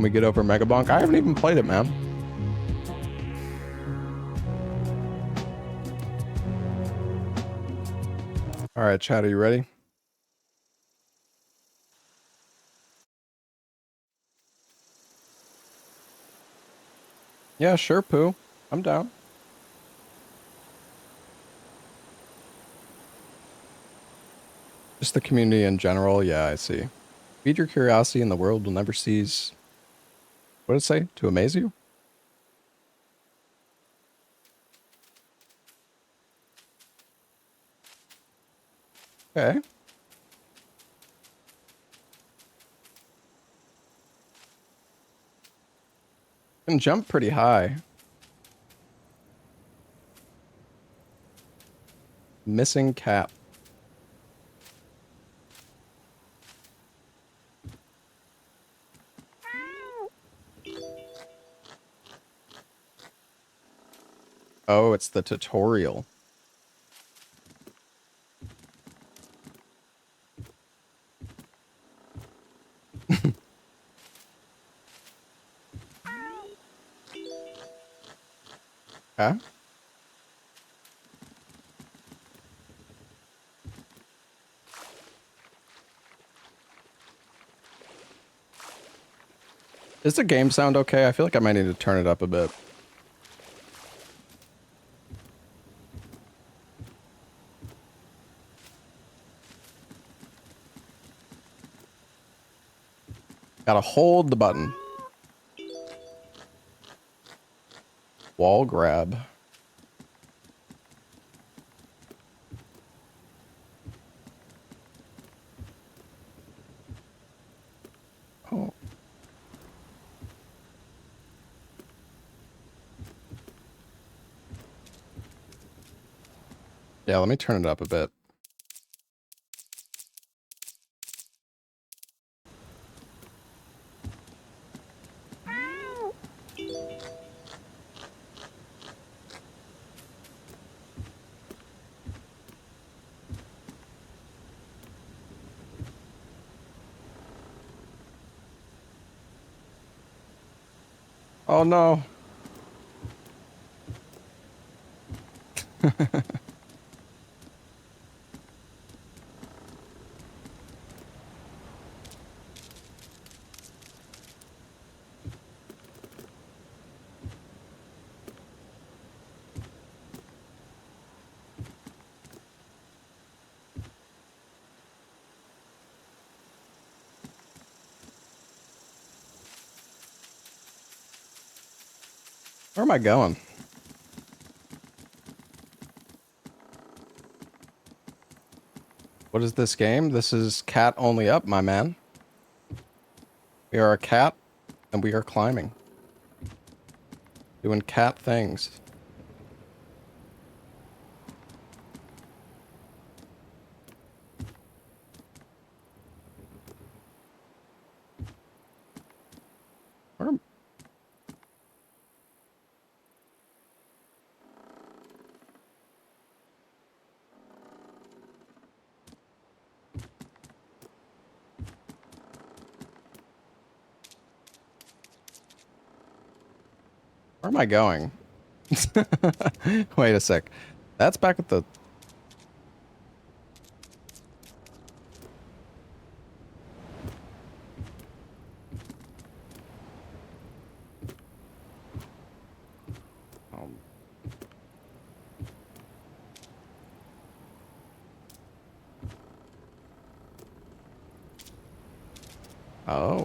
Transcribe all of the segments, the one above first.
Can we get over Megabonk? I haven't even played it, man. All right, chat, are you ready? Yeah, sure, Pooh. I'm down. Just the community in general. Yeah, I see. Feed your curiosity and the world will never cease. What did it say? To amaze you? Okay. Can jump pretty high. Missing cat. Oh, it's the tutorial. Okay. Does the game sound okay? I feel like I might need to turn it up a bit. Gotta hold the button. Wall grab. Oh. Yeah, let me turn it up a bit. Oh no. Where am I going? What is this game? This is cat only up, my man. We are a cat, and we are climbing. Doing cat things. Where am I going? Wait a sec. That's back at the... Oh.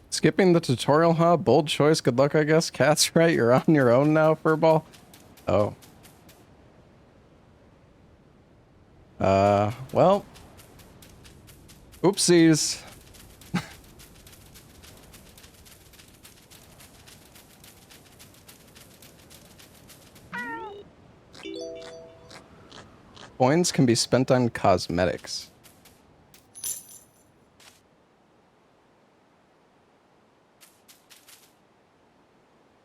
Skipping the tutorial, huh? Bold choice. Good luck, I guess. Cat's right. You're on your own now, Furball. Oh. Well. Oopsies. Coins can be spent on cosmetics.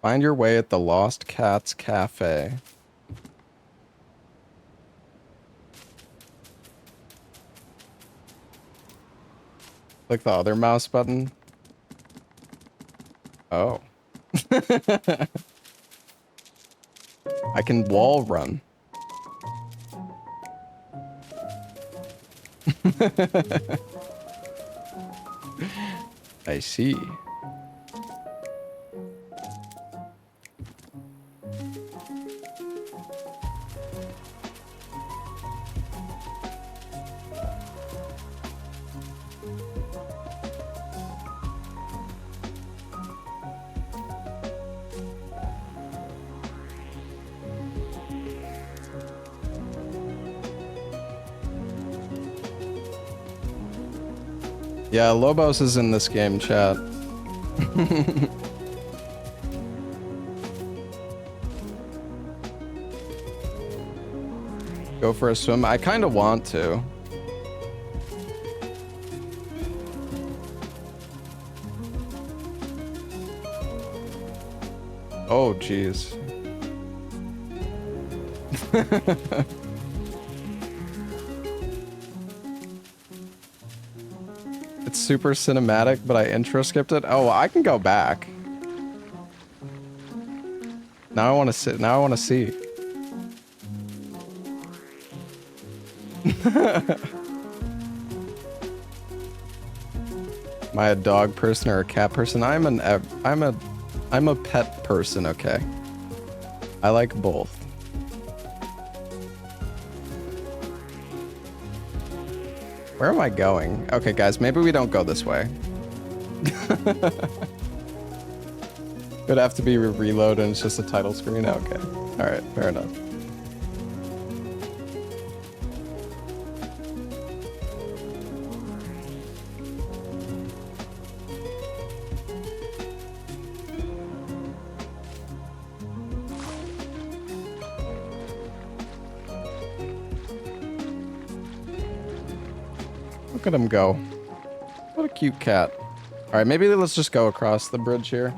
Find your way at the Lost Cats Cafe. Click the other mouse button. Oh. I can wall run. I see. Yeah, Lobos is in this game, chat. Go for a swim. I kind of want to. Oh, jeez. It's super cinematic, but I intro skipped it. Oh, I can go back. Now I want to sit. Now I want to see. Am I a dog person or a cat person? I'm a pet person, okay? I like both. Where am I going? Okay, guys, maybe we don't go this way. It'd have to be reload and it's just a title screen? Okay. Alright, fair enough. Look at him go. What a cute cat. Alright, maybe let's just go across the bridge here.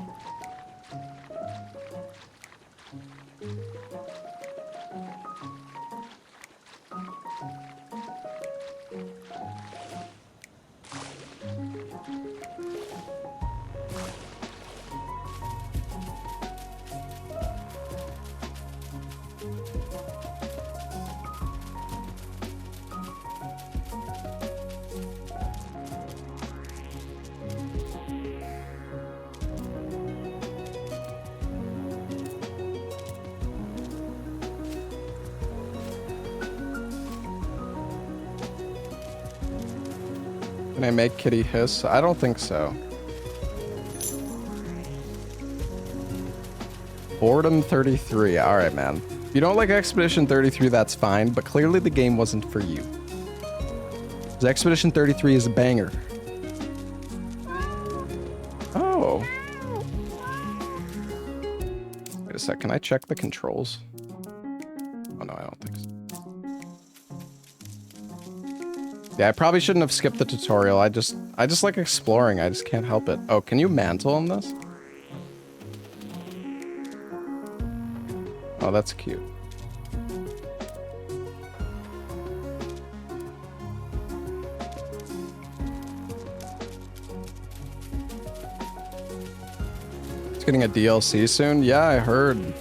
Can I make Kitty hiss? I don't think so. Boredom 33. Alright, man. If you don't like Expedition 33, that's fine, but clearly the game wasn't for you. Because Expedition 33 is a banger. Oh. Wait a sec, can I check the controls? Oh no, I don't think so. Yeah, I probably shouldn't have skipped the tutorial. I just like exploring. I just can't help it. Oh, can you mantle on this? Oh, that's cute. It's getting a DLC soon? Yeah, I heard.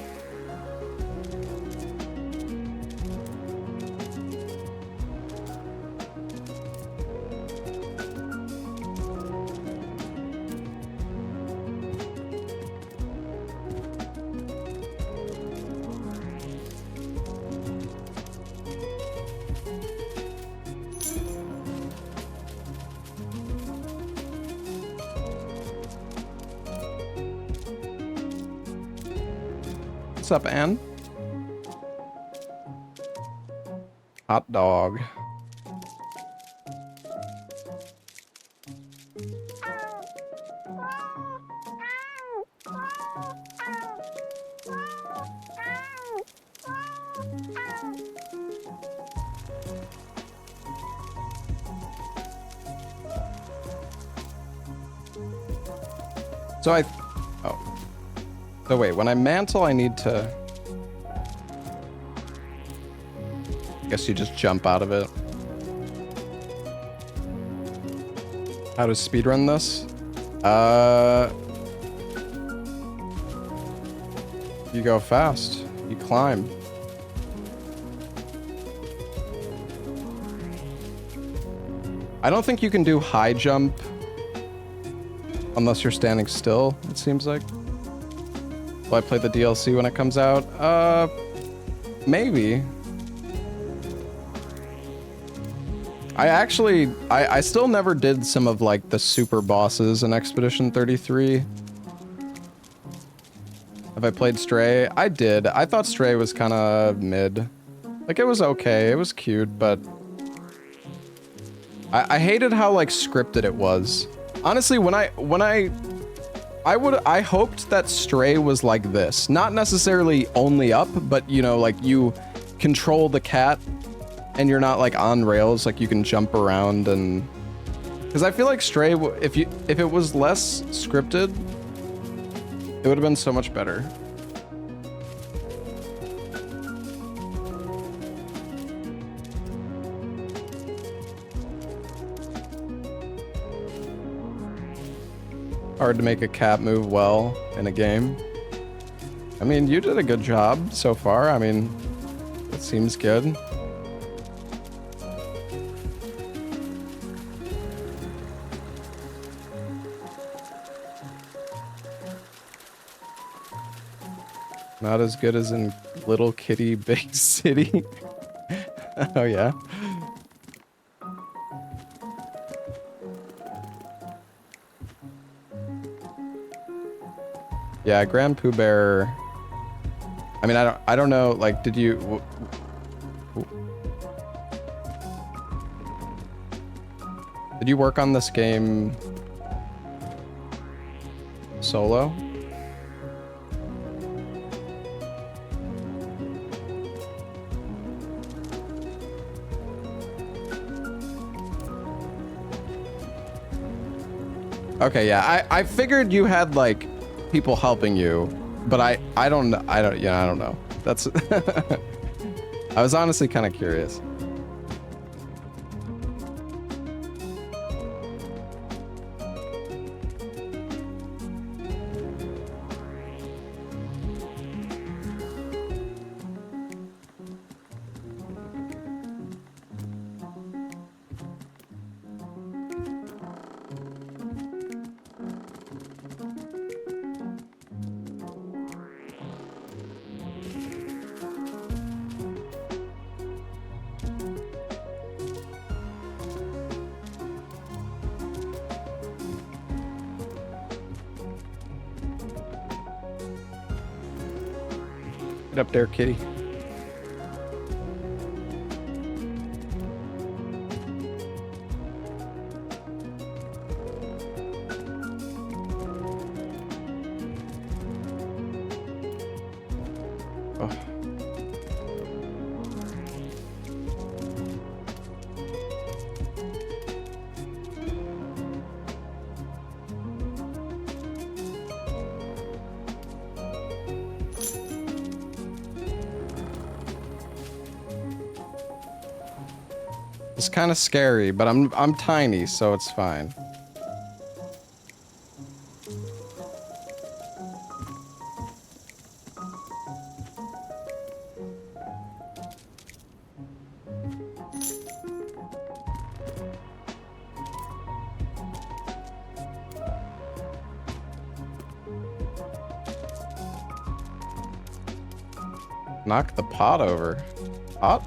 What's up, Ann? Hot dog. So oh. So wait, when I mantle, I need to... I guess you just jump out of it. How to speedrun this? You go fast. You climb. I don't think you can do high jump unless you're standing still, it seems like. Will I play the DLC when it comes out? Maybe. I still never did some of like the super bosses in Expedition 33. Have I played Stray? I did. I thought Stray was kind of mid. Like, it was okay. It was cute, but I hated how like scripted it was. Honestly, I hoped that Stray was like this. Not necessarily only up, but you know, like you control the cat and you're not like on rails, like you can jump around and... Because I feel like Stray, if it was less scripted, it would have been so much better. Hard to make a cat move well in a game. I mean, you did a good job so far. I mean, it seems good. Not as good as in Little Kitty Big City. Oh yeah. Yeah, Grand Pooh Bear. I mean, I don't know. Like, did you? Did you work on this game solo? Okay, yeah. I figured you had like people helping you, but I don't know. That's I was honestly kind of curious. Get up there, kitty. Oh. It's kind of scary, but I'm tiny, so it's fine. Knock the pot over. Pot?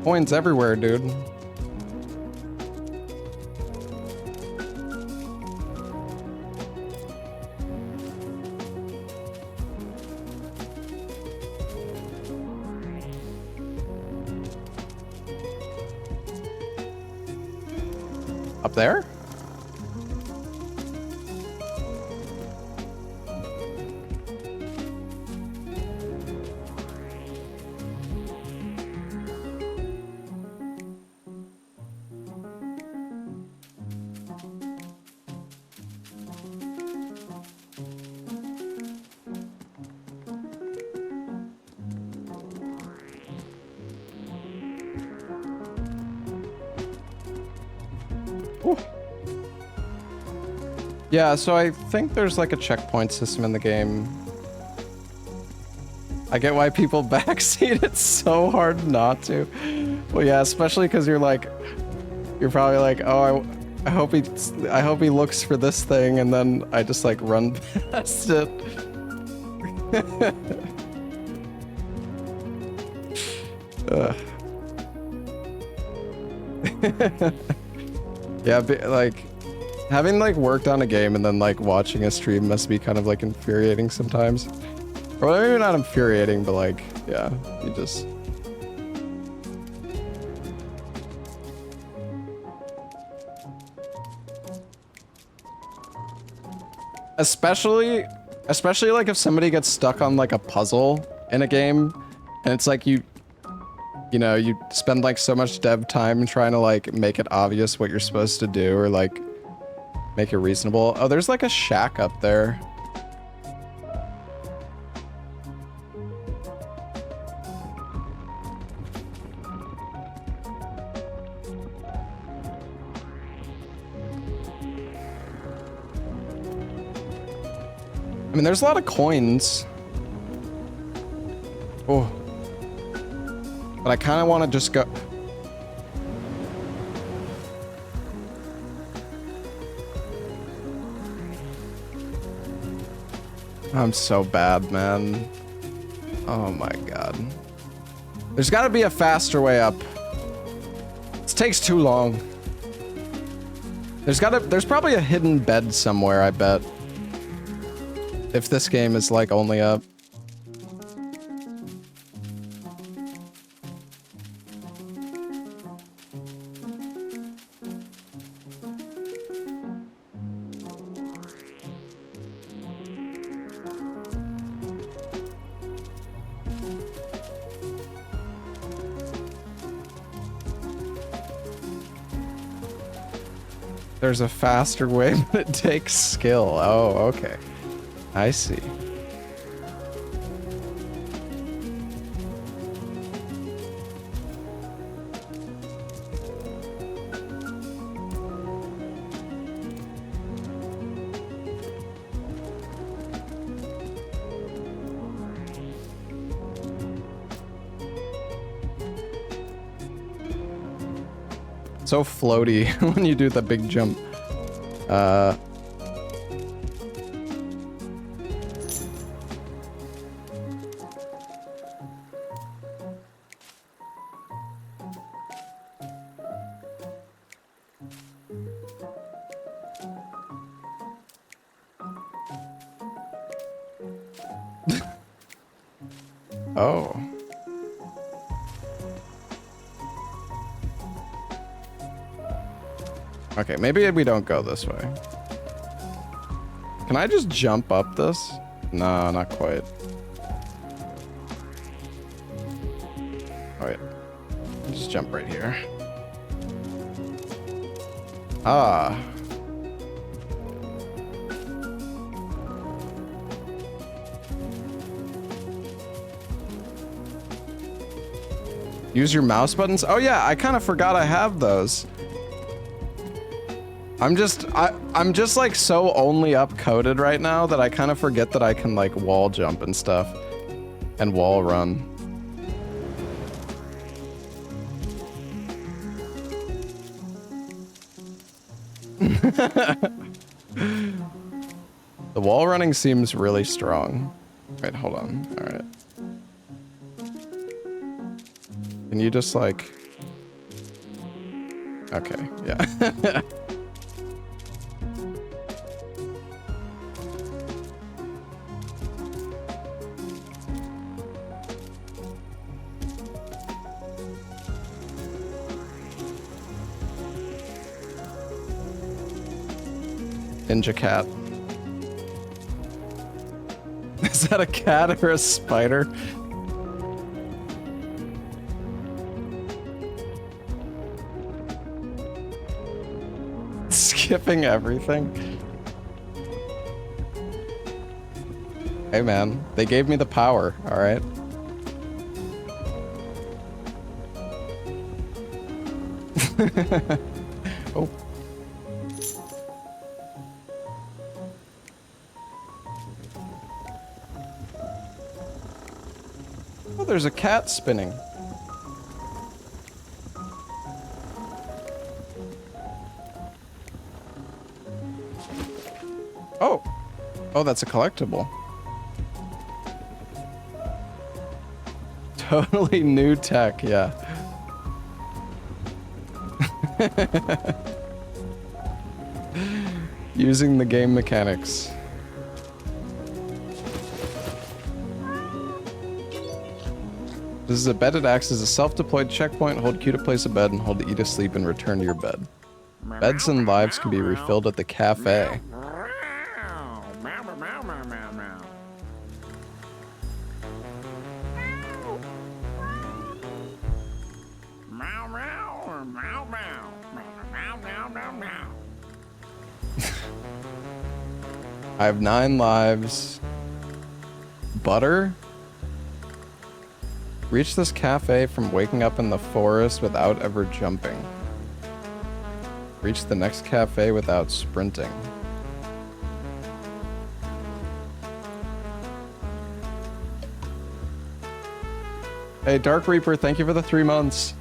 Coins everywhere, dude. Up there? Ooh. Yeah, so I think there's like a checkpoint system in the game. I get why people backseat. It's so hard not to. Well, yeah, especially because you're probably like, oh, I hope he looks for this thing, and then I just like run past it. Yeah, like having like worked on a game and then like watching a stream must be kind of like infuriating sometimes. Or maybe not infuriating, but like, yeah, you just... Especially like if somebody gets stuck on like a puzzle in a game, and it's like you know, you spend like so much dev time trying to like make it obvious what you're supposed to do, or like make it reasonable. Oh, there's like a shack up there. I mean, there's a lot of coins. Oh. But I kind of want to just go... I'm so bad, man. Oh my god. There's got to be a faster way up. This takes too long. There's probably a hidden bed somewhere, I bet. If this game is like only up. There's a faster way, but it takes skill. Oh, okay. I see. So floaty when you do the big jump. Oh. Okay, maybe we don't go this way. Can I just jump up this? No, not quite. Oh, wait. I'll just jump right here. Ah. Use your mouse buttons? Oh yeah, I kind of forgot I have those. I'm just like so only up coded right now that I kind of forget that I can like wall jump and stuff and wall run. The wall running seems really strong. Wait, hold on. All right. Can you just like... Okay, yeah. Ninja cat. Is that a cat or a spider? Skipping everything. Hey man, they gave me the power, alright? Oh. Oh, there's a cat spinning. Oh. Oh, that's a collectible. Totally new tech, yeah. Using the game mechanics. This is a bed. It acts as a self-deployed checkpoint. Hold Q to place a bed and hold E to sleep and return to your bed. Beds and lives can be refilled at the cafe. I have 9 lives. Butter? Reach this cafe from waking up in the forest without ever jumping. Reach the next cafe without sprinting. Hey, Dark Reaper, thank you for the 3 months.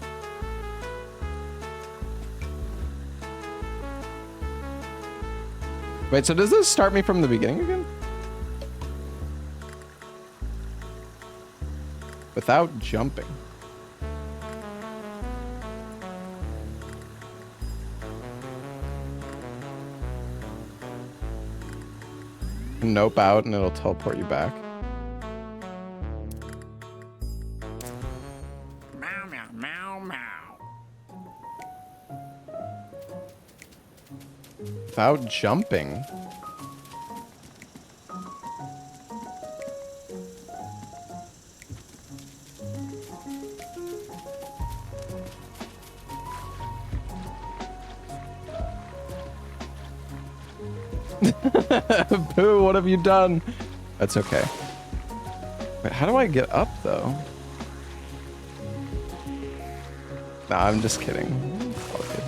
Wait, so does this start me from the beginning again? Without jumping. Nope out and it'll teleport you back. Meow, meow, meow, meow. Without jumping. Boo, what have you done? That's okay. Wait, how do I get up, though? Nah, I'm just kidding. It's all good.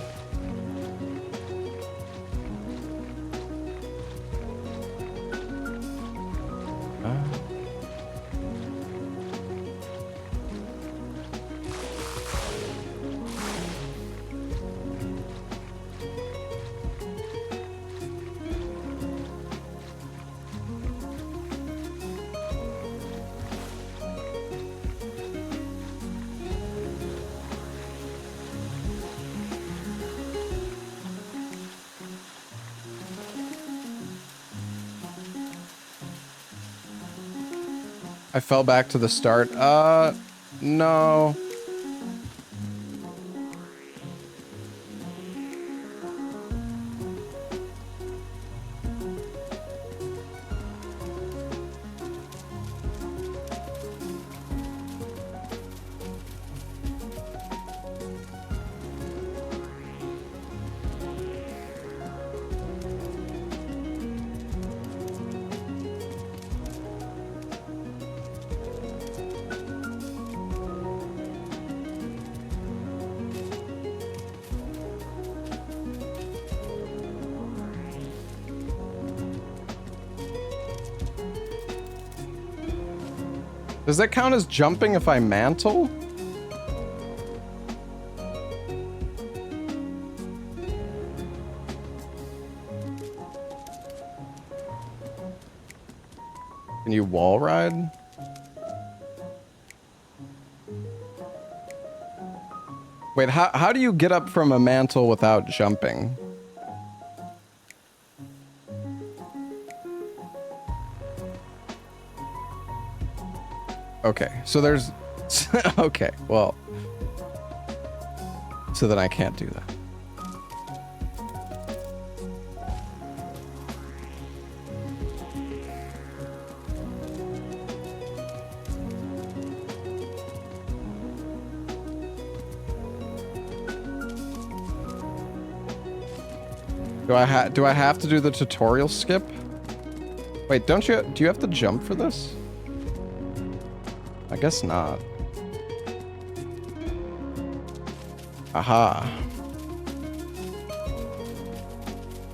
I fell back to the start. No. Does that count as jumping if I mantle? Can you wall ride? Wait, how do you get up from a mantle without jumping? Okay, so there's... okay, well... So then I can't do that. Do I have to do the tutorial skip? Wait, do you have to jump for this? I guess not. Aha.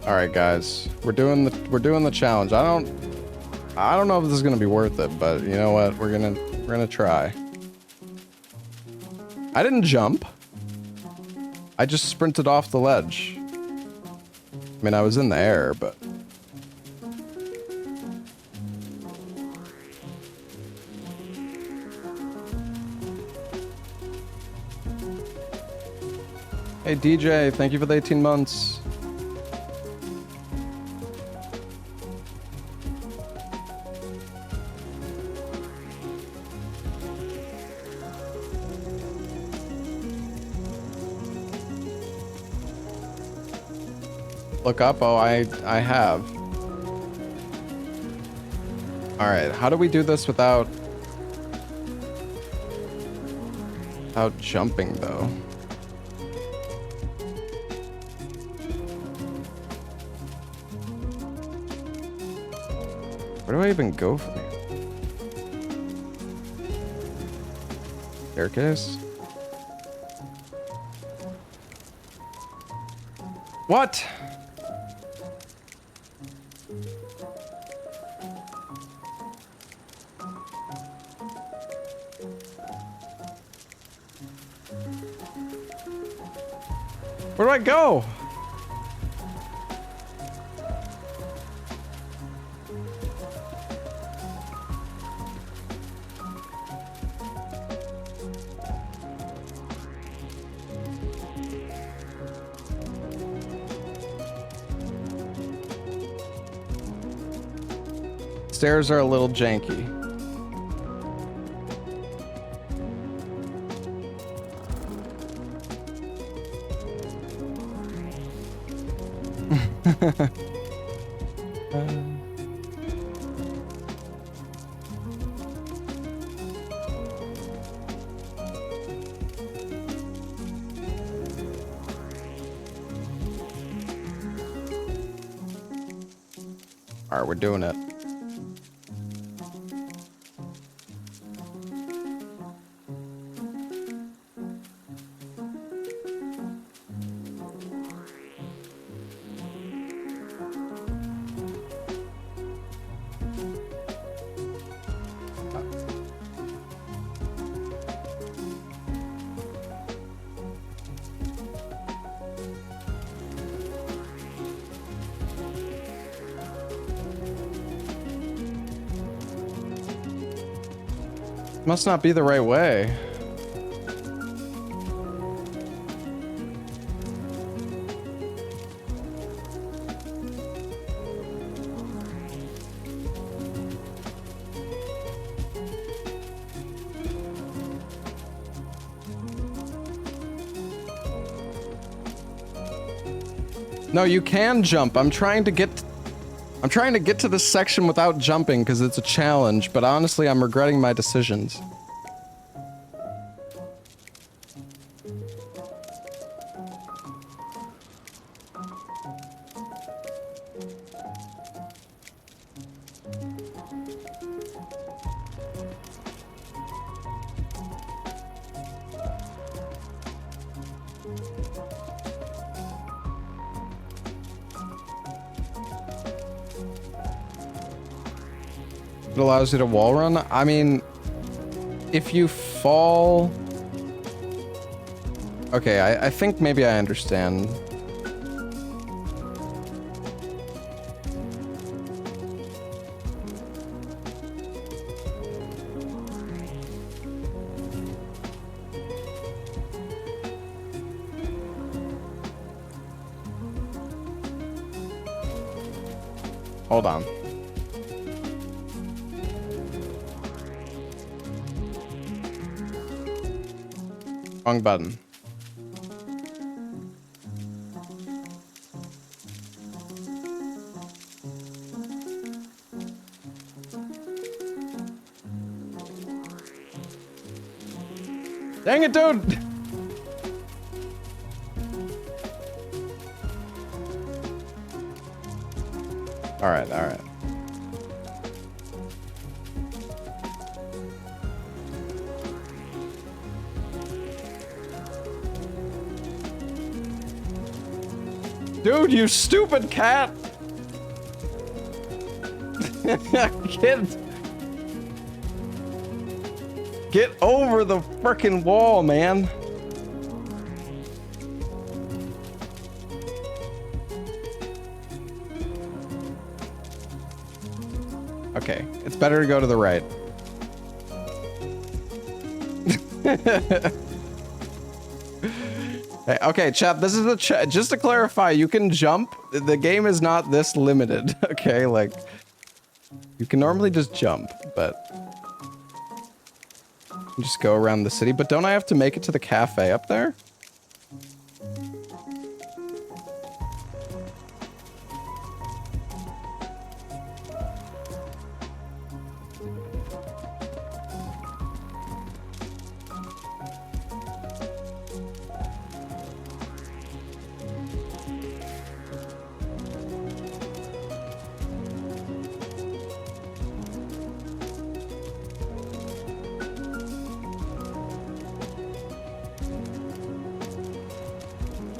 All right, guys. We're doing the challenge. I don't know if this is going to be worth it, but you know what? We're going to try. I didn't jump. I just sprinted off the ledge. I mean, I was in the air, but... Hey DJ, thank you for the 18 months. Look up? Oh, I have. Alright, how do we do this without jumping, though? Where do I even go from here? Staircase? What? Where do I go? Stairs are a little janky. All right, we're doing it. Must not be the right way. No, you can jump. I'm trying to get to this section without jumping because it's a challenge, but honestly, I'm regretting my decisions. It allows you to wall run? I mean, if you fall... Okay, I think maybe I understand. Hold on. Wrong button. Dang it, dude! Alright, alright. Dude, you stupid cat! Get over the frickin' wall, man. Okay, it's better to go to the right. Hey, okay, chat, this is the just to clarify, you can jump. The game is not this limited, okay? Like, you can normally just jump, but... just go around the city. But don't I have to make it to the cafe up there?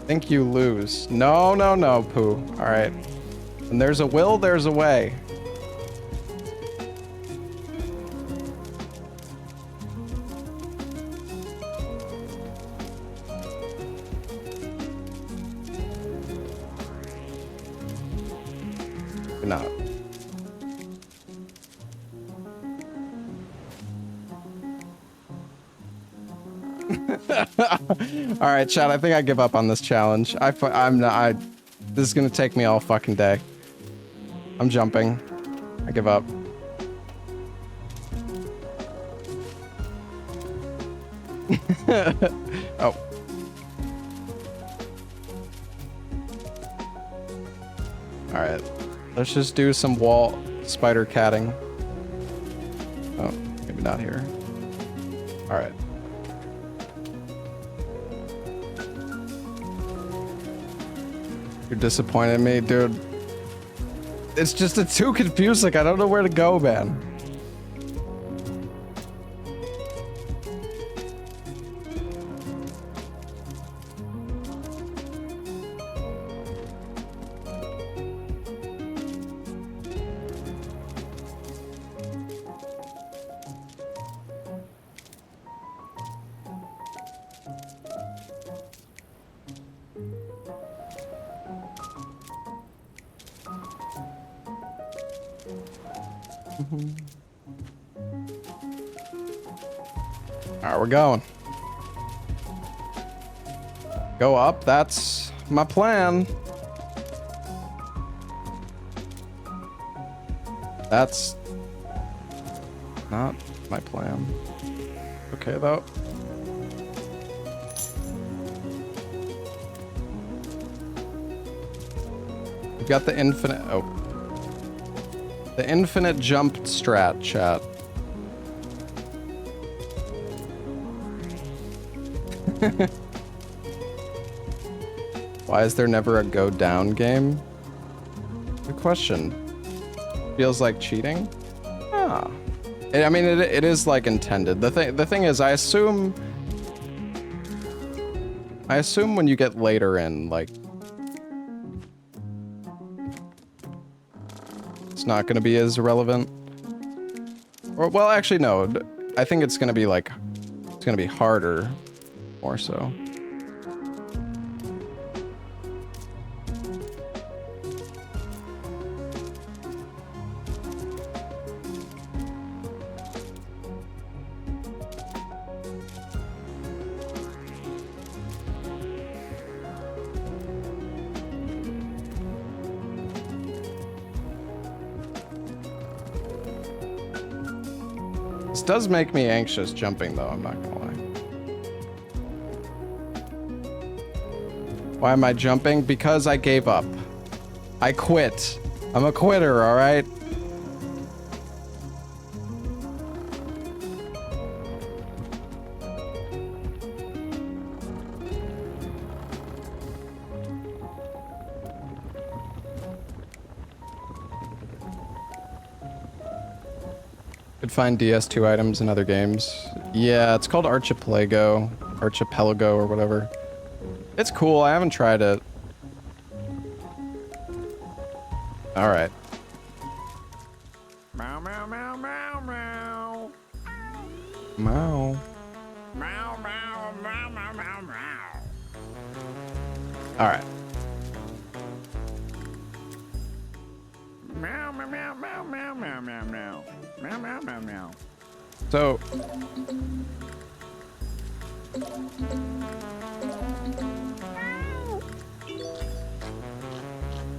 Think you lose. No, no, no, Pooh. All right. When there's a will, there's a way. You're not. All right, chat. I think I give up on this challenge. I'm not. This is gonna take me all fucking day. I'm jumping. I give up. Oh. All right. Let's just do some wall spider catting. Oh, maybe not here. All right. You're disappointed in me, dude. It's just, it's too confusing. I don't know where to go, man. Alright, we're going. Go up, that's my plan. That's not my plan. Okay, though. We've got the infinite... Oh. The infinite jump strat, chat. Why is there never a go down game? Good question. Feels like cheating? Ah. I mean, it is like intended. The thing is, I assume when you get later in, like, it's not gonna be as relevant. Or, well, actually, no. I think it's gonna be like, it's gonna be harder, more so. This does make me anxious jumping, though, I'm not gonna lie. Why am I jumping? Because I gave up. I quit. I'm a quitter, alright? Could find DS2 items in other games. Yeah, it's called Archipelago or whatever. It's cool, I haven't tried it. Alright. Meow, meow, meow, meow, meow. Meow. Meow, meow, meow, meow, meow, meow. Alright. Meow, meow, meow, meow, meow, meow, meow, meow. So...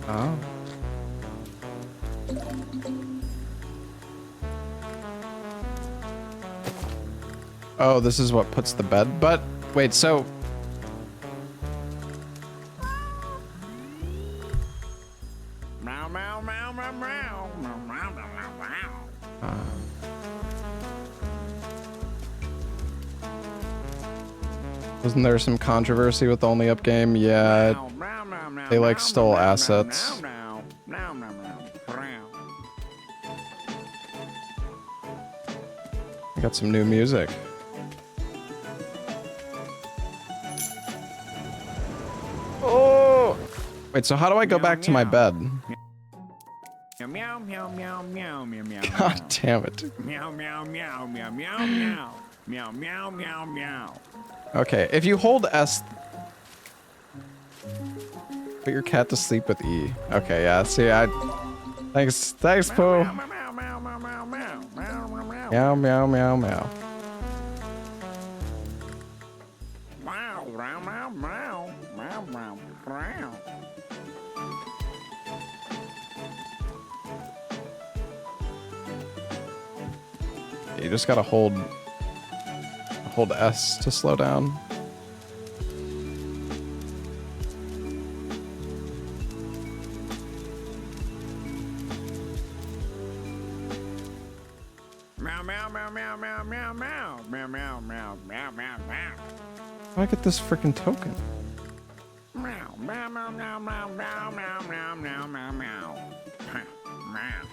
Oh. Oh, this is what puts the bed, but wait, so... Wasn't there some controversy with the Only Up game? Yeah, they like stole assets. I got some new music. Oh! Wait, so how do I go back to my bed? Meow meow meow meow meow meow. God damn it. Meow meow meow meow meow meow. Meow meow meow meow. Okay, if you hold S... Put your cat to sleep with E. Okay, yeah, see, Thanks, Pooh. Meow meow meow meow meow meow meow meow. Meow, meow, meow, meow. Meow meow meow meow meow meow meow. You just gotta hold S to slow down. Meow meow meow meow meow meow meow meow meow meow meow meow meow. How do I get this freaking token? Meow meow meow meow meow meow meow meow meow meow meow. Meow.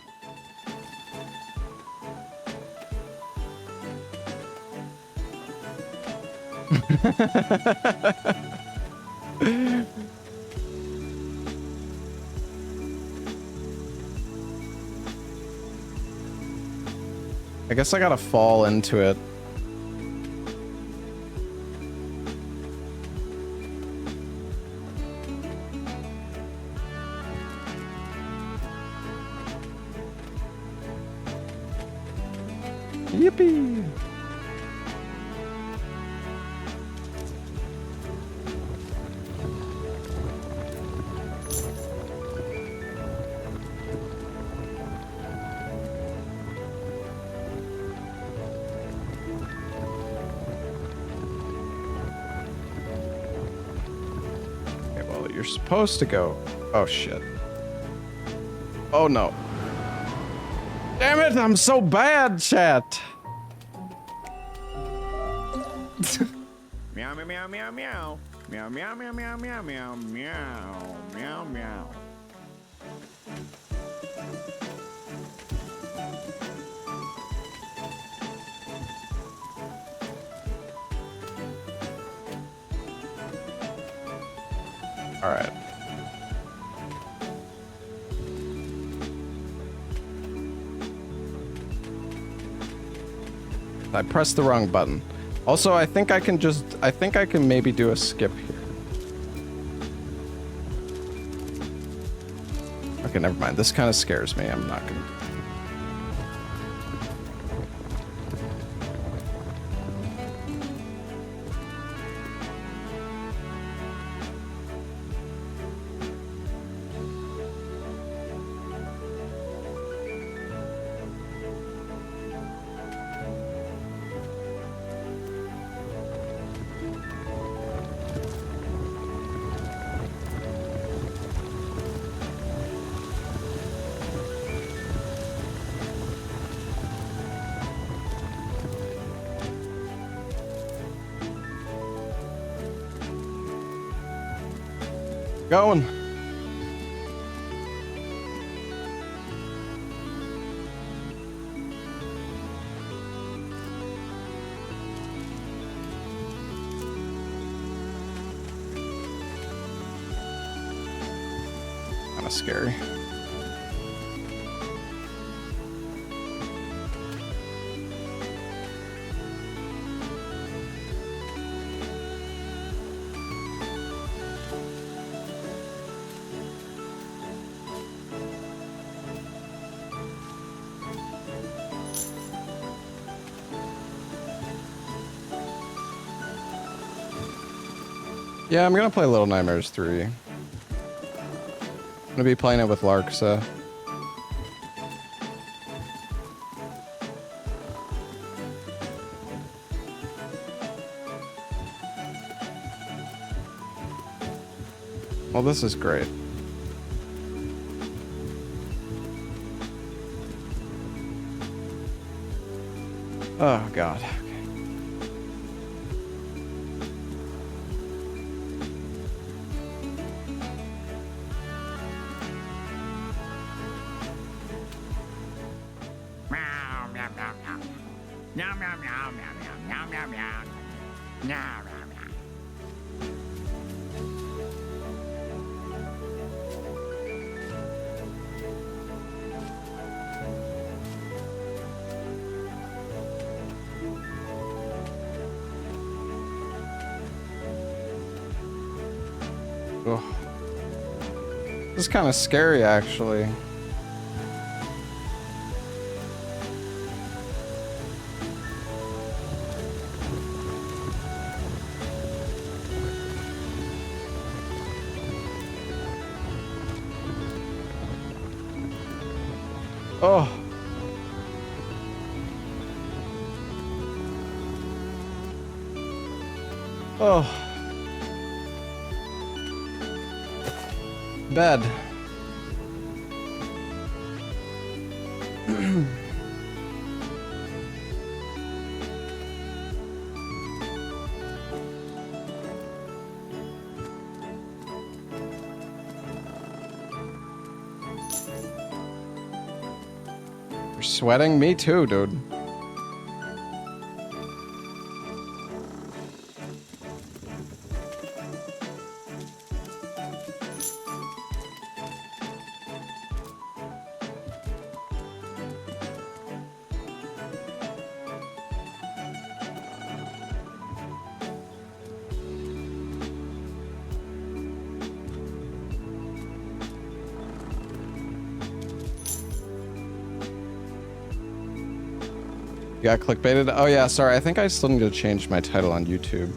I guess I gotta fall into it. Yippee! You're supposed to go. Oh shit. Oh no. Damn it, I'm so bad, chat. Meow meow meow meow meow. Meow meow meow meow meow meow meow meow meow. All right. I pressed the wrong button. Also, I think I can maybe do a skip here. Okay, never mind. This kind of scares me. I'm not gonna. Going. Kind of scary. Yeah, I'm gonna play Little Nightmares 3. I'm gonna be playing it with Larksa. Well, this is great. Oh, God. Meow, meow, meow, meow. Meow, meow, meow, meow, meow, meow, meow, meow. Meow, meow, meow. Ugh. This is kind of scary, actually. Oh. Oh. Bed. You're sweating? Me too, dude. You got clickbaited? Oh yeah, sorry. I think I still need to change my title on YouTube.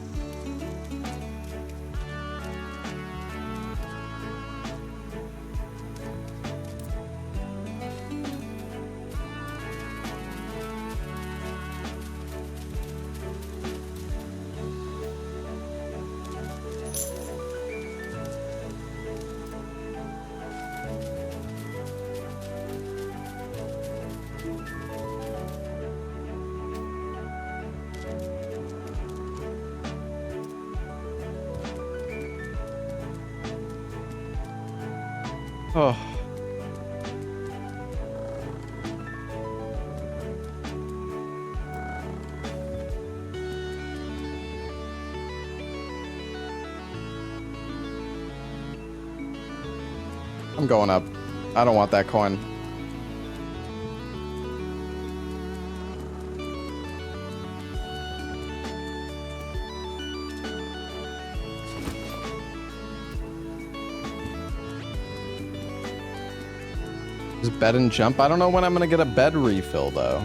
Oh. I'm going up. I don't want that coin. Is bed and jump? I don't know when I'm gonna get a bed refill though.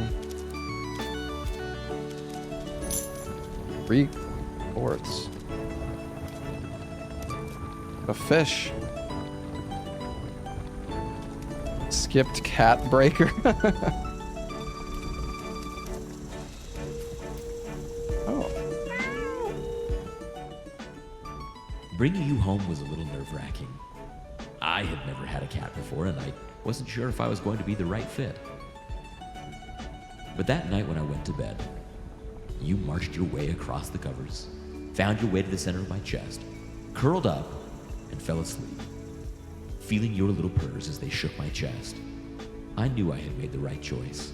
3 quarts. A fish. Skipped cat breaker. Oh. Bringing you home was a little nerve-wracking. I had never had a cat before, and I wasn't sure if I was going to be the right fit. But that night when I went to bed, you marched your way across the covers, found your way to the center of my chest, curled up, and fell asleep. Feeling your little purrs as they shook my chest, I knew I had made the right choice.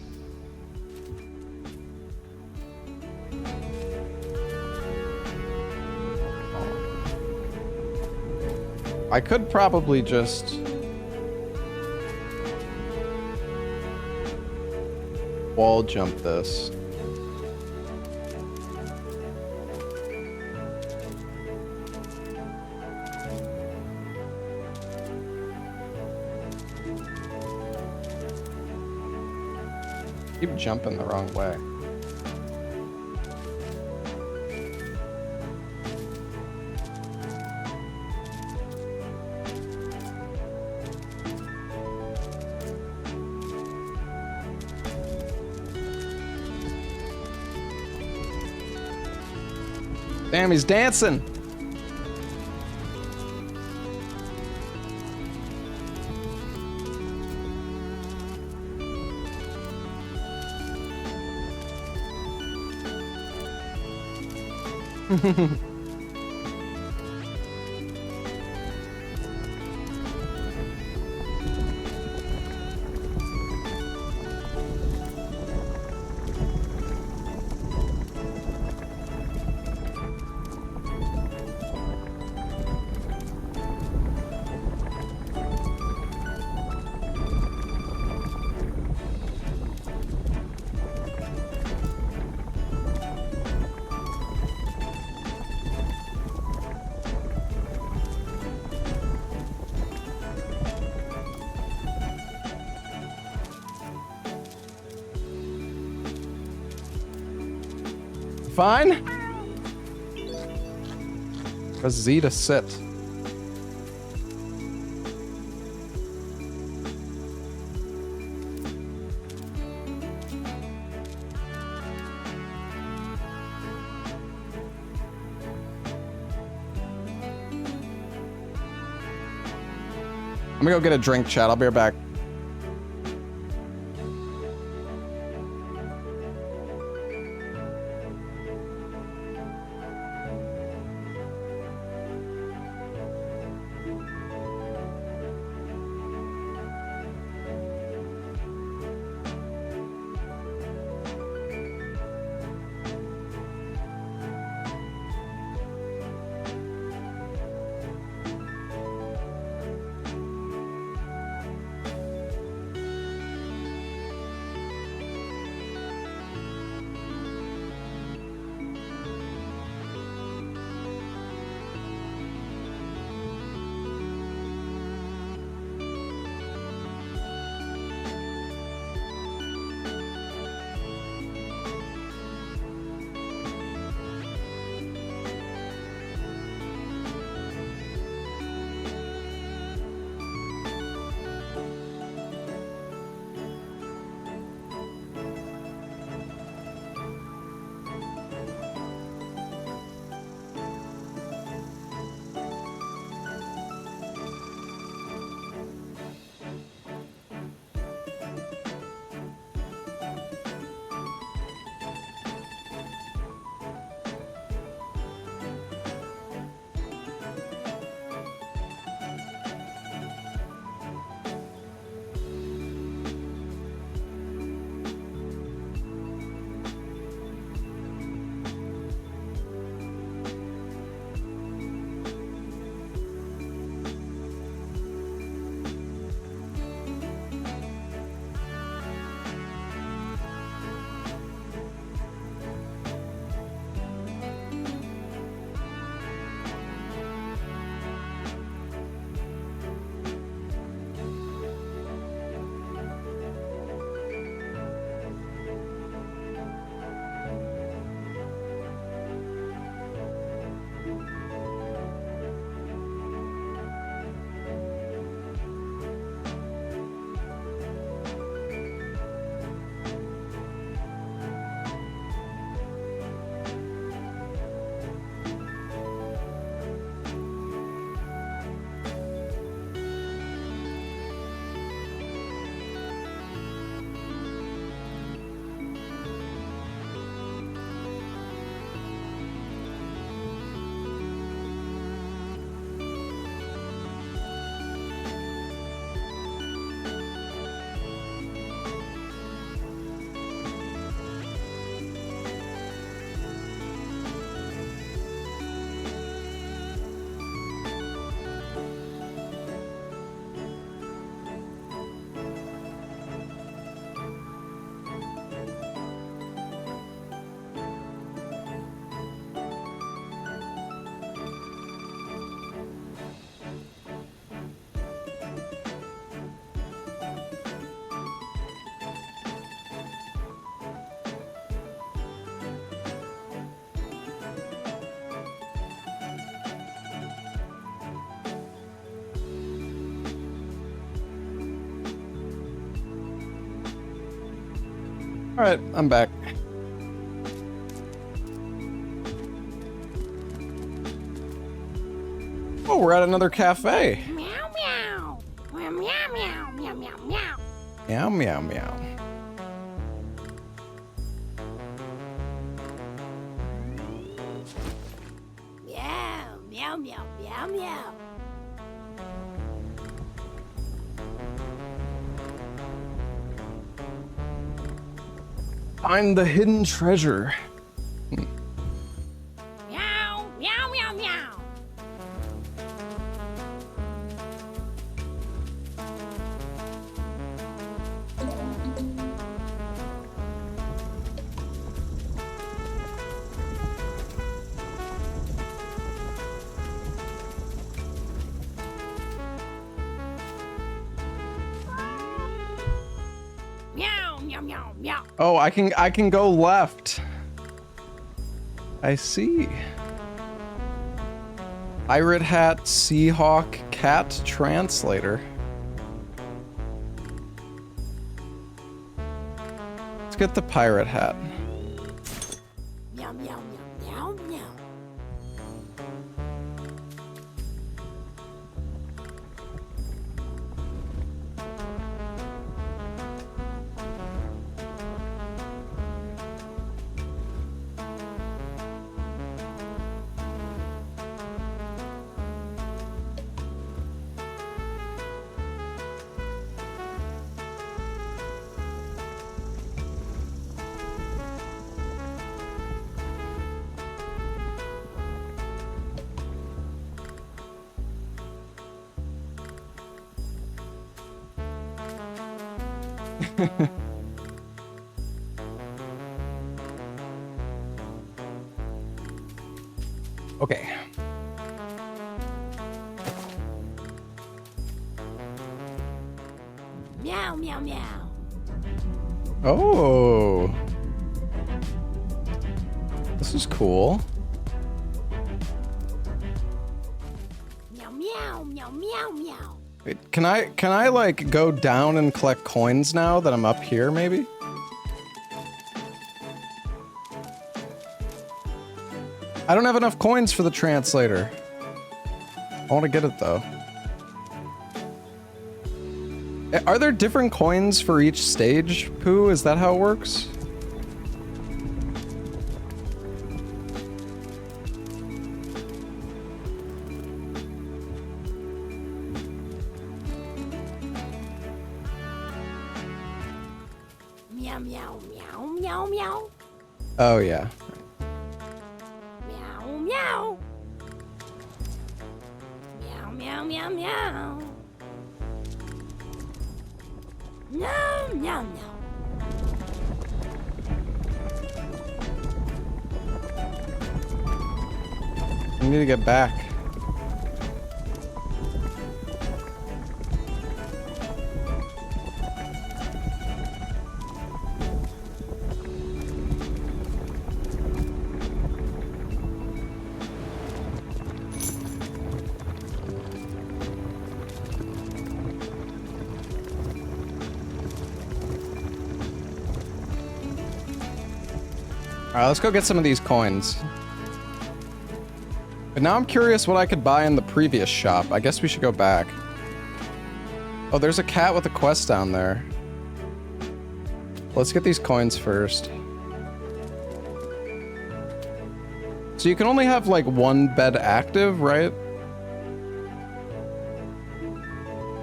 I could probably just wall jump this. Keep jumping the wrong way. Damn, he's dancing. Fine. Press Z to sit. I'm gonna go get a drink, chat. I'll be right back. All right, I'm back. Oh, we're at another cafe. Meow meow. Meow meow meow meow meow meow. Meow, meow, meow. Meow meow meow meow meow. Find the hidden treasure. Meow meow meow meow. Meow meow meow meow. Oh, I can go left. I see. Pirate hat, Seahawk, cat translator. Let's get the pirate hat. Meow meow meow meow meow. Okay. Meow meow meow. Oh. This is cool. Meow meow meow meow meow. Wait, can I like go down and collect coins now that I'm up here maybe? I don't have enough coins for the translator. I want to get it though. Are there different coins for each stage, Pooh? Is that how it works? Meow meow meow meow meow. Oh yeah. Meow meow. Meow meow meow meow. No no no. I need to get back. Alright, let's go get some of these coins. But now I'm curious what I could buy in the previous shop. I guess we should go back. Oh, there's a cat with a quest down there. Let's get these coins first. So you can only have like one bed active, right?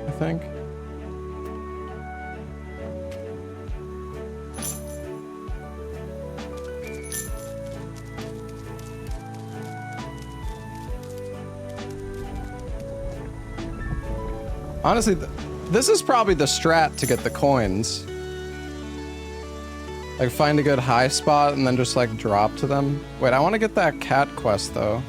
I think. Honestly, this is probably the strat to get the coins. Like, find a good high spot and then just, like, drop to them. Wait, I want to get that cat quest, though.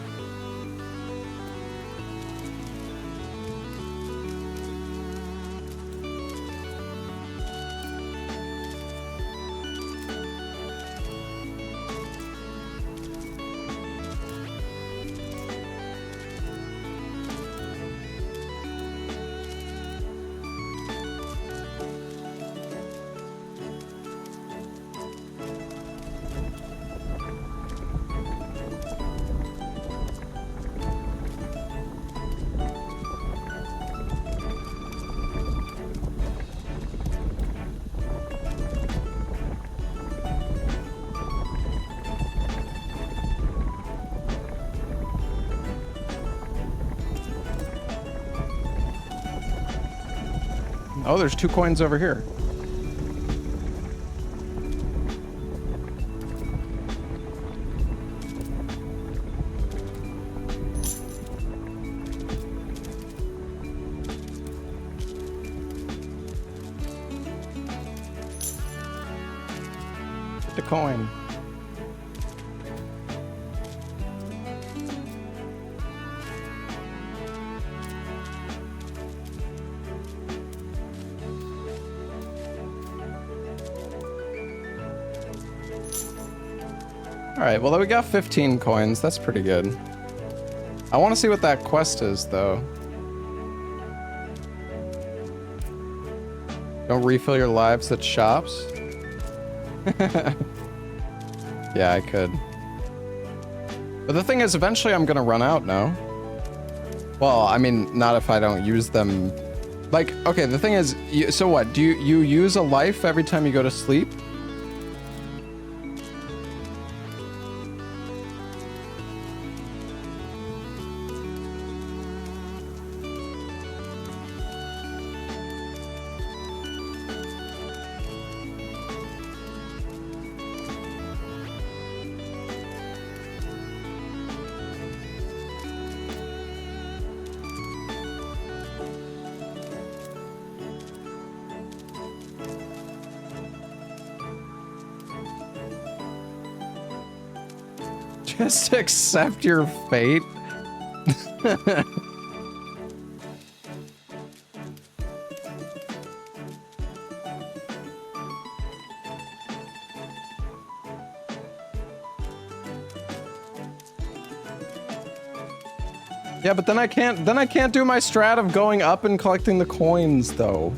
Oh, there's 2 coins over here. Get the coin. Alright, well, we got 15 coins. That's pretty good. I want to see what that quest is, though. Don't refill your lives at shops? Yeah, I could. But the thing is, eventually I'm gonna run out, no? Well, I mean, not if I don't use them. Like, okay, the thing is, so what? Do you use a life every time you go to sleep? Just accept your fate. Yeah, but then I can't do my strat of going up and collecting the coins though.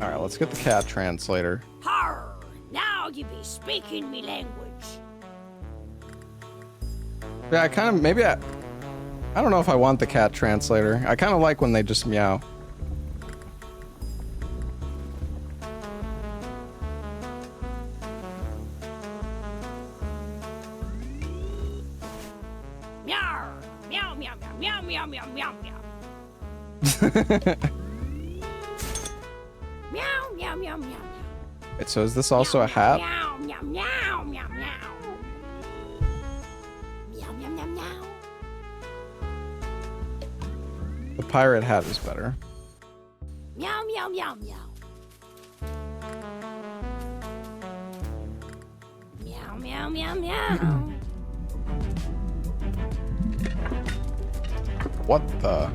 Alright, let's get the cat translator. Har! Now you be speaking me language. Yeah, I kind of, I don't know if I want the cat translator. I kind of like when they just meow. Meow! Meow, meow, meow, meow, meow, meow, meow, meow. Meow, meow, meow, meow, meow. Wait, so is this also a hat? Meow, meow, meow, meow, meow. Meow, meow, meow, meow. The pirate hat is better. Meow, meow, meow, meow. Meow, meow, meow, meow. What the?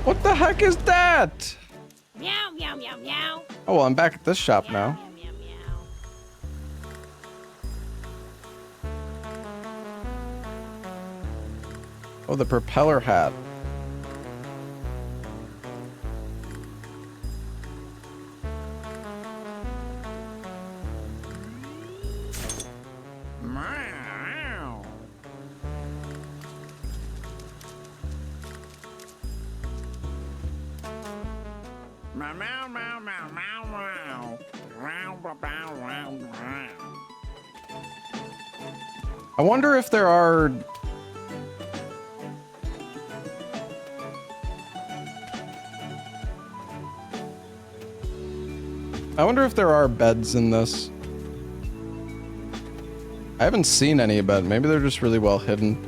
What the heck is that? Meow, meow, meow, meow. Oh, well, I'm back at this shop now. Meow, meow, meow. Oh, the propeller hat. Meow. Meow, meow, meow, meow, meow, meow. Meow, meow, meow, meow, meow. I wonder if there are... I wonder if there are beds in this. I haven't seen any bed. Maybe they're just really well hidden.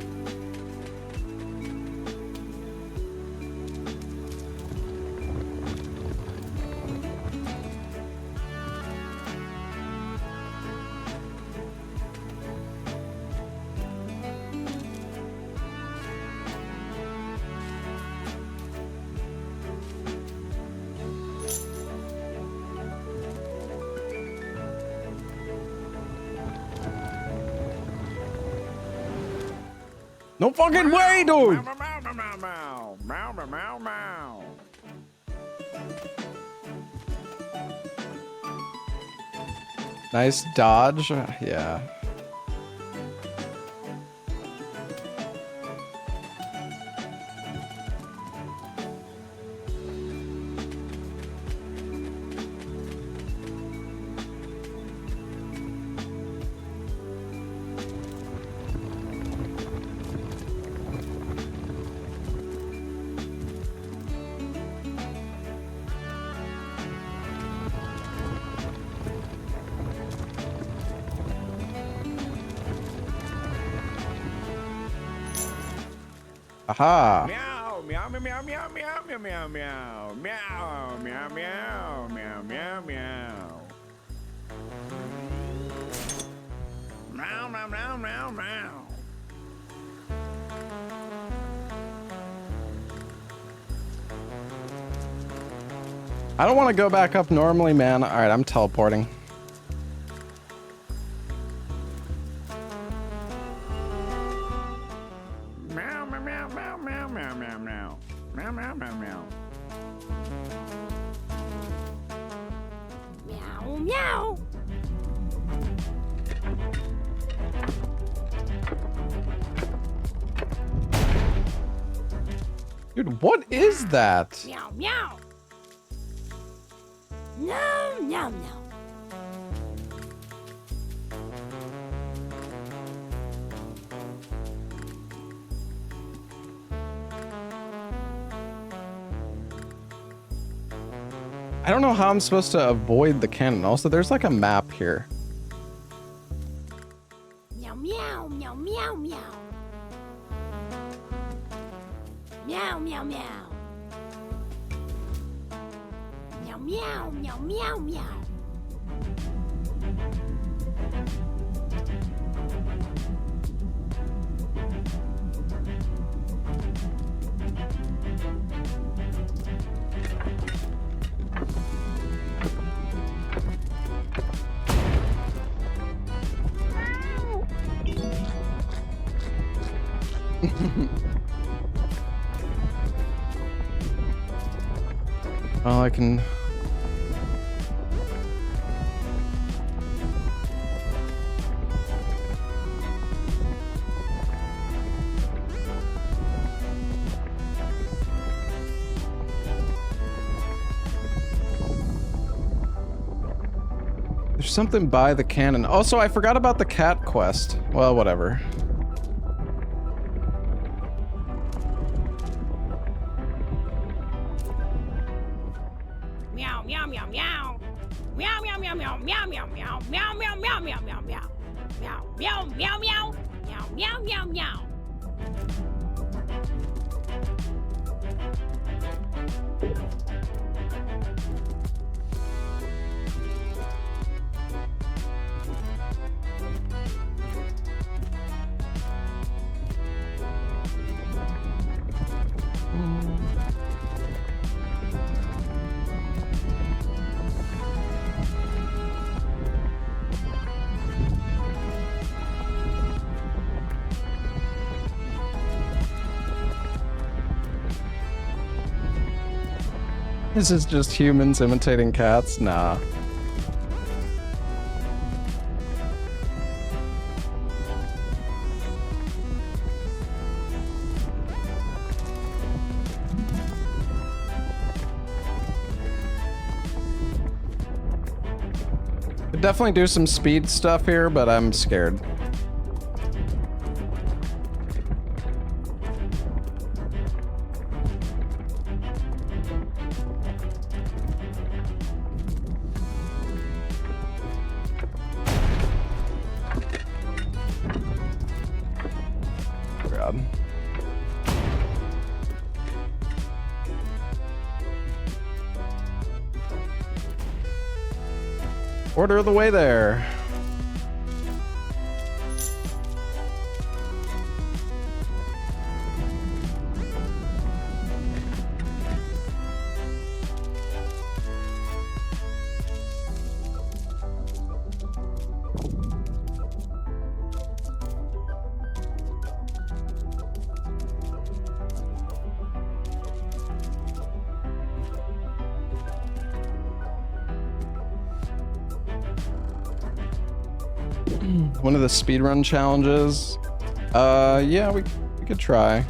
No fucking way, dude! Meow, meow, meow, meow, meow. Meow, meow, meow, meow. Nice dodge. Yeah. Aha! Meow, meow, meow, meow, meow, meow, meow, meow, meow, meow, meow, meow, meow, meow, meow. Meow, meow, meow, meow, meow. I don't want to go back up normally, man. All right, I'm teleporting. Meow, meow, meow, meow, meow, meow, meow, meow. Meow, meow, meow, meow. Meow, meow. Dude, what is that? Meow, meow. No, no, no. I don't know how I'm supposed to avoid the cannon. Also, there's like a map here. Meow, meow, meow, meow, meow. Meow, meow, meow. Meow, meow, meow, meow, meow. Well, I can... There's something by the cannon. Also, I forgot about the cat quest. Well, whatever. Meow, meow, meow, meow. Meow, meow, meow, meow, meow, meow, meow, meow, meow, meow, meow, meow, meow. Meow, meow, meow, meow. Meow, meow, meow, meow. This is just humans imitating cats? Nah. Could definitely do some speed stuff here, but I'm scared. God. Order of the way there. One of the speedrun challenges. Yeah, we could try.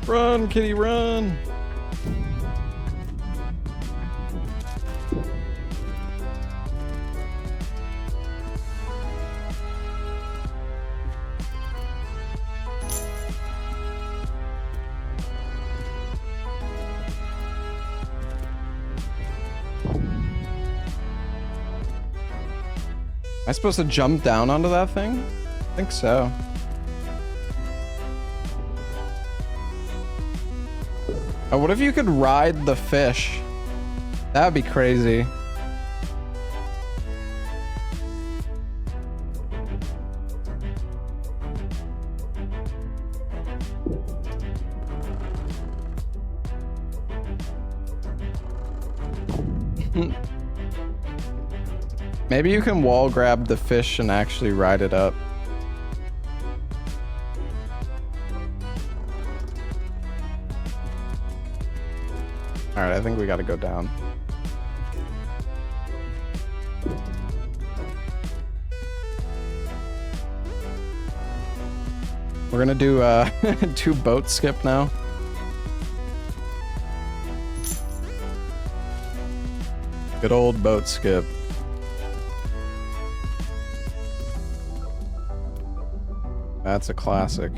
Run, kitty, run! I supposed to jump down onto that thing? I think so. Oh, what if you could ride the fish? That'd be crazy. Maybe you can wall grab the fish and actually ride it up. Alright, I think we gotta go down. We're gonna do do boat skip now. Good old boat skip. That's a classic.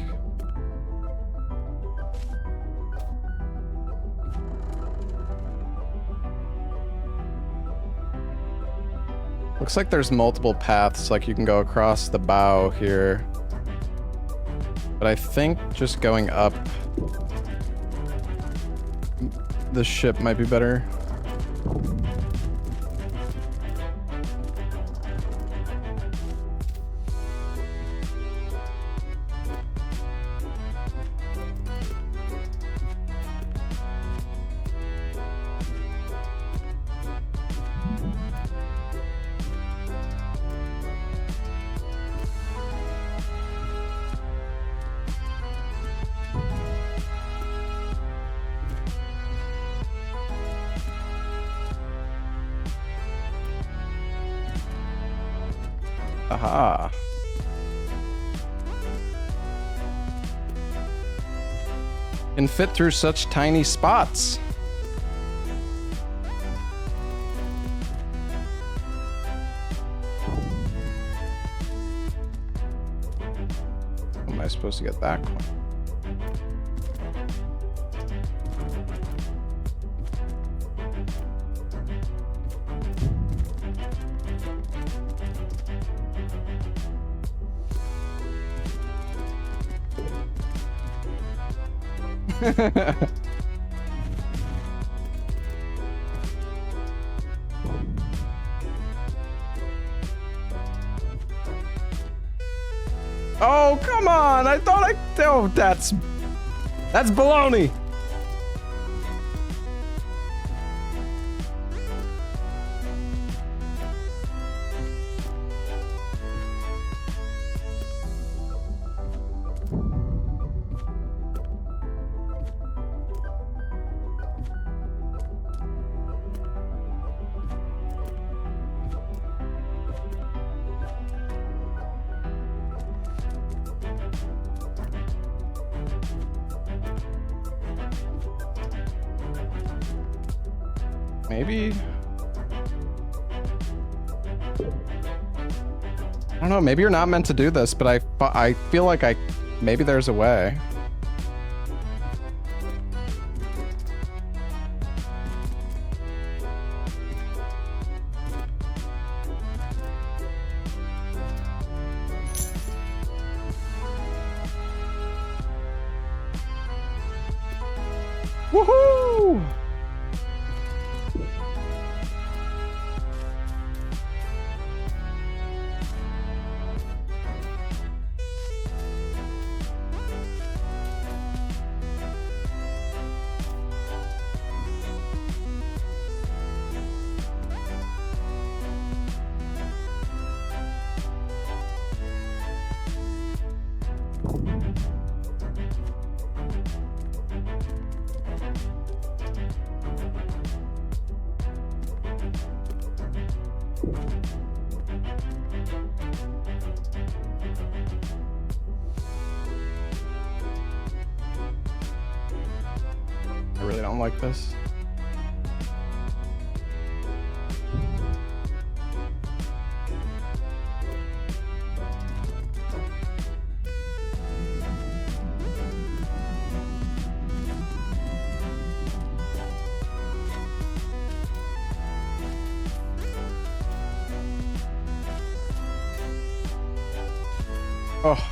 Looks like there's multiple paths, like you can go across the bow here. But I think just going up the ship might be better. Aha. Can fit through such tiny spots. How am I supposed to get that one? Oh, come on. I thought oh, that's baloney. Maybe. I don't know. Maybe you're not meant to do this, but I feel like maybe there's a way. Woohoo! I really don't like this. Oh.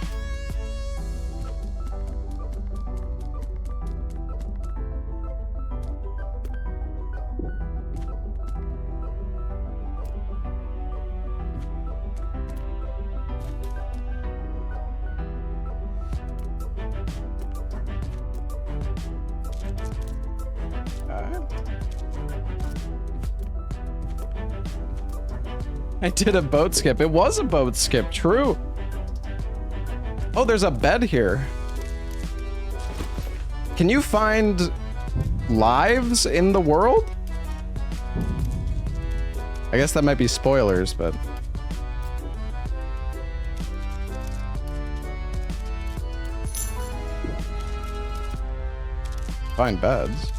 I did a boat skip. It was a boat skip, true. Oh, there's a bed here. Can you find lives in the world? I guess that might be spoilers, but... Find beds.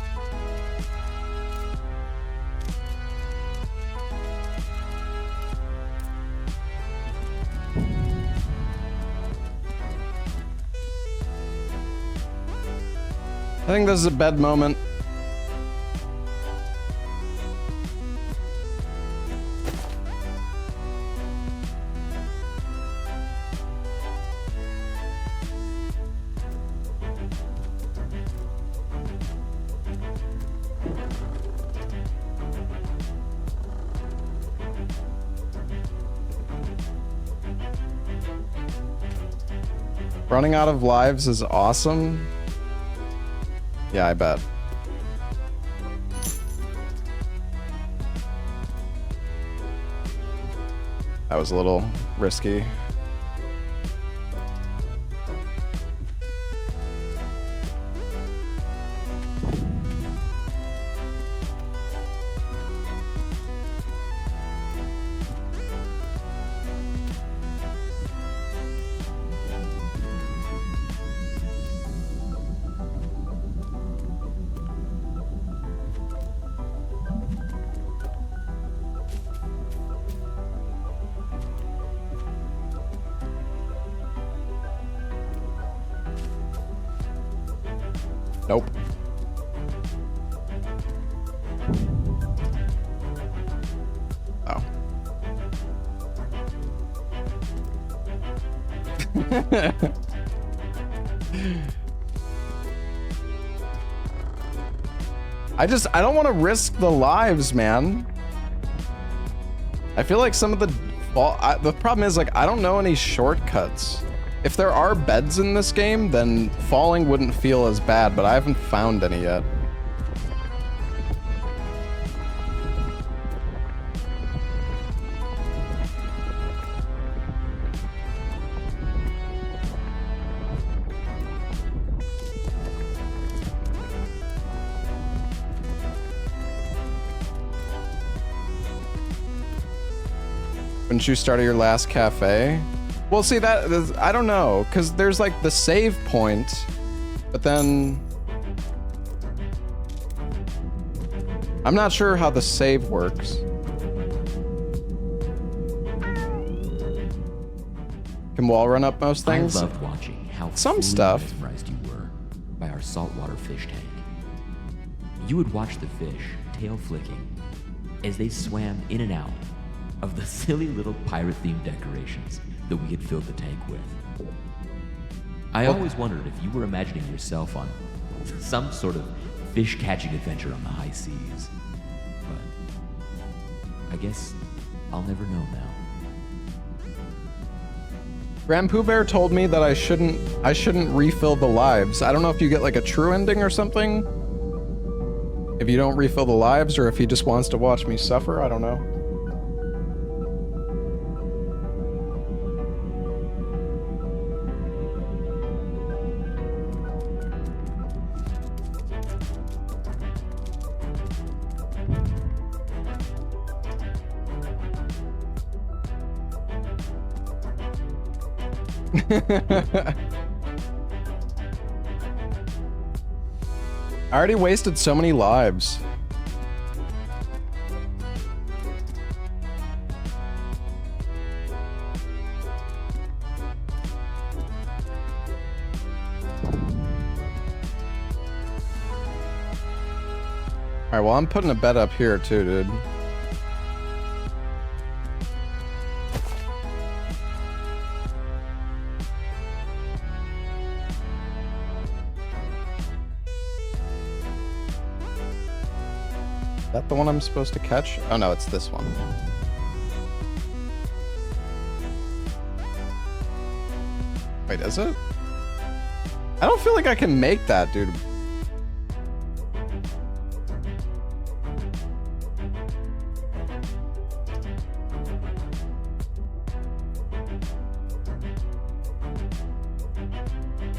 I think this is a bed moment. Running out of lives is awesome. Yeah, I bet. That was a little risky. Nope. Oh. I don't want to risk the lives, man. I feel like some of the problem is, like, I don't know any shortcuts. If there are beds in this game, then falling wouldn't feel as bad, but I haven't found any yet. Wouldn't you start at your last cafe? Well, see, that, I don't know, because there's like the save point, but then I'm not sure how the save works. Can wall run up most things? I loved watching how some stuff mesmerized you were by our saltwater fish tank. You would watch the fish, tail flicking, as they swam in and out of the silly little pirate-themed decorations that we had filled the tank with. I always wondered if you were imagining yourself on some sort of fish-catching adventure on the high seas. But I guess I'll never know now. Grand Pooh Bear told me that I shouldn't refill the lives. I don't know if you get like a true ending or something, if you don't refill the lives, or if he just wants to watch me suffer. I don't know. I already wasted so many lives. Alright, well, I'm putting a bed up here too, dude. Is that the one I'm supposed to catch? Oh no, it's this one. Wait, is it? I don't feel like I can make that, dude.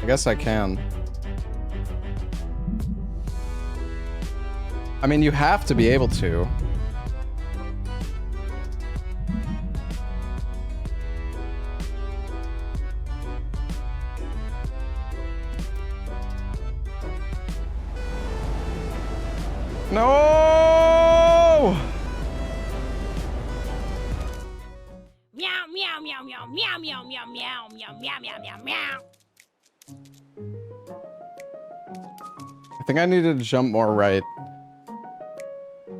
I guess I can. I mean, you have to be able to. No! Meow meow meow meow meow meow meow meow meow meow meow meow meow. I think I needed to jump more right.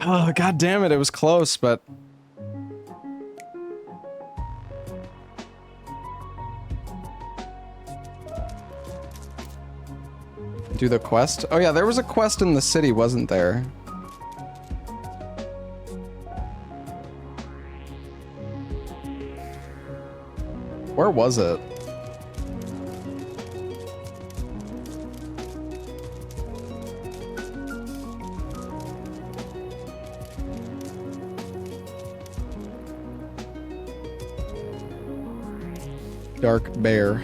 Oh, god damn it, it was close, but... Do the quest? Oh yeah, there was a quest in the city, wasn't there? Where was it? Dark Bear.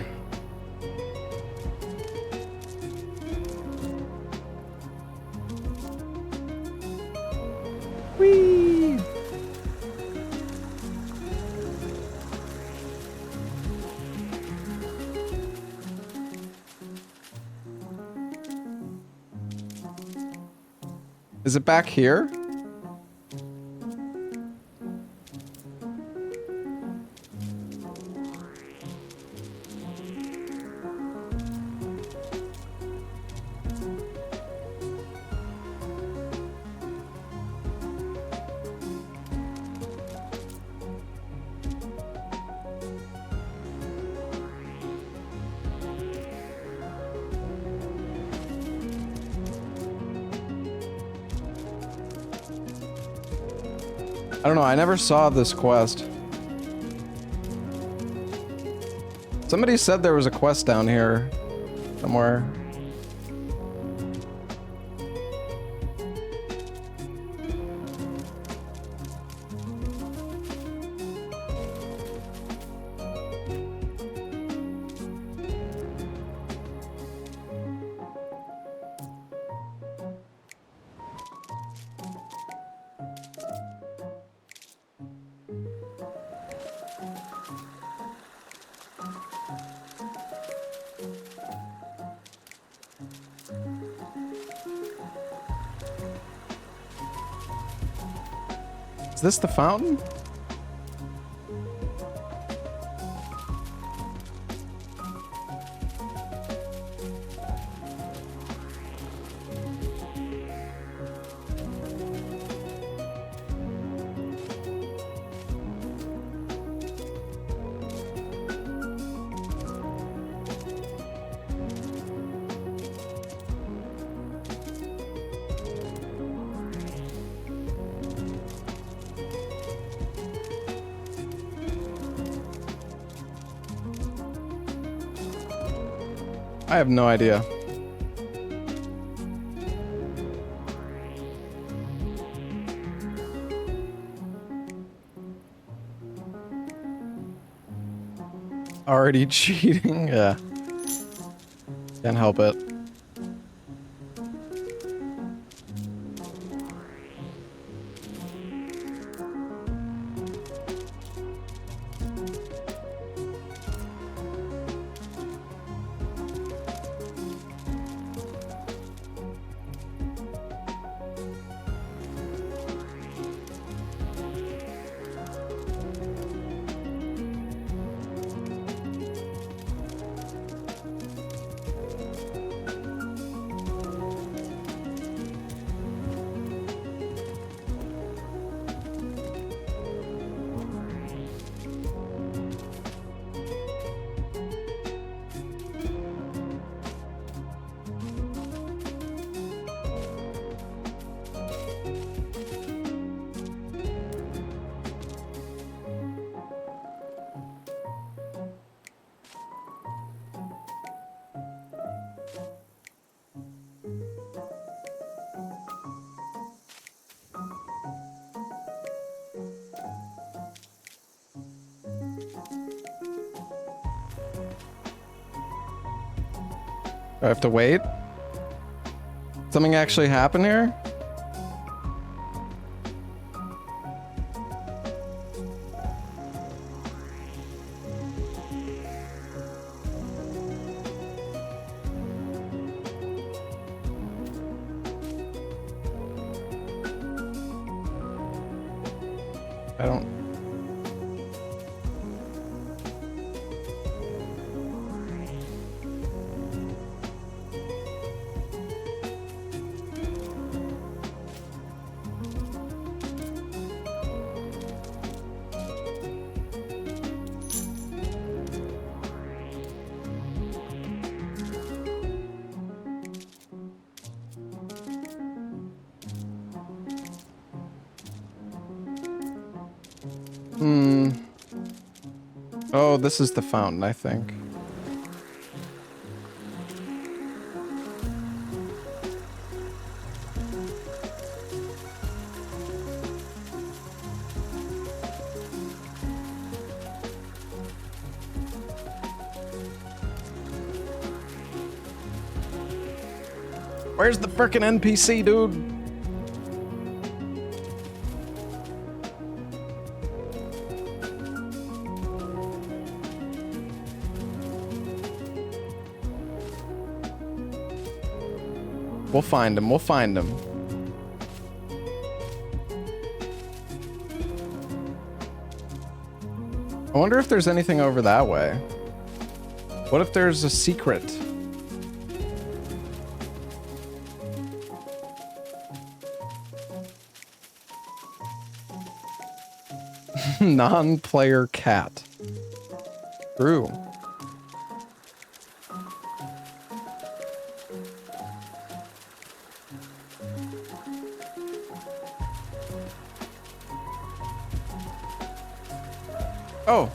Whee! Is it back here? I don't know, I never saw this quest. Somebody said there was a quest down here somewhere. Is this the fountain? I have no idea. Already cheating? Yeah. Can't help it. I have to wait? Something actually happen here? I don't... Oh, this is the fountain, I think. Where's the frickin' NPC, dude? We'll find him. We'll find him. I wonder if there's anything over that way. What if there's a secret? Non-player cat. True. Oh.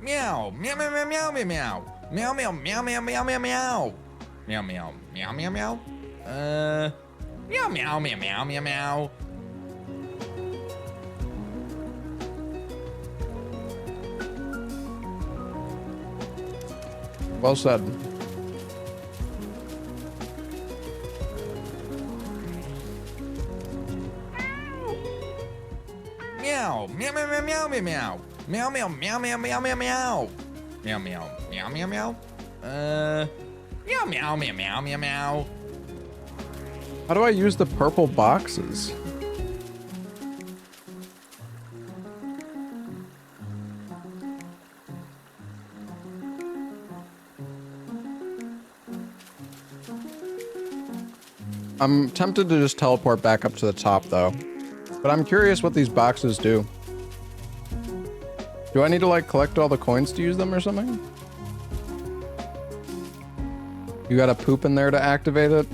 Meow, meow, meow, meow, meow, meow, meow, meow, meow, meow, meow, meow, meow, meow, meow, meow, meow, meow, meow. Meow, meow, meow, meow, meow, meow. Well said. Meow, meow, meow, meow, meow, meow, meow. Meow, meow, meow, meow, meow, meow, meow. Meow, meow, meow, meow, meow. Meow, meow, meow, meow, meow, meow. How do I use the purple boxes? I'm tempted to just teleport back up to the top, though. But I'm curious what these boxes do. Do I need to, like, collect all the coins to use them or something? You gotta poop in there to activate it?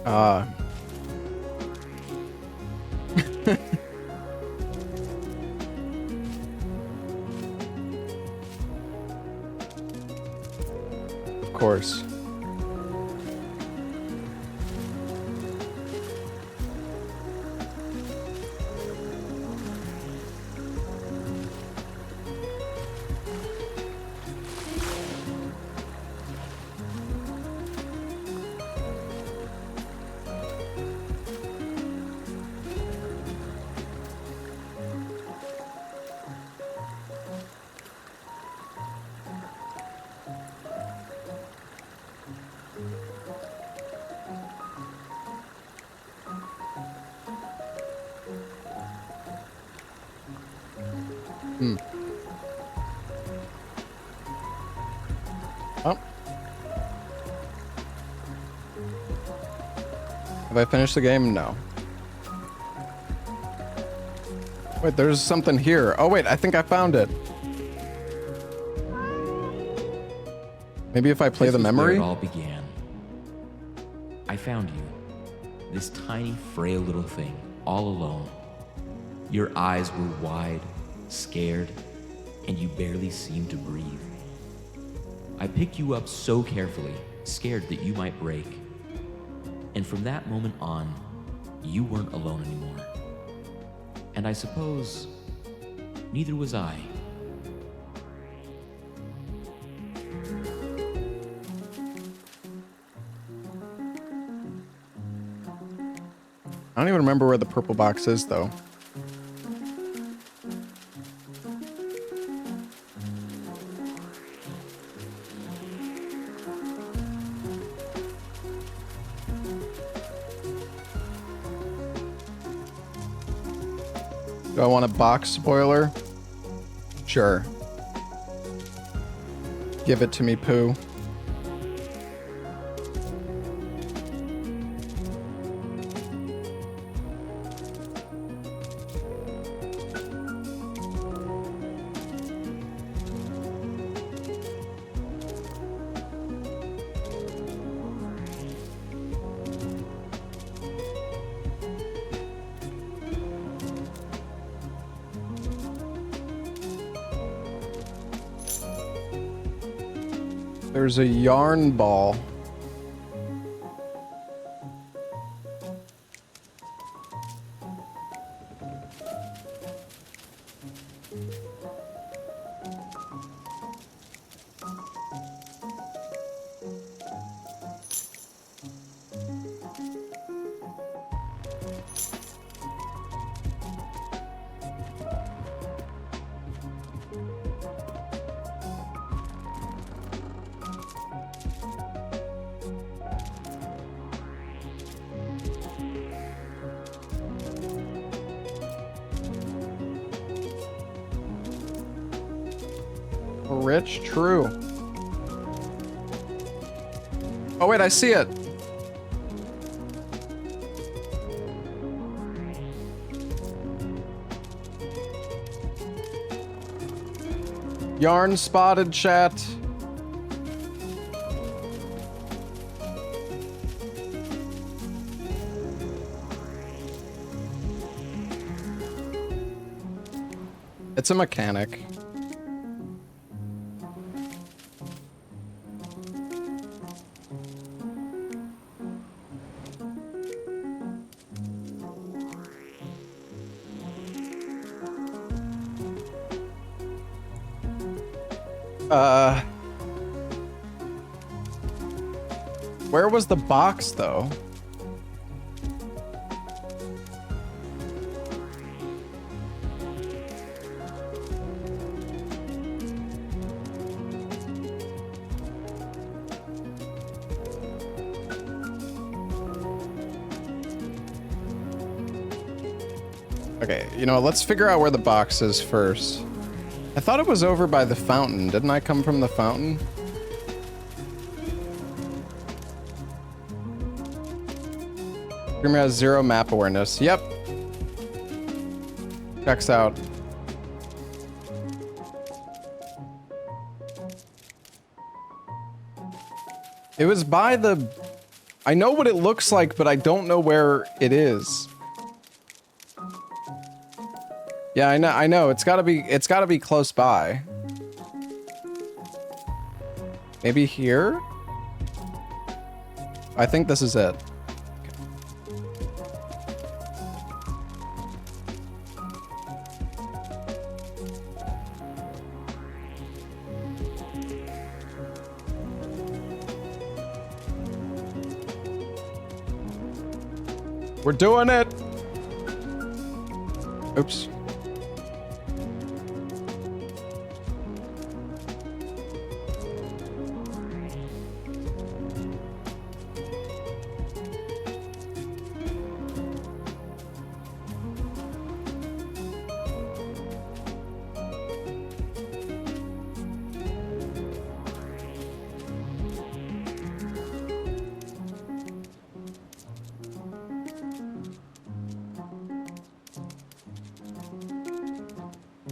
Of course. Oh. Have I finished the game? No. Wait, there's something here. Oh wait, I think I found it. Maybe if I play the memory? This was where it all began. I found you. This tiny, frail little thing, all alone. Your eyes were wide, scared, and you barely seemed to breathe. I picked you up so carefully, scared that you might break. And from that moment on, you weren't alone anymore. And I suppose neither was I. I don't even remember where the purple box is, though. Do I want a box spoiler? Sure. Give it to me, Pooh. There's a yarn ball. Rich, true. Oh wait, I see it. Yarn spotted, chat. It's a mechanic. Where was the box, though? Okay, you know, let's figure out where the box is first. I thought it was over by the fountain. Didn't I come from the fountain? Grimmy has 0 map awareness. Yep. Checks out. It was by the... I know what it looks like, but I don't know where it is. Yeah, I know. It's gotta be close by. Maybe here? I think this is it. We're doing it! Oops.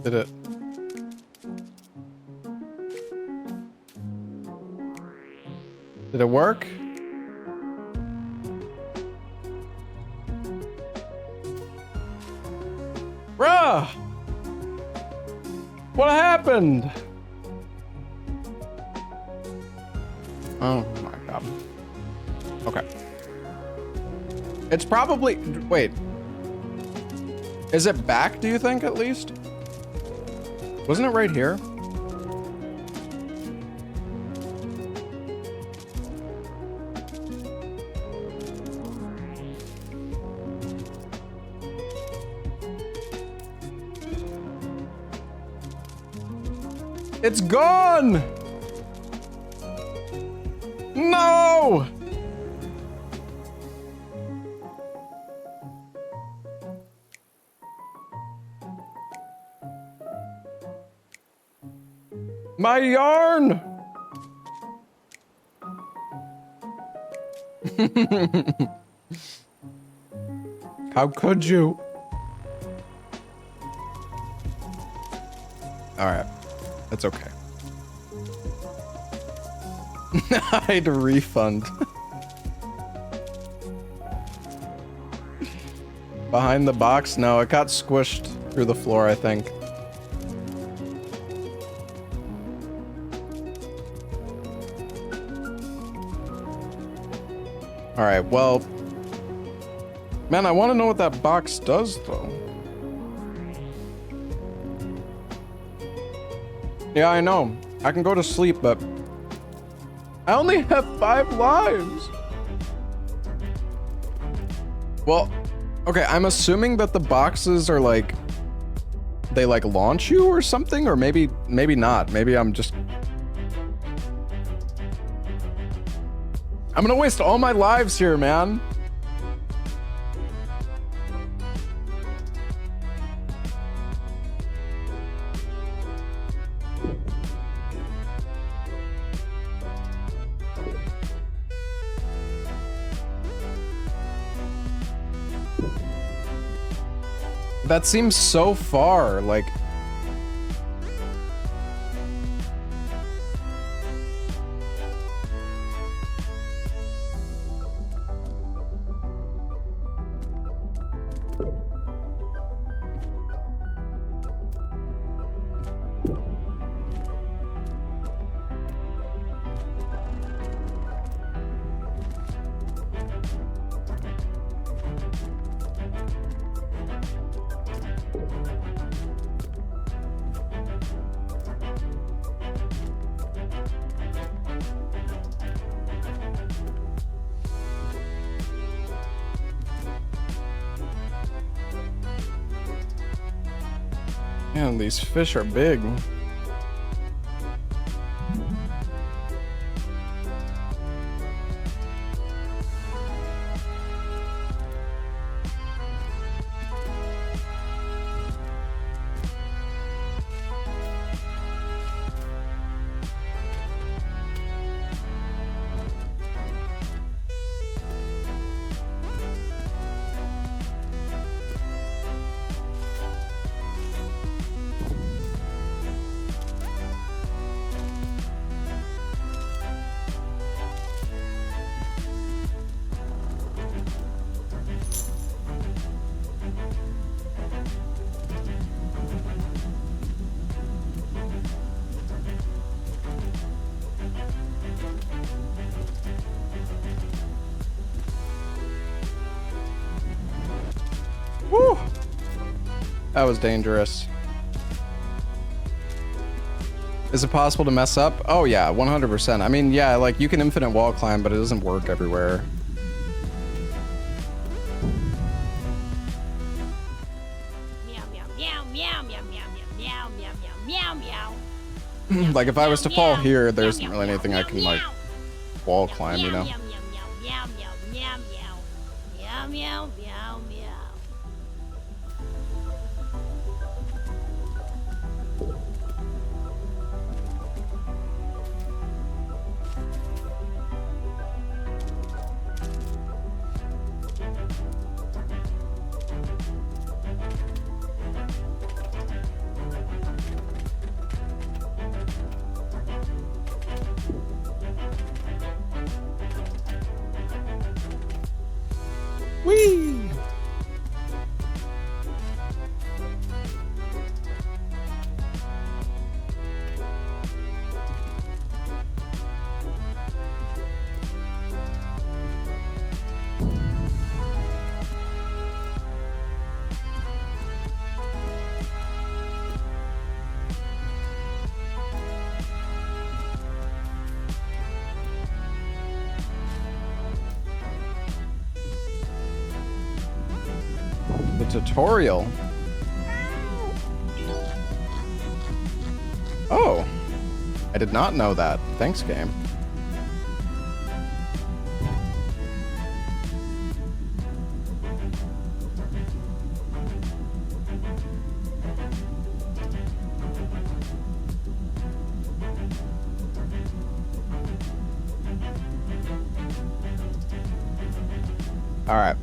Did it? Did it work? Bruh! What happened? Oh my god. Okay. It's probably... Wait. Is it back, do you think, at least? Wasn't it right here? It's gone! No! My yarn! How could you? Alright. That's okay. I had to refund. Behind the box? No, it got squished through the floor, I think. Alright, well... Man, I want to know what that box does, though. Yeah, I know. I can go to sleep, but... I only have 5 lives! Well, okay, I'm assuming that the boxes are like... They like launch you or something? Or maybe not. Maybe I'm just... I'm gonna waste all my lives here, man. That seems so far, like... Man, these fish are big. Woo! That was dangerous. Is it possible to mess up? Oh yeah, 100%. I mean, yeah, like you can infinite wall climb, but it doesn't work everywhere. Meow meow meow meow meow meow meow meow meow meow meow. Like if I was to fall here, there isn't Meow, really meow, anything I meow, can like meow. wall climb, you know? Meow meow meow meow meow meow meow meow meow meow. Whee! The tutorial. Oh. I did not know that. Thanks, game. All right.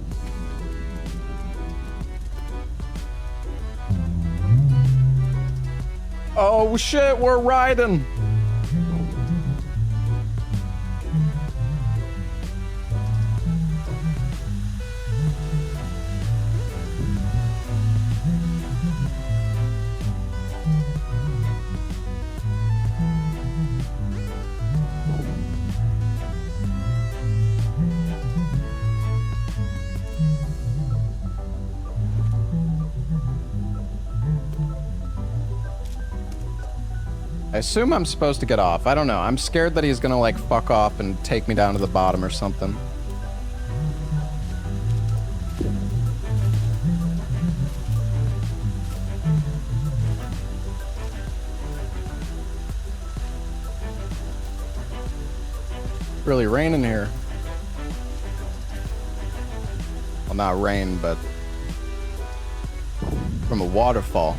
Oh shit, we're riding. I assume I'm supposed to get off. I don't know. I'm scared that he's gonna like fuck off and take me down to the bottom or something. Really raining here. Well, not rain, but from a waterfall.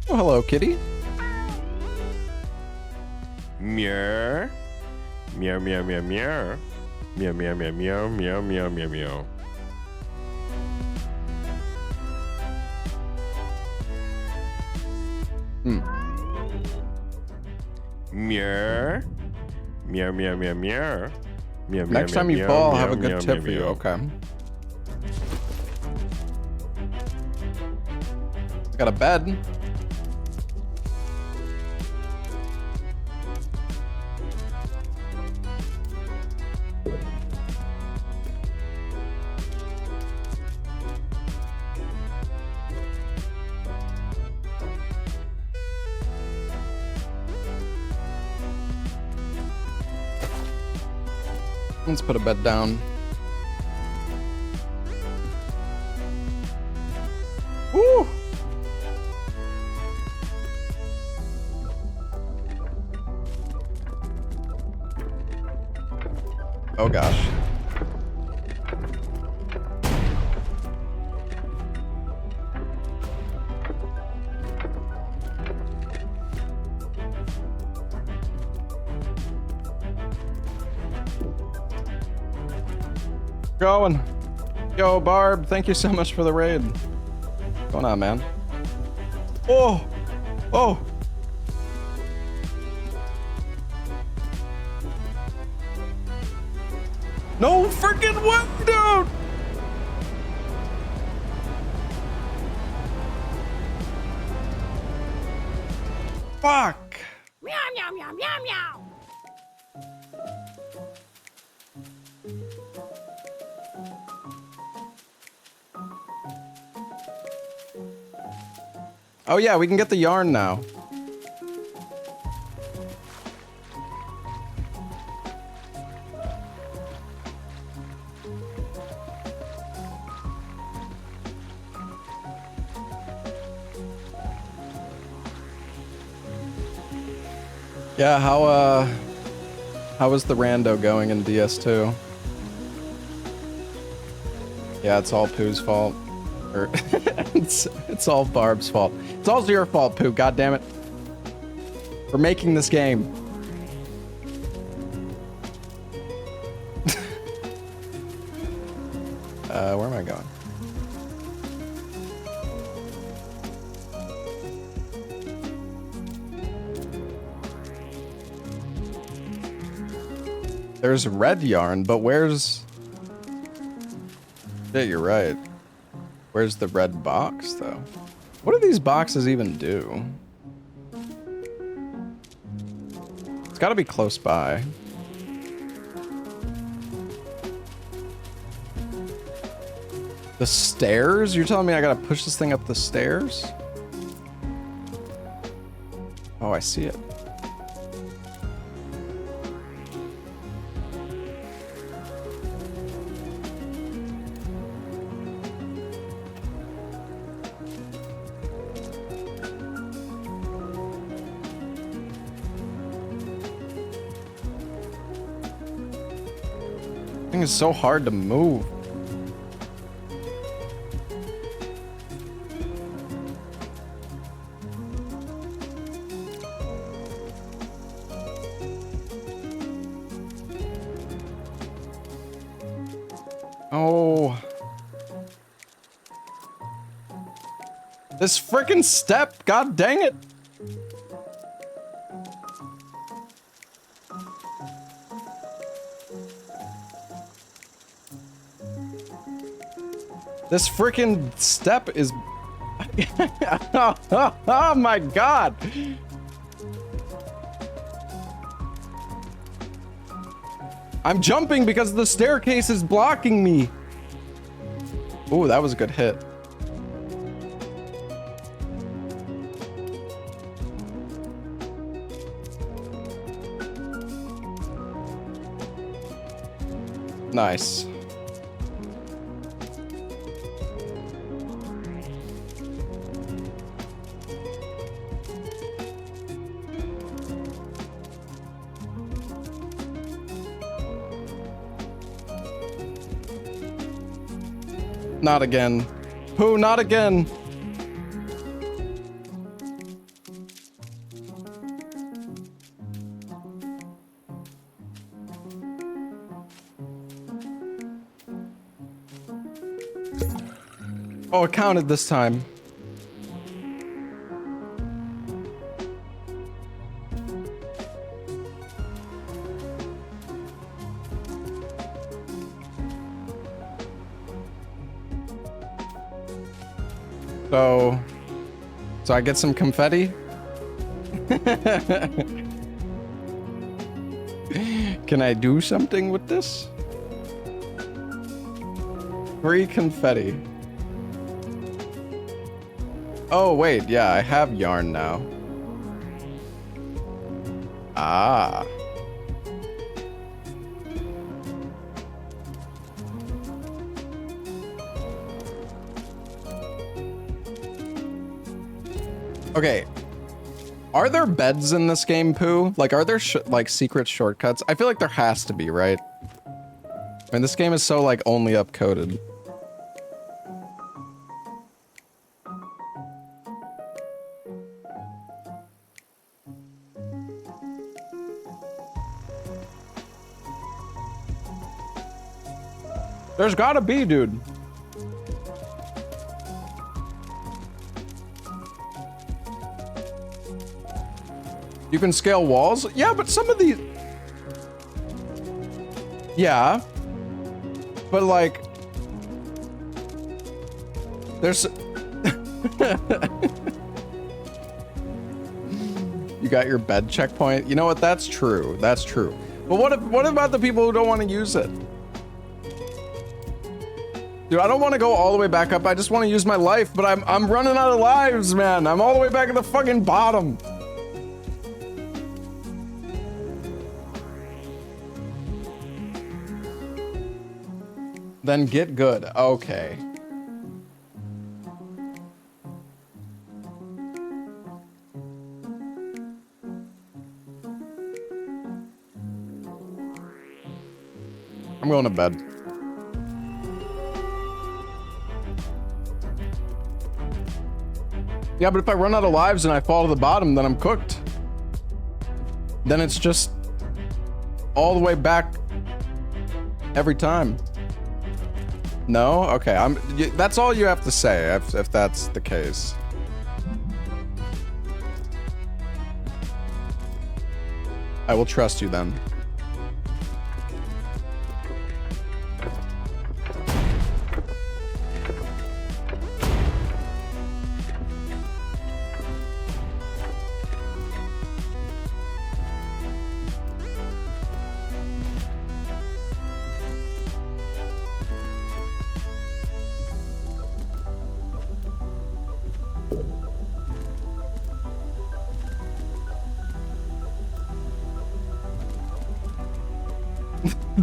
Oh, hello, kitty. Meow. Meow, meow, meow, meow. Meow, meow, meow, meow, meow, meow, meow, meow. Meow. Meow, meow, meow, meow. Meow, Next meow, time you meow, fall, I'll meow, have a meow, good tip meow, for you. meow. Okay. Got a bed. Let's put a bed down. Woo! Oh gosh. Going. Yo, Barb, thank you so much for the raid. What's going on, man? Oh! Oh! No freaking way, dude! Fuck! Meow, meow, meow, meow, meow. Oh yeah, we can get the yarn now. Yeah, how was the rando going in DS2? Yeah, it's all Pooh's fault. Or it's all Barb's fault. It's also your fault, Pooh, goddammit. For making this game. Where am I going? There's red yarn, but where's... Yeah, you're right. Where's the red box, though? What do these boxes even do? It's gotta be close by. The stairs? You're telling me I gotta push this thing up the stairs? Oh, I see it. This thing is so hard to move. Oh. This frickin' step, god dang it. This frickin' step is... Oh my god! I'm jumping because the staircase is blocking me! Ooh, that was a good hit. Nice. Not again. Pooh, not again. Oh, it counted this time. So I get some confetti? Can I do something with this? Free confetti. Oh, wait, yeah, I have yarn now. Ah. Okay. Are there beds in this game, Pooh? Like, are there, like, secret shortcuts? I feel like there has to be, right? I mean, this game is so, like, only up-coded. There's gotta be, dude. You can scale walls? Yeah, but some of these... Yeah. But, like... There's... You got your bed checkpoint? You know what? That's true. That's true. But what about the people who don't want to use it? Dude, I don't want to go all the way back up. I just want to use my life, but I'm running out of lives, man. I'm all the way back at the fucking bottom. Then get good. Okay. I'm going to bed. Yeah, but if I run out of lives and I fall to the bottom, then I'm cooked. Then it's just all the way back every time. No? Okay, that's all you have to say if that's the case. I will trust you then.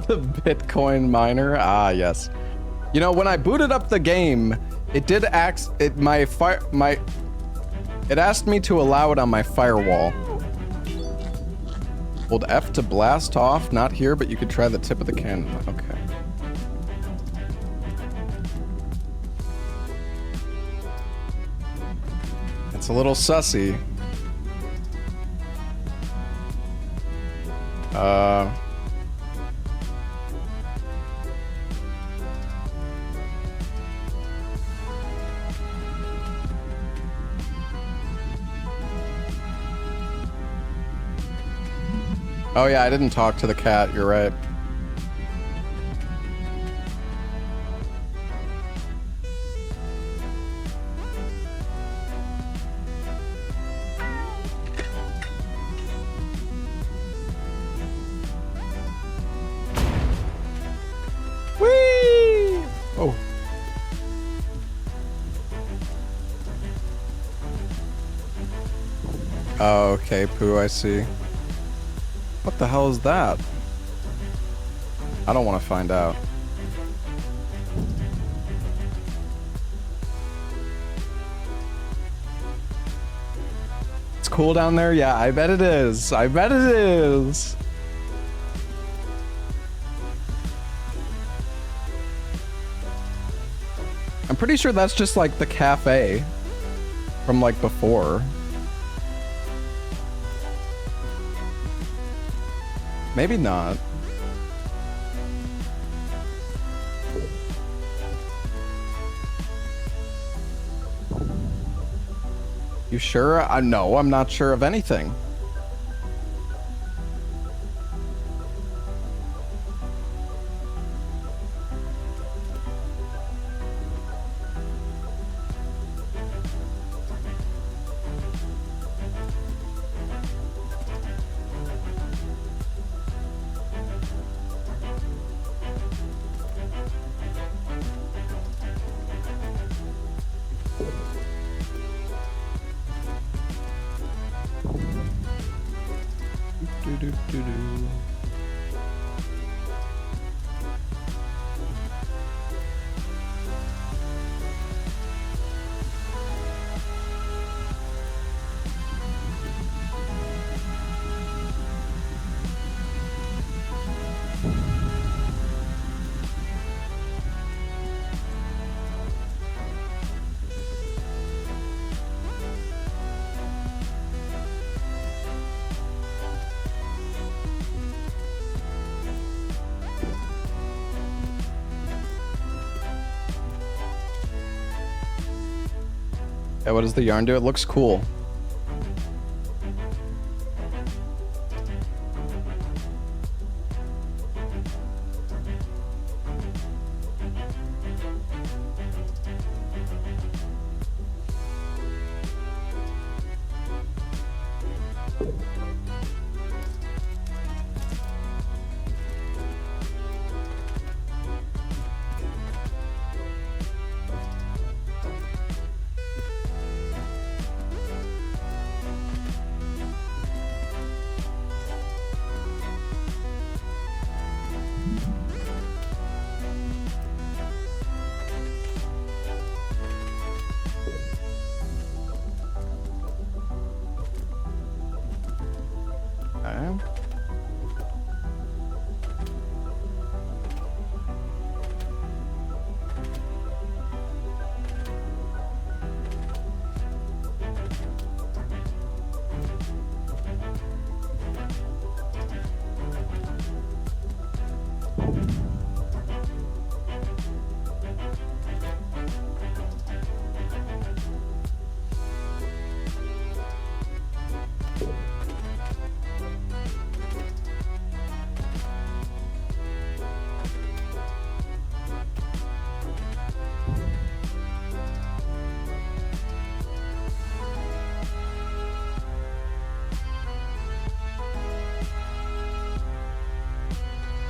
The Bitcoin miner. Ah, yes. You know, when I booted up the game, it did it asked me to allow it on my firewall. Hold F to blast off. Not here, but you could try the tip of the cannon. Okay. It's a little sussy. Oh yeah, I didn't talk to the cat, you're right. Whee! Oh. Oh, okay, Pooh, I see. What the hell is that? I don't want to find out. It's cool down there? Yeah, I bet it is. I bet it is. I'm pretty sure that's just like the cafe from like before. Maybe not. You sure? No, I'm not sure of anything. Yeah, what does the yarn do? It looks cool.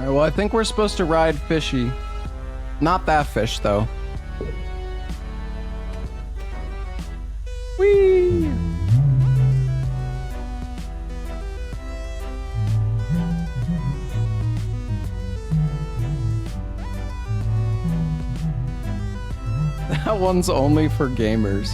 Alright, well, I think we're supposed to ride Fishy. Not that fish, though. Whee! That one's only for gamers.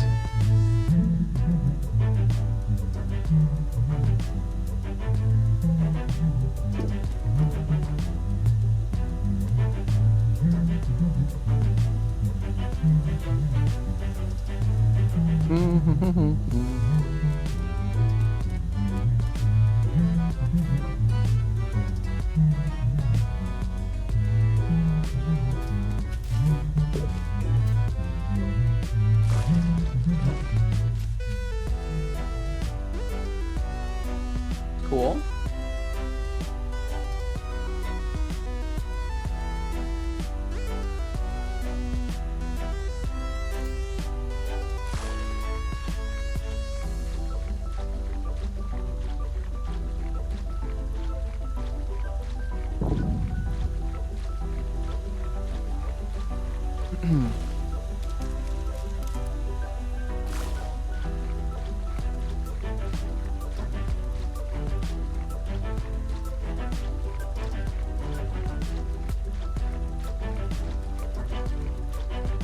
Cool.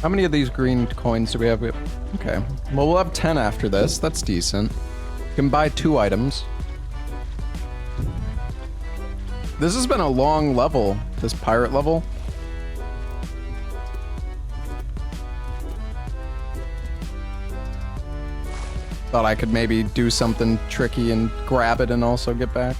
How many of these green coins do we have? Okay. Well, we'll have 10 after this. That's decent. You can buy 2 items. This has been a long level, this pirate level. Thought I could maybe do something tricky and grab it and also get back.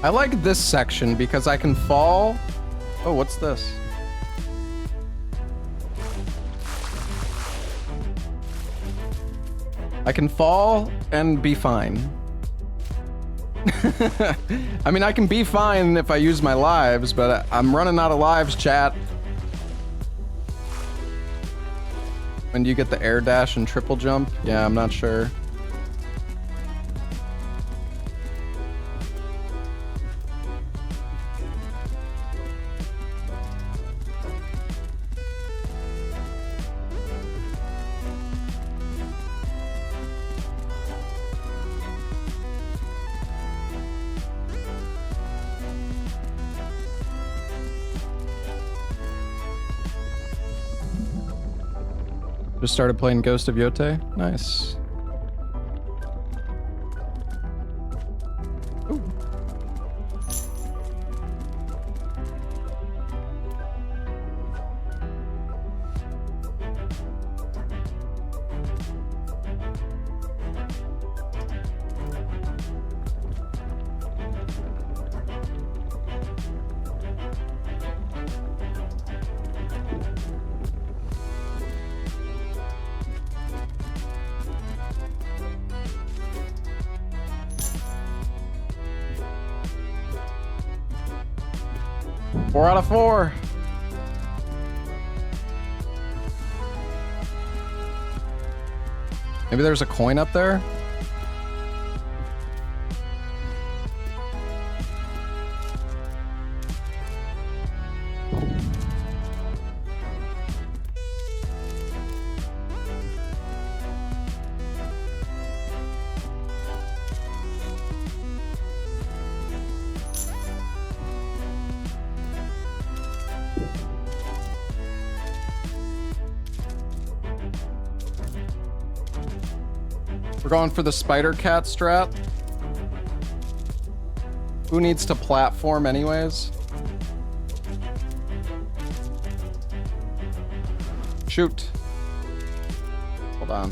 I like this section because I can fall. Oh, what's this? I can fall and be fine. I mean, I can be fine if I use my lives, but I'm running out of lives, chat. When do you get the air dash and triple jump? Yeah, I'm not sure. Just started playing Ghost of Yote. Nice. Ooh. Four out of 4. Maybe there's a coin up there? We're going for the spider cat strat. Who needs to platform anyways? Shoot. Hold on.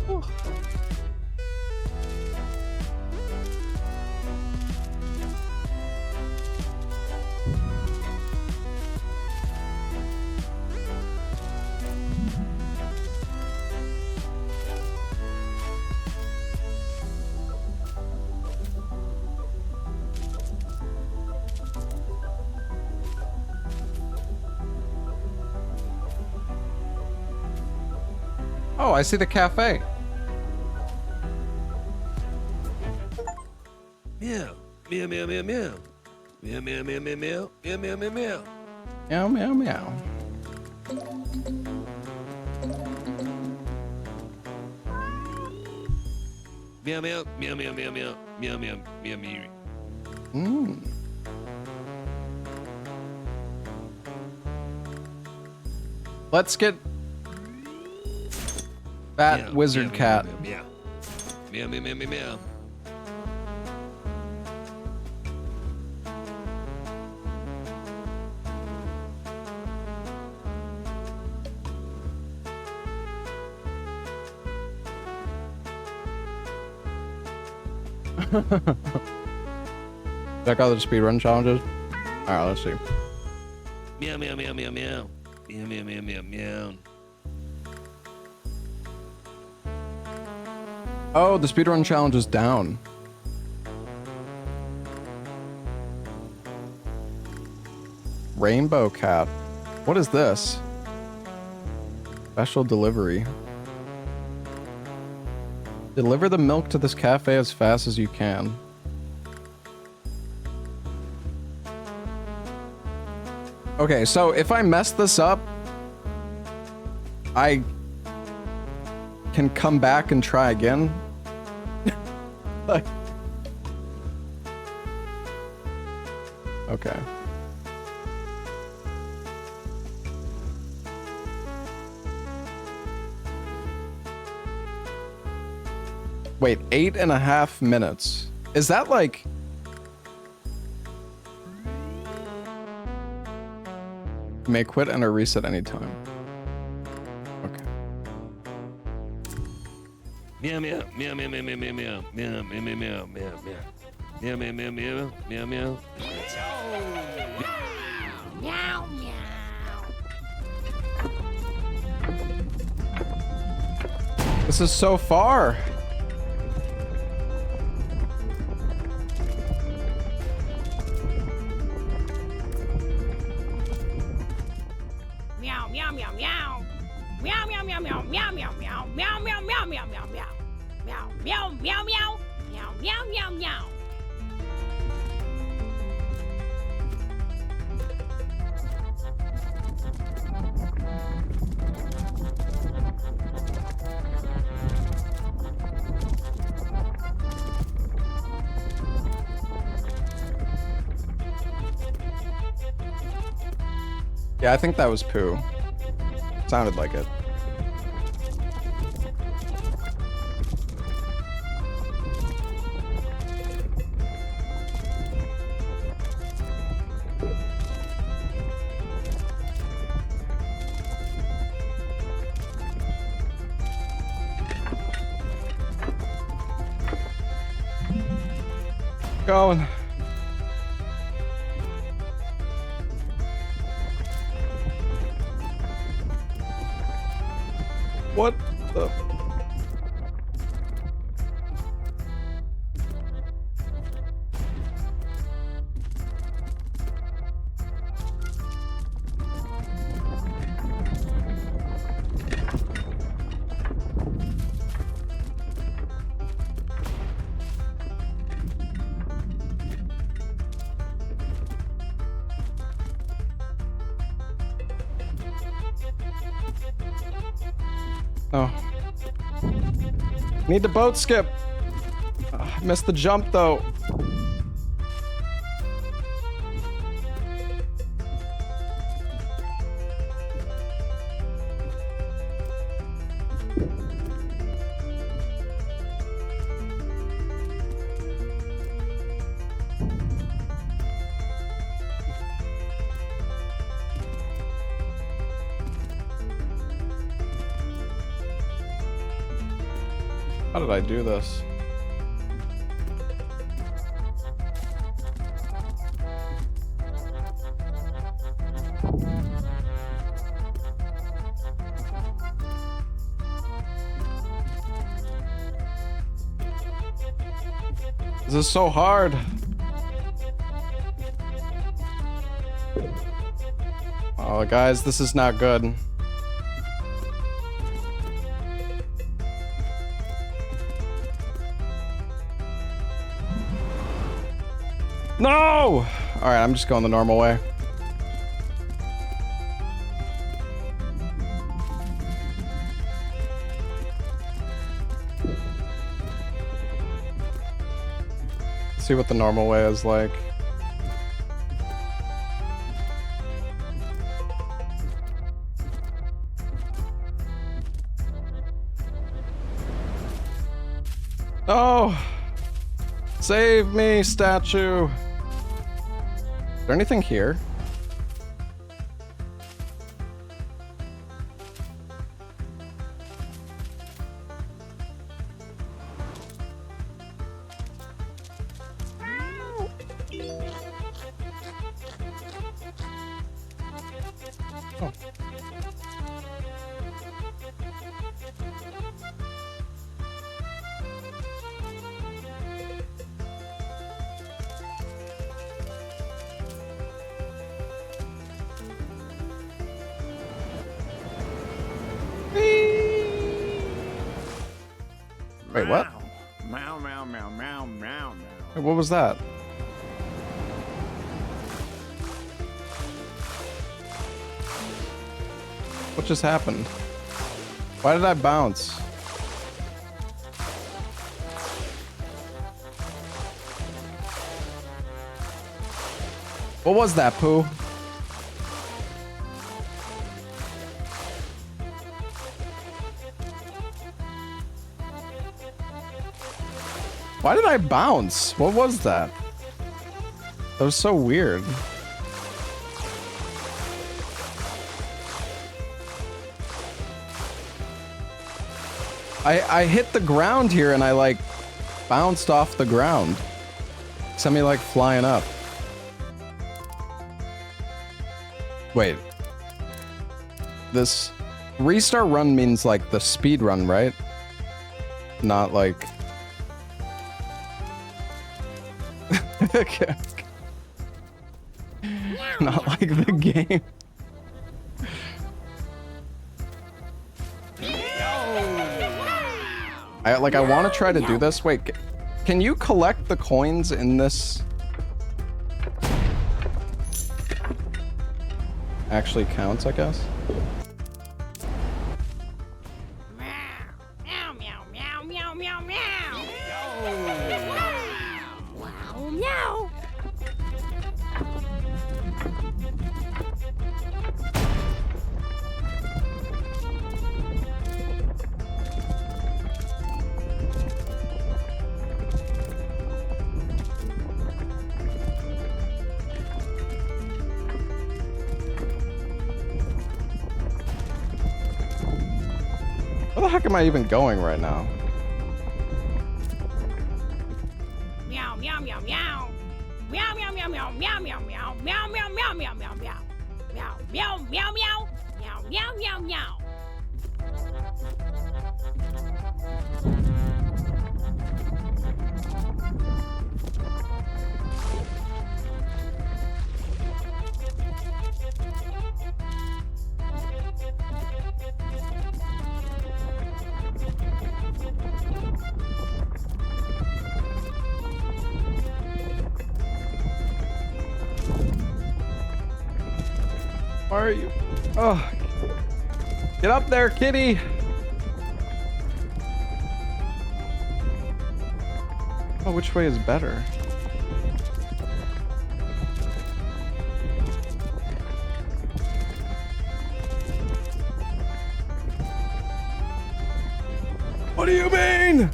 Whew. Oh, I see the cafe. Meow. Meow, meow, meow, meow. Meow, meow, meow, meow, meow. Meow, meow, meow, meow. Meow, meow, meow. Meow, meow, meow, meow, meow, meow. Meow, meow, meow, meow. Mm. Let's get that Meow, wizard meow, cat. Meow, meow, meow, meow, meow, meow. Check out the speedrun challenges. All right, let's see. Meow, meow, meow, meow, meow. Meow, meow, meow, meow, meow. Oh, the speedrun challenge is down. Rainbow cat. What is this? Special delivery. Deliver the milk to this cafe as fast as you can. Okay, so if I mess this up, I can come back and try again. Like, okay. Wait, 8.5 minutes. Is that like... You may quit and or reset anytime. Okay. Meow, meow, meow, meow, meow, meow, meow, meow, meow, meow, meow, meow, meow, meow, meow, meow, meow, meow, meow. Meow, meow. This is so far. Meow, meow, meow, meow. Meow, meow, meow, meow, meow, meow, meow, meow, meow, meow, meow, meow, meow. Meow, meow, meow, meow. Meow, meow, meow, meow. Yeah, I think that was poo. Sounded like it. Going. What the? Oh. Need the boat skip. Missed the jump though. How did I do this? This is so hard. Oh, guys, this is not good. No! All right, I'm just going the normal way. See what the normal way is like. Oh! Save me, statue! Is there anything here? Oh. Wait, what? Meow, meow, meow, meow, meow, meow. Hey, what was that? What just happened? Why did I bounce? What was that, Pooh? Why did I bounce? What was that? That was so weird. I hit the ground here and I like bounced off the ground. Sent me like flying up. Wait. This restart run means like the speed run, right? Not like... Okay. Not like the game. I want to try to do this. Wait, can you collect the coins in this? Actually counts, I guess. Meow, meow, meow, meow, meow, meow. Wow, meow. Where the heck am I even going right now? Meow, meow, meow, meow. Meow, meow, meow, meow, meow, meow, meow, meow, meow, meow, meow, meow, meow. Meow, meow, meow, meow. Meow, meow, meow, meow. Why are you? Oh, get up there, kitty! Oh, which way is better? What do you mean?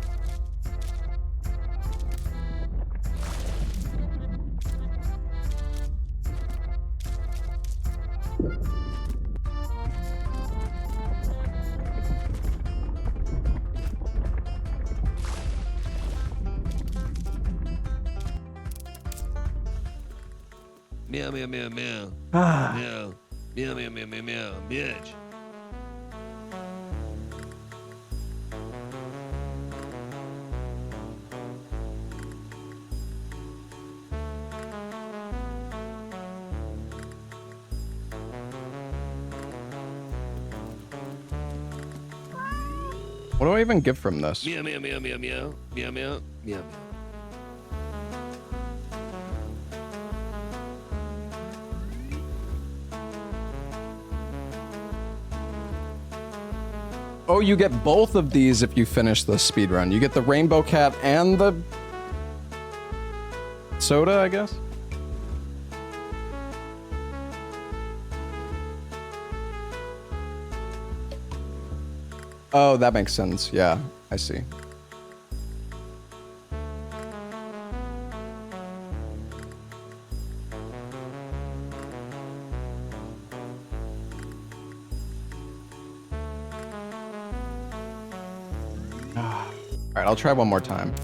Meow, meow, meow, meow. Ah. Meow. Meow, meow, meow, meow, meow. Bitch. What do I even get from this? Meow, meow, meow, meow, meow. Meow, meow, meow, meow. Oh, you get both of these if you finish the speedrun. You get the rainbow cat and the soda, I guess? Oh, that makes sense. Yeah, I see. All right, I'll try one more time.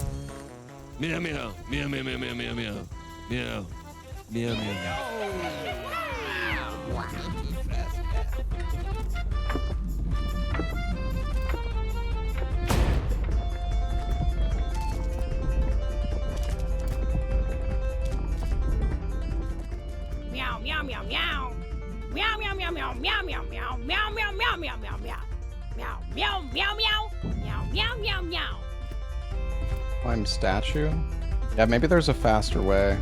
Meow meow meow meow meow meow meow meow meow meow meow. Meow meow meow meow. Meow meow meow meow meow meow meow meow meow meow meow meow meow. Meow meow meow meow meow meow meow meow. Climb statue? Yeah, maybe there's a faster way.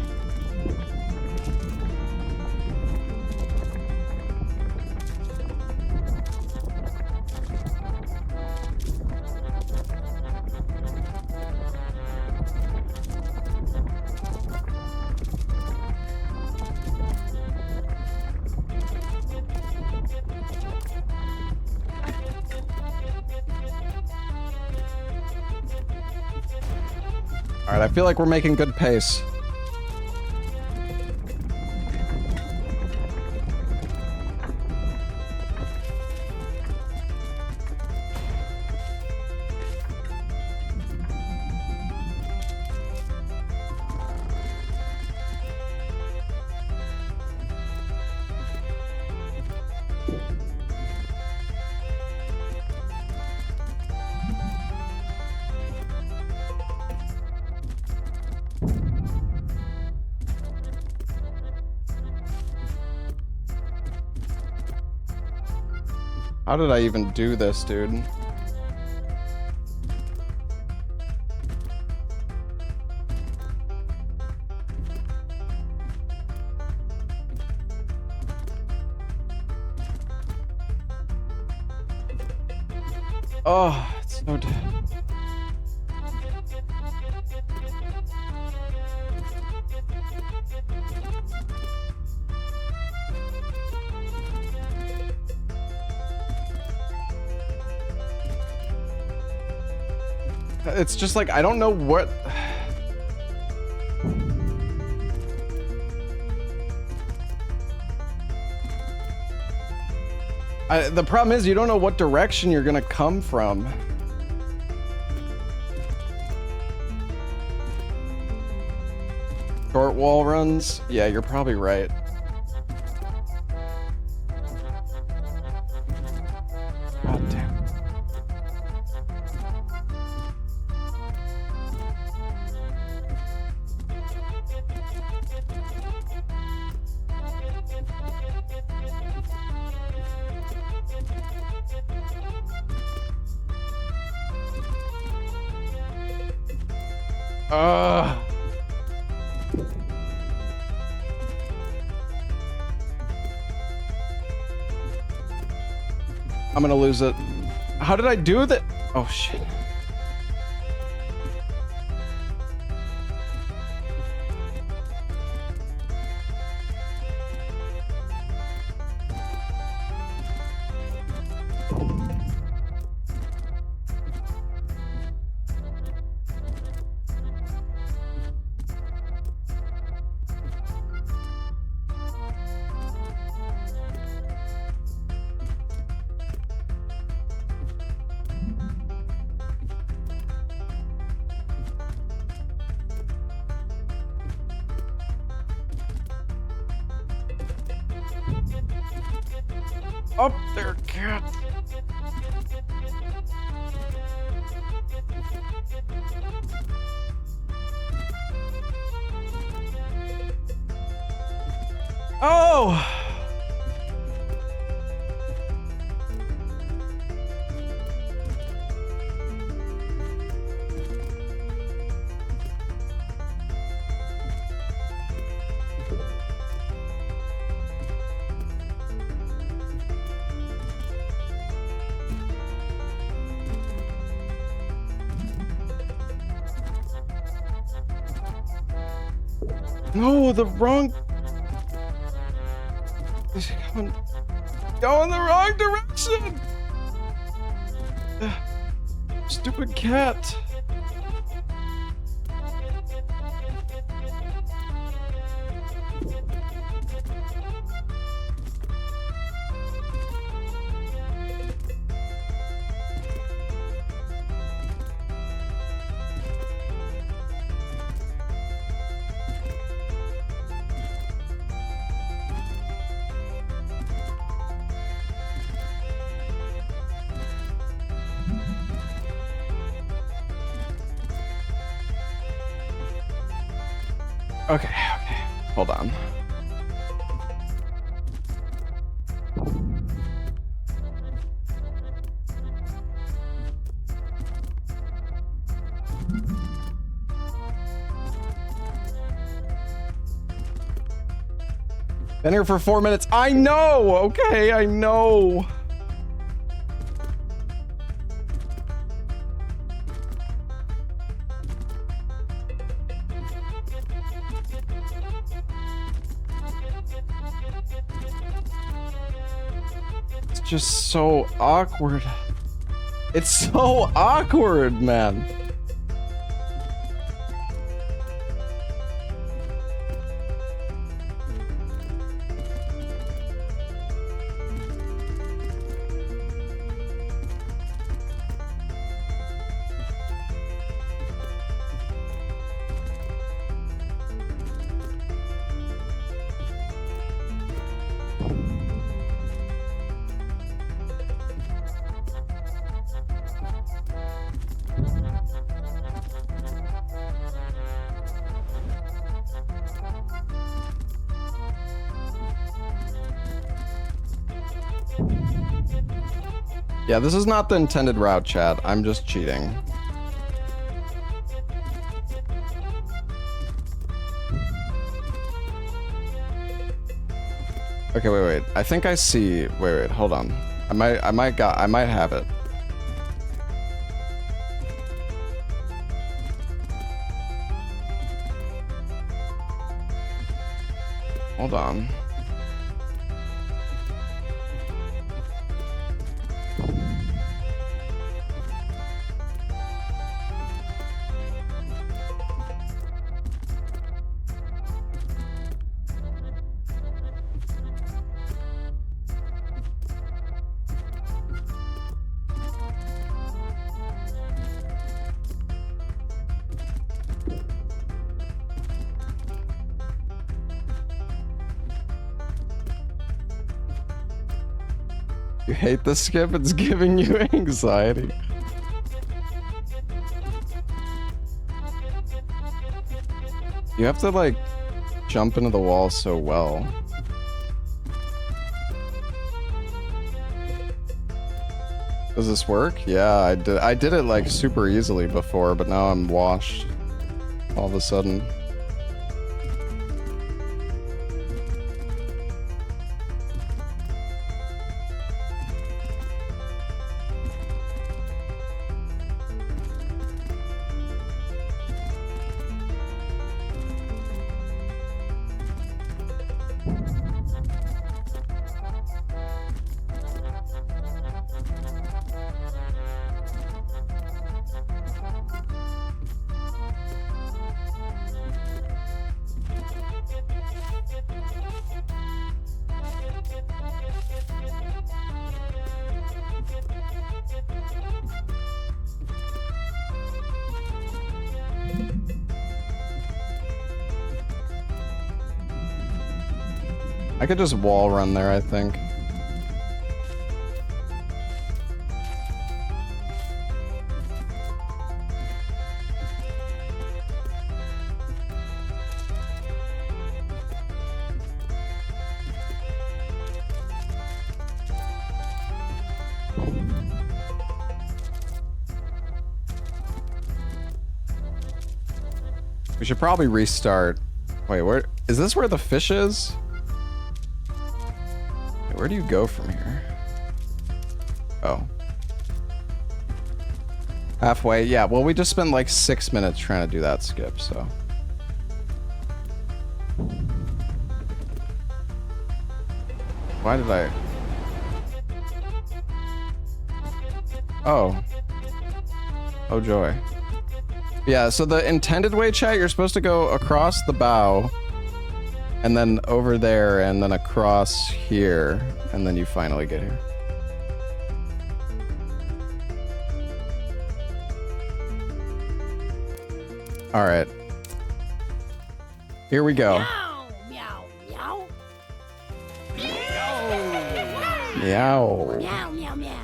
All right, I feel like we're making good pace. How did I even do this, dude? Oh, it's so dead. It's just like, I don't know what... the problem is you don't know what direction you're gonna come from. Short wall runs? Yeah, you're probably right. God damn. I'm gonna lose it. How did I do that? Oh shit. Up there, cat. Oh! No, the wrong. He's going the wrong direction. Stupid cat. Okay, hold on. Been here for 4 minutes. I know. Okay, I know. Just so awkward. It's so awkward, man. Yeah, this is not the intended route, chat. I'm just cheating. Okay, wait. I think I see. Wait, hold on. I might have it. Hold on. You hate the skip? It's giving you anxiety. You have to, like, jump into the wall so well. Does this work? Yeah, I did it, like, super easily before, but now I'm washed all of a sudden. I could just wall run there, I think. We should probably restart. Wait, where is this where the fish is? Where do you go from here? Oh. Halfway, yeah, well, we just spent like 6 minutes trying to do that skip, so. Why did I? Oh. Oh joy. Yeah, so the intended way, chat, you're supposed to go across the bow and then over there and then across here and then you finally get here. All right. Here we go. Meow, meow, meow. Meow. Meow, meow, meow.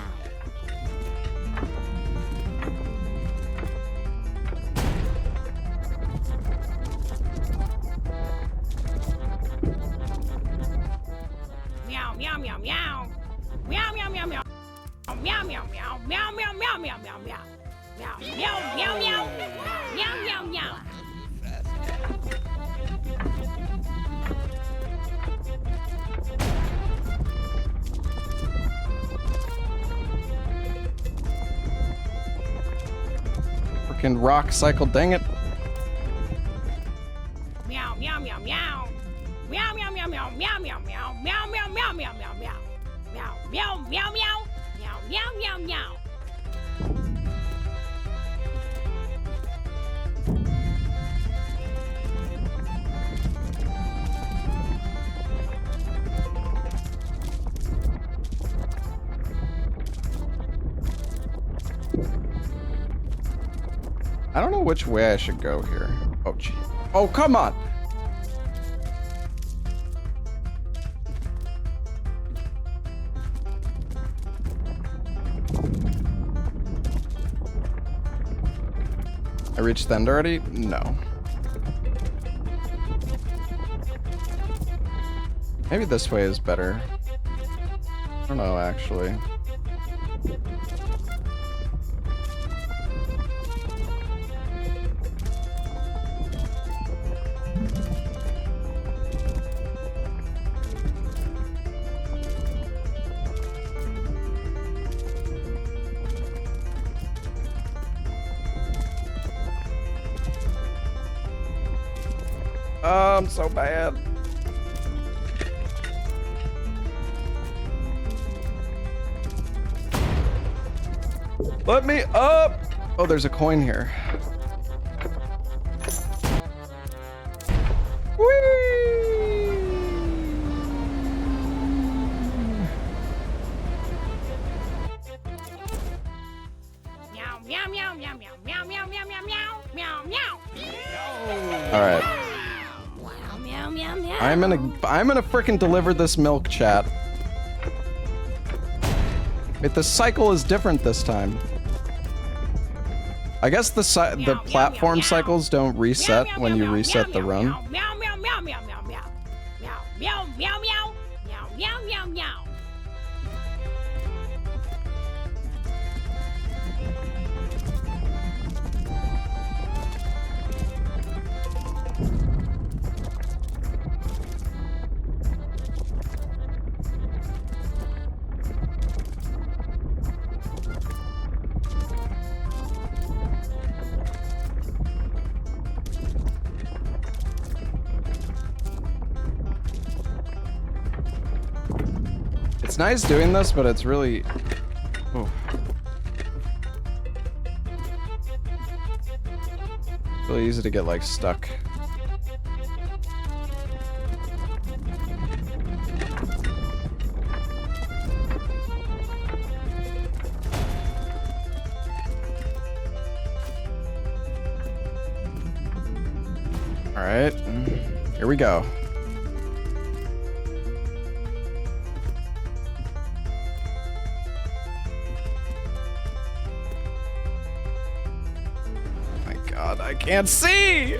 Meow, meow, meow, meow. Meow, meow, meow, meow. Meow, meow, meow. Meow, meow, meow, meow, meow, meow. Meow, meow, meow, meow. Meow, meow, meow. Freaking rock cycle, dang it. Meow, meow, meow, meow. Meow, meow, meow, meow, meow, meow, meow. Meow, meow, meow, meow, meow, meow. Meow, meow, meow, meow. Meow, meow, meow, meow. I don't know which way I should go here. Oh, gee. Oh, come on. I reached the end already? No. Maybe this way is better. I don't know, actually. I'm so bad. Let me up! Oh, there's a coin here. Whee! Meow, meow, meow, meow, meow, meow, meow, meow, meow, meow, meow, meow. All right. Meow, meow, meow. I'm gonna frickin' deliver this milk, chat. Wait, the cycle is different this time. I guess the platform cycles don't reset when you reset the run. Meow, meow, meow, meow, meow, meow, meow. Meow, meow, meow, meow. Meow, meow, meow, meow. It's nice doing this, but it's really... Oh. Really easy to get, like, stuck. Alright, here we go. I can't see!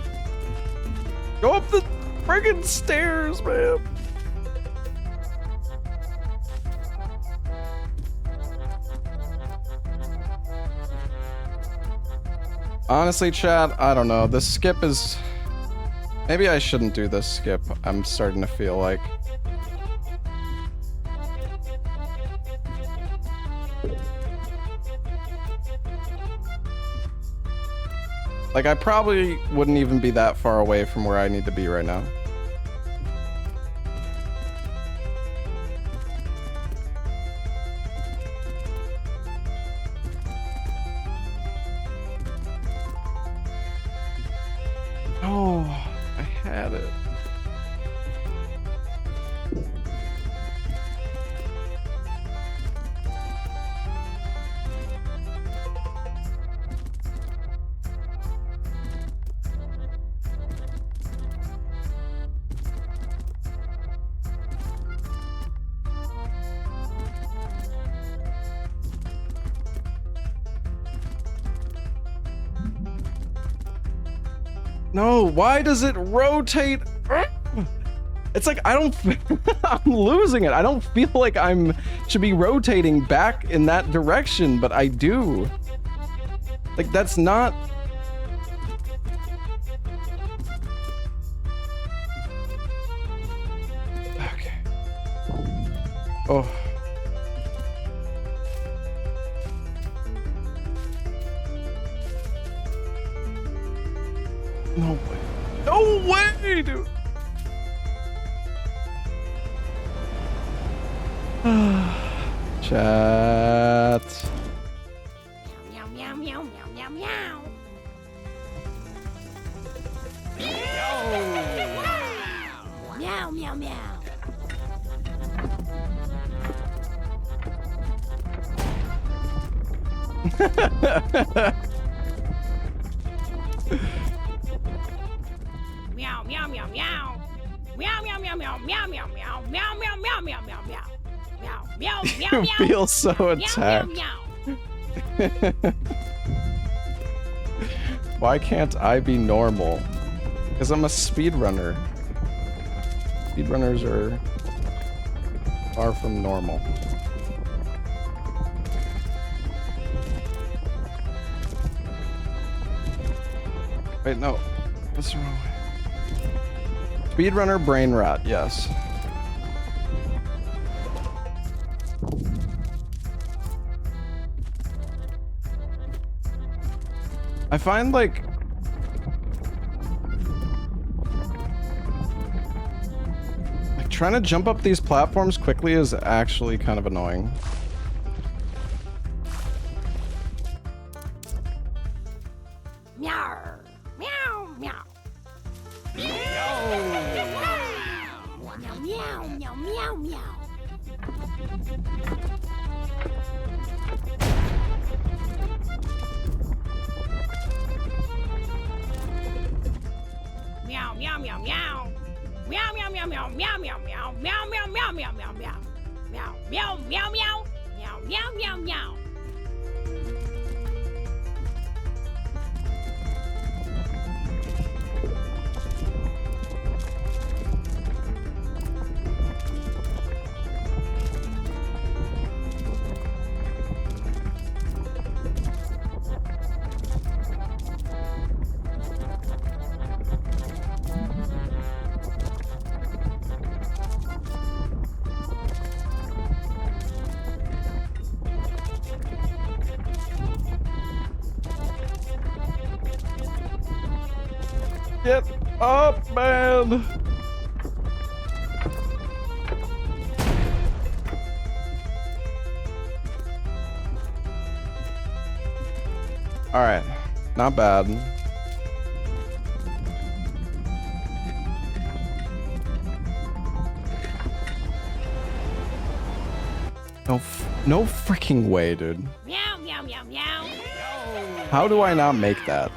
Go up the friggin' stairs, man! Honestly, chat, I don't know. This skip is... Maybe I shouldn't do this skip. I'm starting to feel like... Like, I probably wouldn't even be that far away from where I need to be right now. Oh, I had it. No, why does it rotate? It's like I don't. I'm losing it. I don't feel like should be rotating back in that direction, but I do. Like that's not. Okay. Oh. No way. No way, dude. Chat. Meow, meow, meow, meow, meow, meow. Meow, meow, meow. Meow, meow, meow, meow. Meow, meow, meow, meow, meow, meow, meow, meow, meow, meow, meow, meow, meow. Meow, meow, meow, meow. Feel so Meow, attacked. meow, meow. Why can't I be normal? Because I'm a speedrunner. Speedrunners are far from normal. Wait, no. What's the wrong way? Speedrunner brain rot, yes. I find like trying to jump up these platforms quickly is actually kind of annoying. Meow, meow, meow. Meow, meow, meow, meow, meow. Meow, meow, meow, meow. Meow, meow, meow, meow, meow, meow, meow, meow, meow, meow, meow, meow, meow. Meow, meow, meow, meow. Meow, meow, meow, meow. Get up, man! Alright, not bad. No freaking way, dude. Meow, meow, meow, meow. How do I not make that?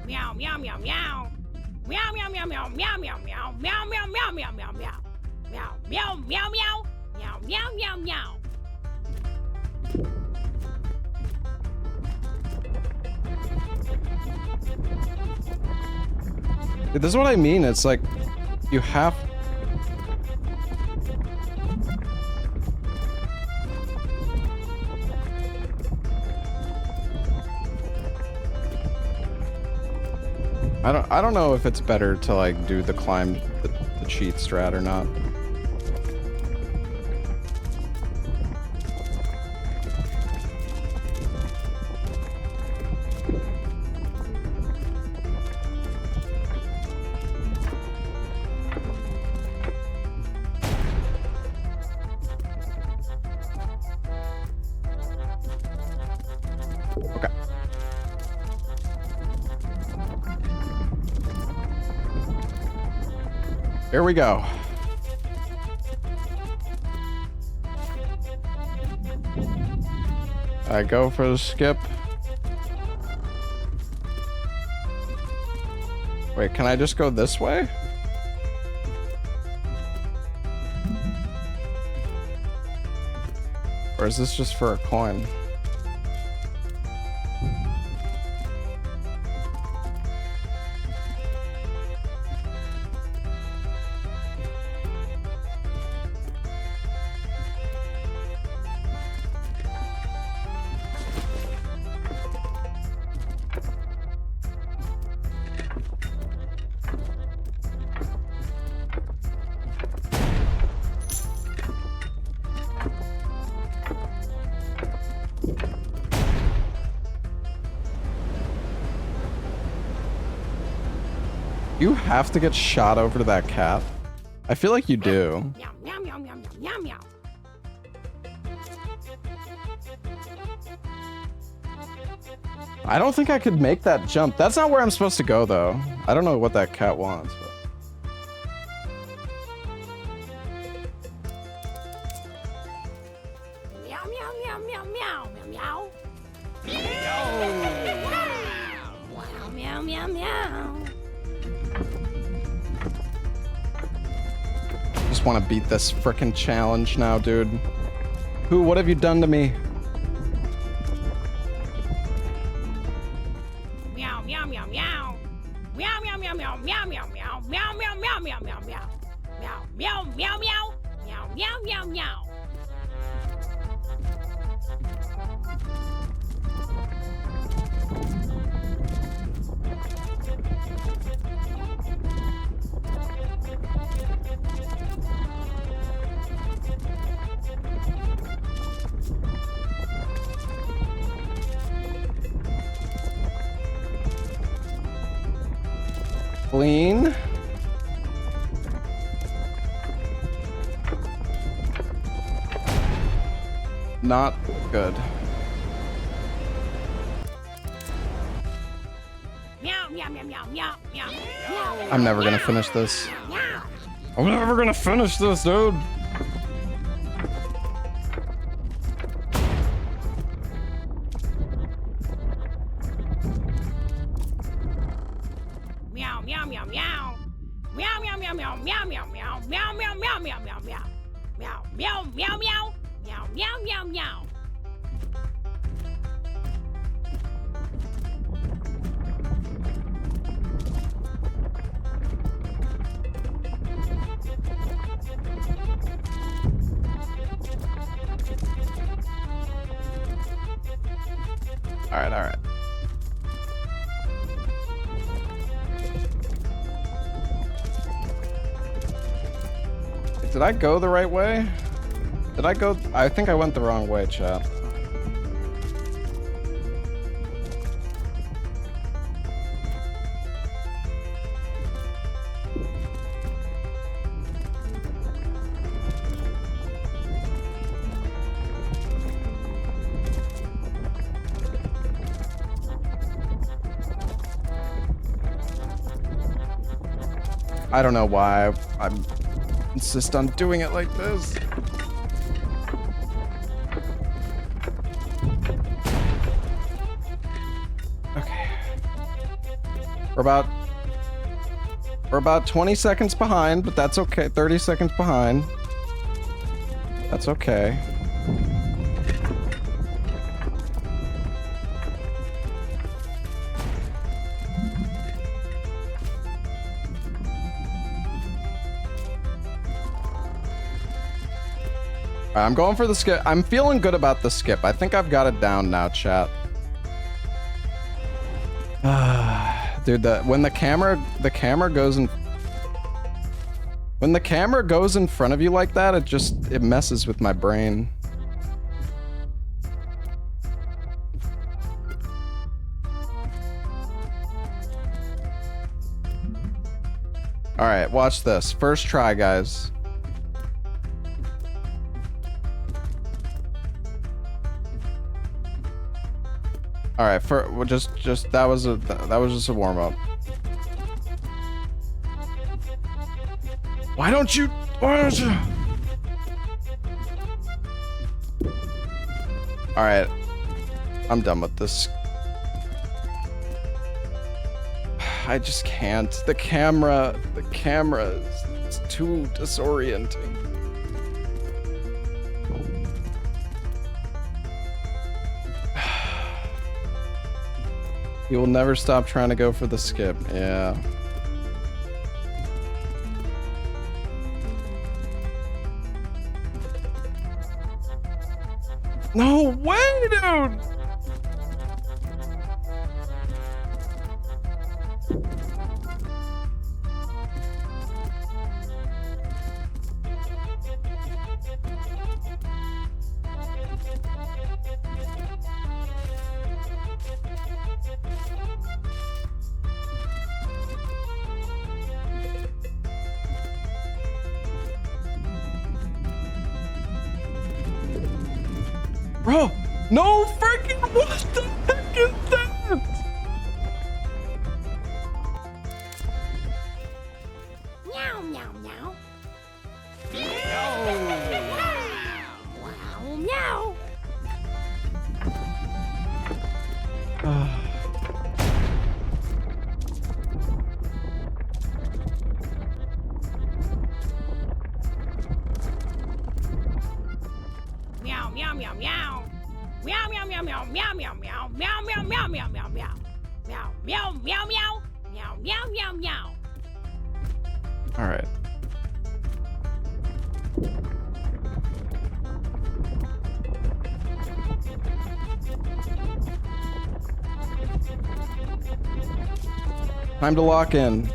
Meow, meow, meow, meow. Meow, meow, meow, meow, meow, meow, meow, meow, meow, meow, meow, meow, meow. Meow, meow, meow, meow. Meow, meow, meow, meow. Dude, this is what I mean. It's like you have. I don't know if it's better to like do the climb the cheat strat or not. Here we go. I go for the skip. Wait, can I just go this way? Or is this just for a coin? You have to get shot over to that cat. I feel like you do. Meow, meow, meow, meow, meow, meow. I don't think I could make that jump. That's not where I'm supposed to go, though. I don't know what that cat wants. But... Meow, meow, meow, meow, meow, meow, meow. Meow, meow, meow, meow. Just want to beat this frickin' challenge now, dude. Who? What have you done to me? Meow, meow, meow, meow. Meow, meow, meow, meow, meow, meow, meow, meow, meow, meow, meow, meow, meow. Meow, meow, meow, meow. Meow, meow, meow, meow. Clean. Not good. Meow, meow, meow, meow, meow, meow, meow. I'm never gonna finish this. Meow. I'm never gonna finish this, dude. Meow, meow, meow, meow. Meow, meow, meow, meow, meow, meow, meow, meow, meow, meow, meow, meow, meow. Meow, meow, meow, meow. Meow, meow, meow, meow. All right, all right. Did I go the right way? Did I go? I think I went the wrong way, chat. I don't know why I insist on doing it like this. Okay. We're about 20 seconds behind, but that's okay. 30 seconds behind. That's okay. I'm going for the skip. I'm feeling good about the skip. I think I've got it down now, chat. Dude, when the camera goes in front of you like that, it messes with my brain. All right, watch this. First try, guys. All right, that was just a warm up. Why don't you? All right, I'm done with this. I just can't. The camera is too disorienting. You will never stop trying to go for the skip. Yeah. No way, dude! Bro, no freaking, what the heck is that? Meow, meow, meow. Wow, meow. Meow, meow, meow, meow. Meow, meow, meow, meow, meow, meow, meow, meow, meow, meow, meow, meow, meow. Meow, meow, meow, meow. Meow, meow, meow, meow. All right. Time to lock in.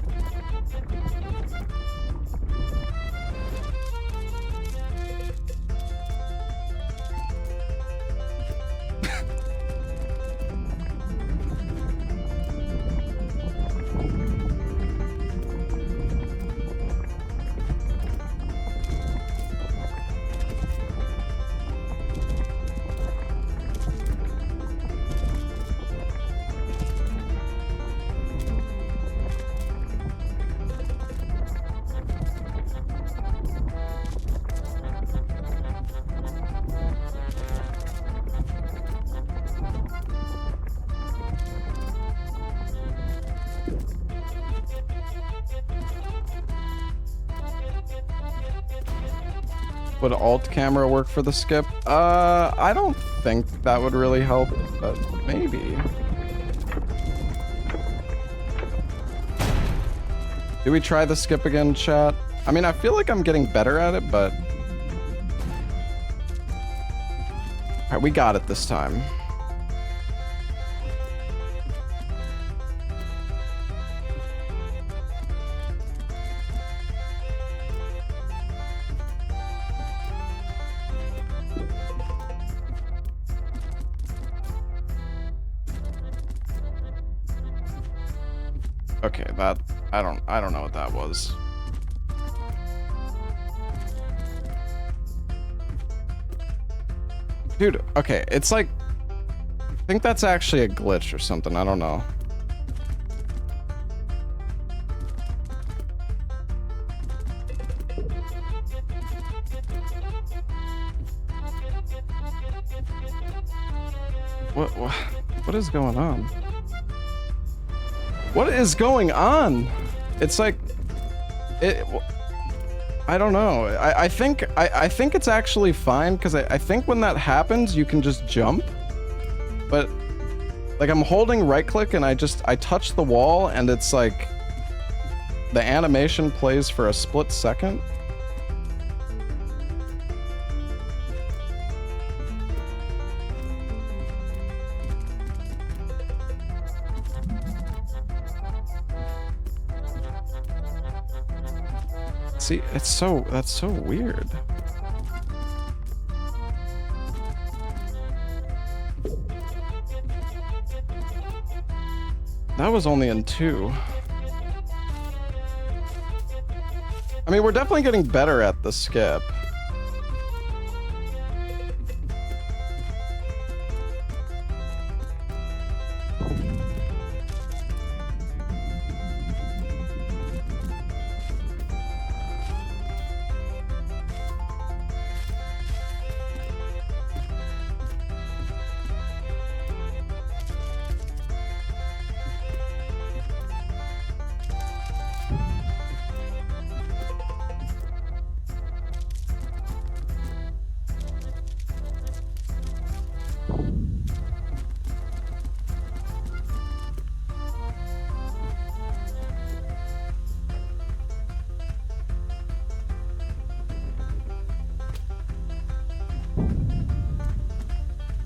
Would alt camera work for the skip? I don't think that would really help, but maybe. Do we try the skip again, chat? I mean, I feel like I'm getting better at it, but... Alright, we got it this time. Okay, that I don't know what that was. Dude, okay, it's like I think that's actually a glitch or something. I don't know. What is going on? What is going on? It's like I don't know. I think it's actually fine because I think when that happens you can just jump. But like I'm holding right click and I touch the wall and it's like the animation plays for a split second. See, that's so weird. That was only in 2. I mean, we're definitely getting better at the skip.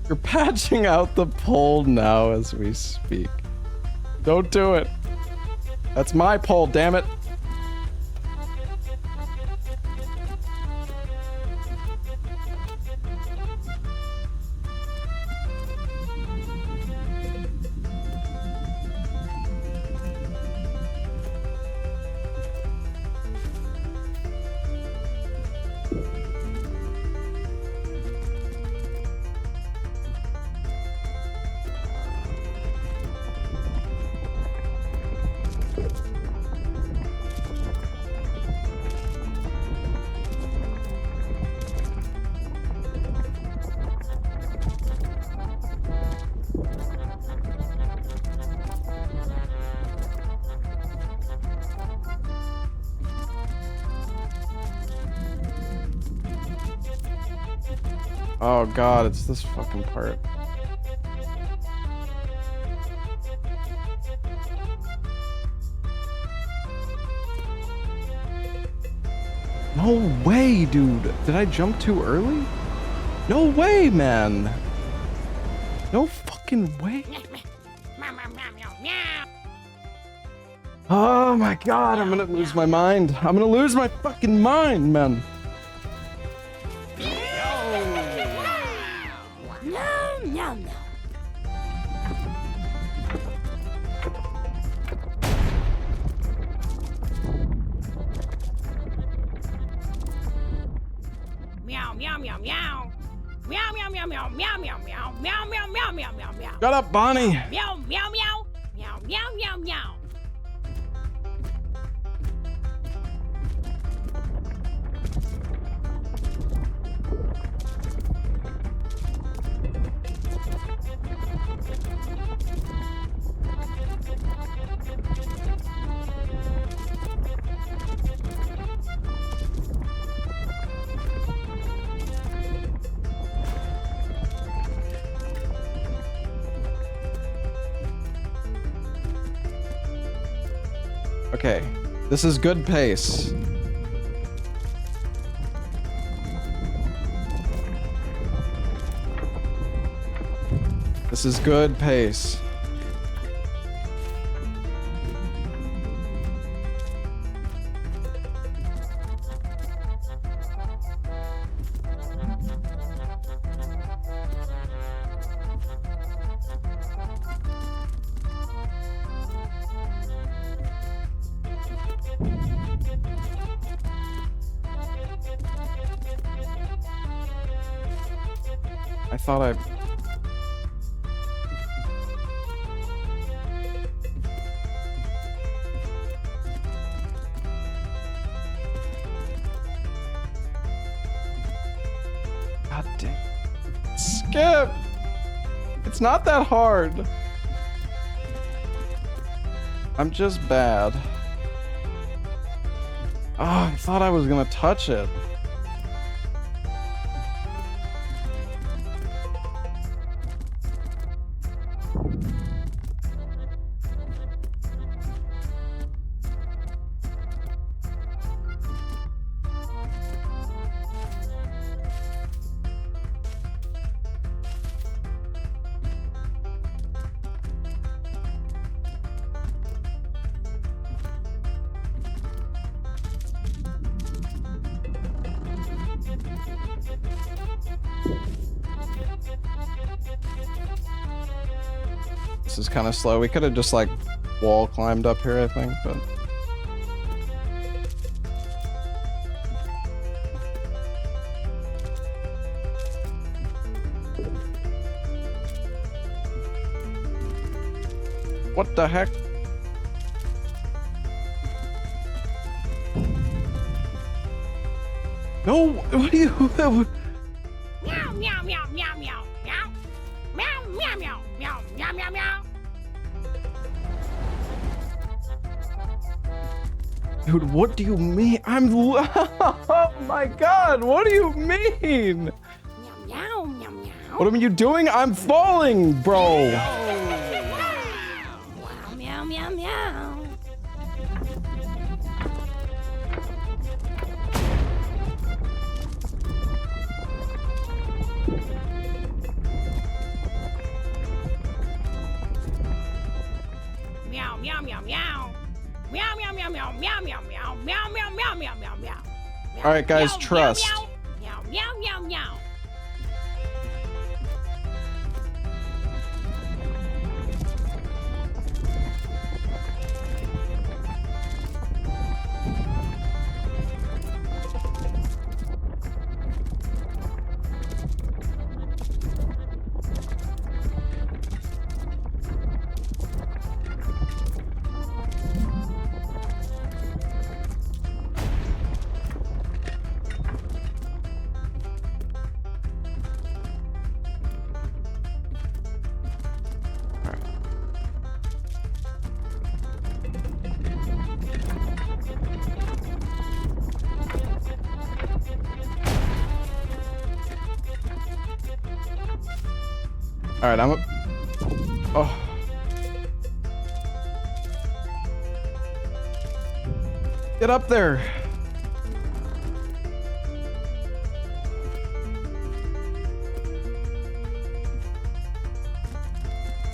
You're patching out the pole now as we speak. Don't do it. That's my pole, damn it. Oh god, it's this fucking part. No way, dude. Did I jump too early? No way, man. No fucking way. Meow, meow, meow, meow, meow. Oh my god, I'm gonna lose my mind. I'm gonna lose my fucking mind, man. No, no, no. Meow, meow, meow, meow. Meow, meow, meow, meow, meow, meow, meow, meow, meow, meow, meow, meow, meow. Shut up, Bonnie. Meow, meow, meow. Meow, meow, meow, meow. Okay, this is good pace. This is good pace. I thought I... God damn. Skip! It's not that hard. I'm just bad. Oh, I thought I was gonna touch it. This is kind of slow. We could have just like wall climbed up here, I think, but what the heck? No, what do you? Meow, meow, meow, meow, meow, meow. Meow, meow, meow, meow, meow, meow, meow. Dude, what do you mean? Oh my god, what do you mean? Meow, meow, meow, meow. What are you doing? I'm falling, bro. Meow, meow, meow, meow. meow, meow, meow, meow, meow, meow. All right, guys, Meow, trust. Meow, meow, meow, meow, meow. All right, I'm. Oh. Get up there.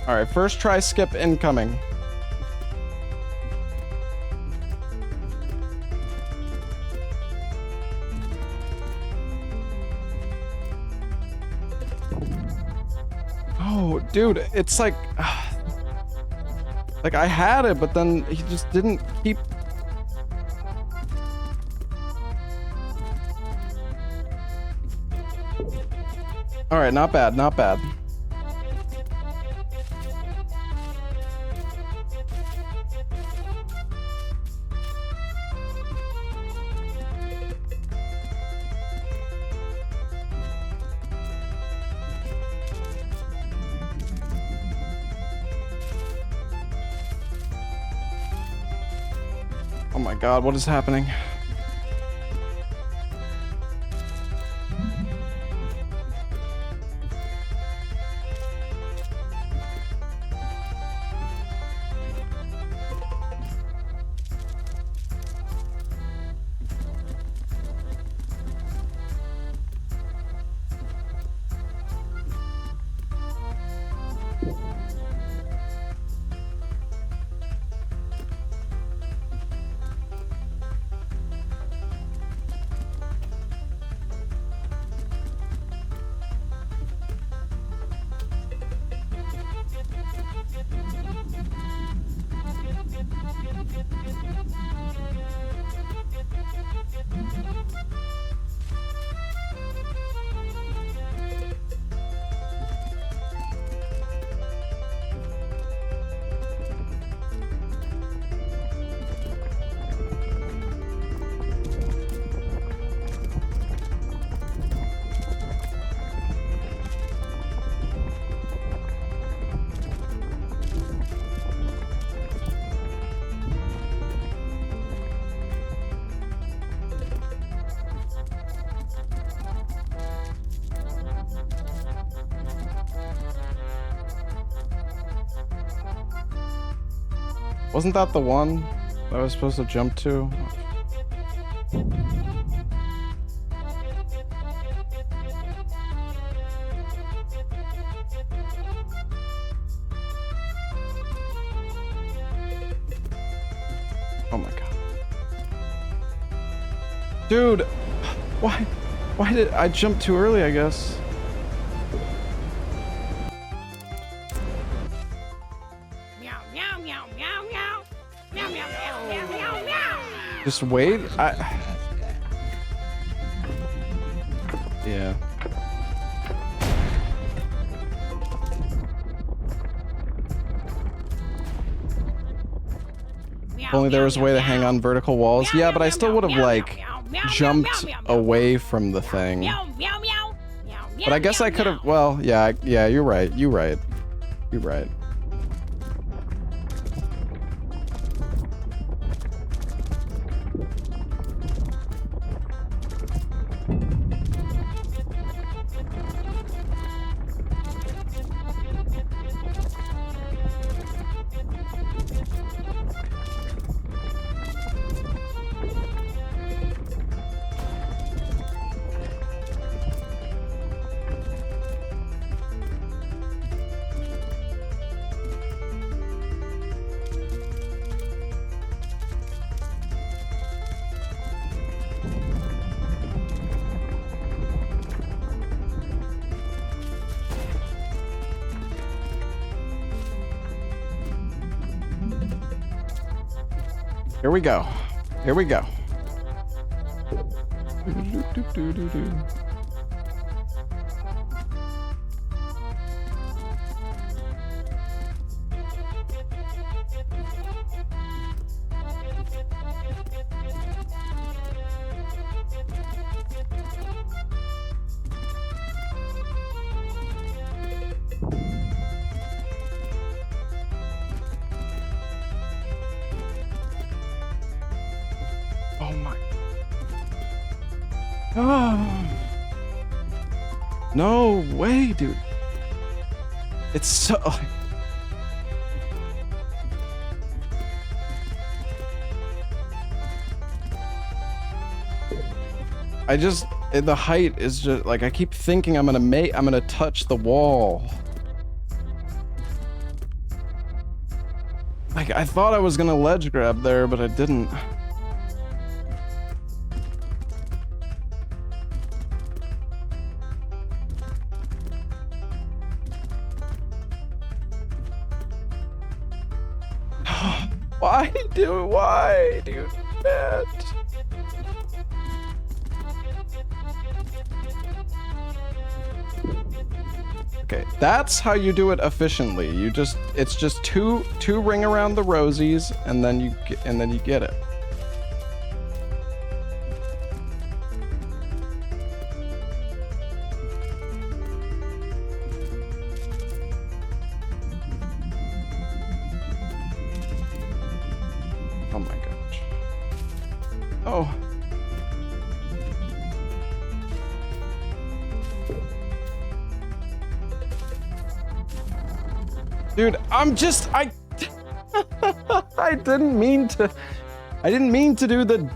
All right, first try skip incoming. Oh, dude, it's like I had it, but then he just didn't keep. All right, not bad, not bad. Oh my God, what is happening? Wasn't that the one that I was supposed to jump to? Oh my God. Dude, why did I jump too early, I guess? Meow, meow, meow, meow, meow. Meow, meow, meow, meow, meow, meow. Just wait. Yeah. If only there was a way to hang on vertical walls. Yeah, but I still would have like jumped away from the thing. Meow, meow, meow. But I guess I could have. Well, yeah, yeah. You're right. You're right. You're right. Here we go. Here we go. Oh my. Oh. No way, dude. It's so. The height is just like, I keep thinking I'm gonna touch the wall. Like, I thought I was gonna ledge grab there, but I didn't. Why, dude, man? Okay, that's how you do it efficiently. It's just two ring around the rosies, and then you get it. Oh my gosh. Oh. Dude, I didn't mean to do the,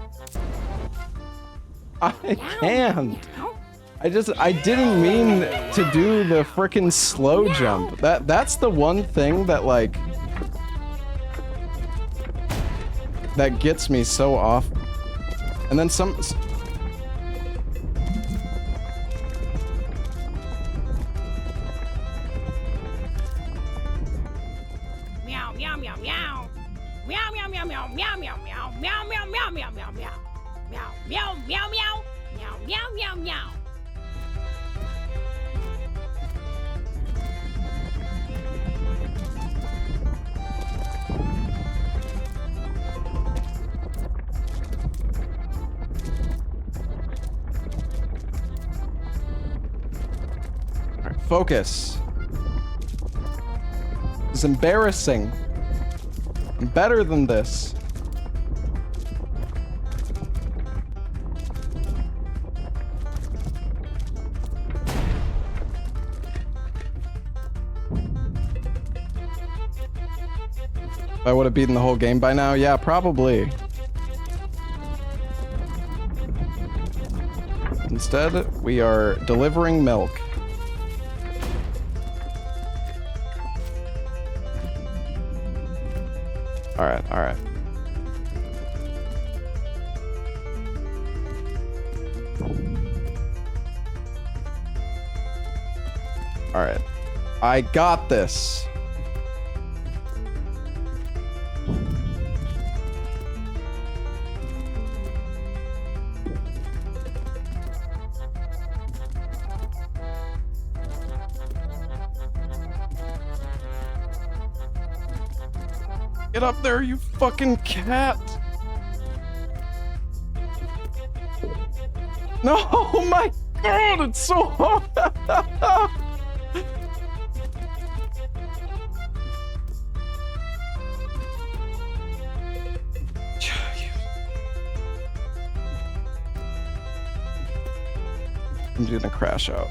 I can't. I didn't mean to do the frickin' slow jump. That's the one thing that, like, that gets me so off. And then some. Meow meow meow meow. Meow meow meow meow meow meow meow meow meow meow meow meow meow. Meow meow meow meow. Meow meow meow meow. Focus. This is embarrassing. I'm better than this. I would have beaten the whole game by now? Yeah, probably. Instead, we are delivering milk. Alright, alright. Alright. I got this. Get up there, you fucking cat! No, oh my god, it's so hard! I'm gonna crash out.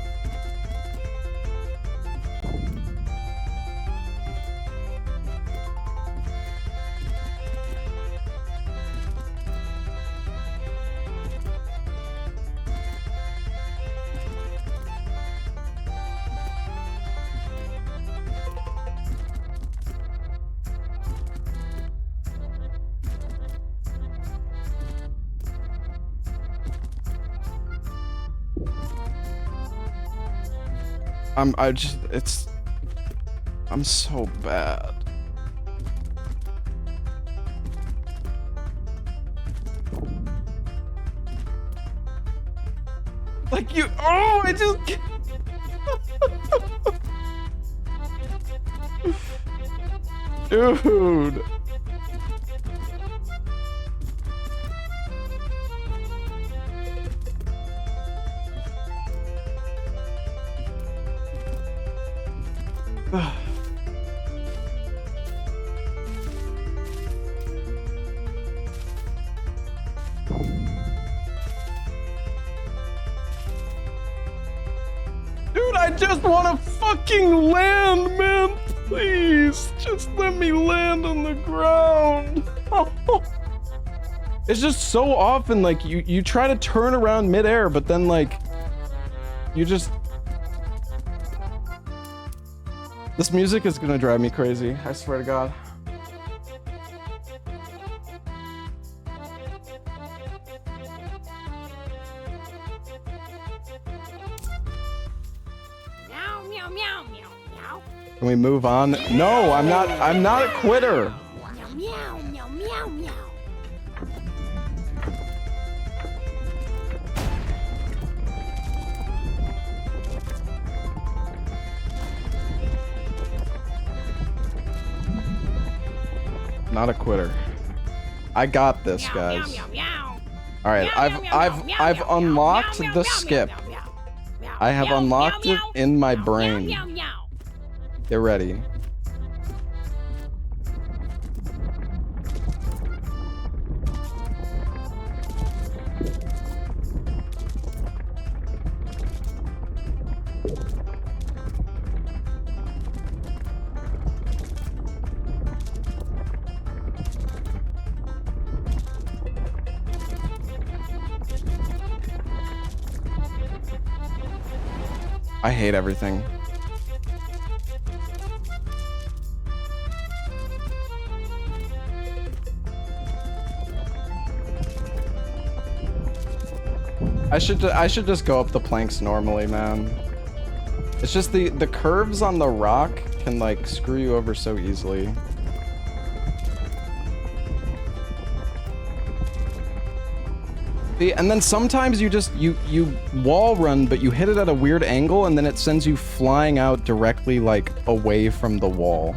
I'm so bad. Like you, oh, I just. Dude. Dude, I just want to fucking land, man. Please, just let me land on the ground. It's just so often, like, you try to turn around midair, but then, like, you just... This music is gonna drive me crazy, I swear to God. Meow, meow, meow, meow, meow. Can we move on? No, I'm not a quitter. Meow, meow, meow, meow, meow. Not a quitter. I got this, Meow, guys. meow, meow, meow. All right, Meow, meow, meow, meow, I've meow, unlocked meow, the meow, skip. meow, meow, meow, I have meow, unlocked meow, it meow, in my meow, brain. meow, meow, meow. Get ready. I hate everything. I should just go up the planks normally, man. It's just the curves on the rock can like screw you over so easily. See, and then sometimes you just you wall run, but you hit it at a weird angle, and then it sends you flying out directly like away from the wall.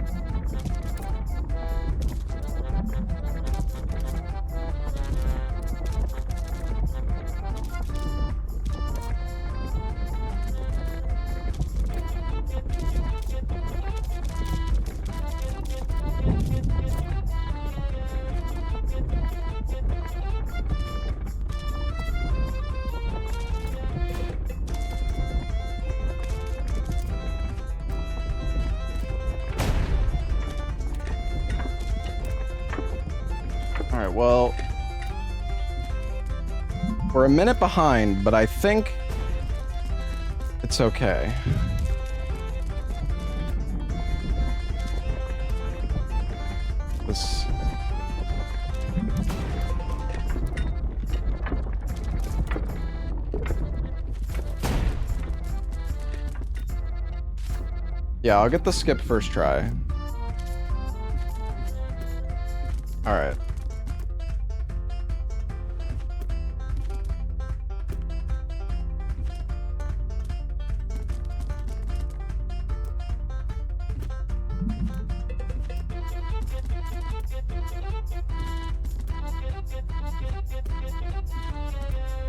Alright, well... We're a minute behind, but I think... it's okay. This... Yeah, I'll get the skip first try. Alright.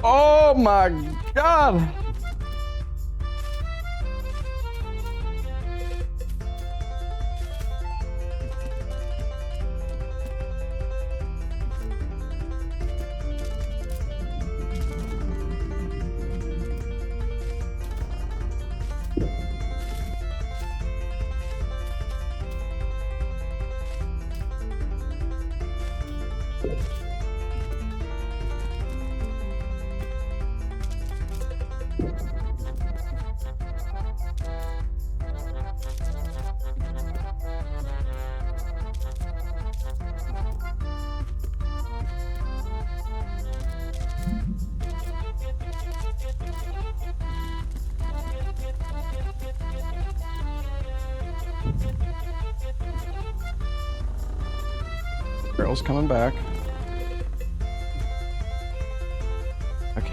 Oh my God! Girl's coming back. Okay.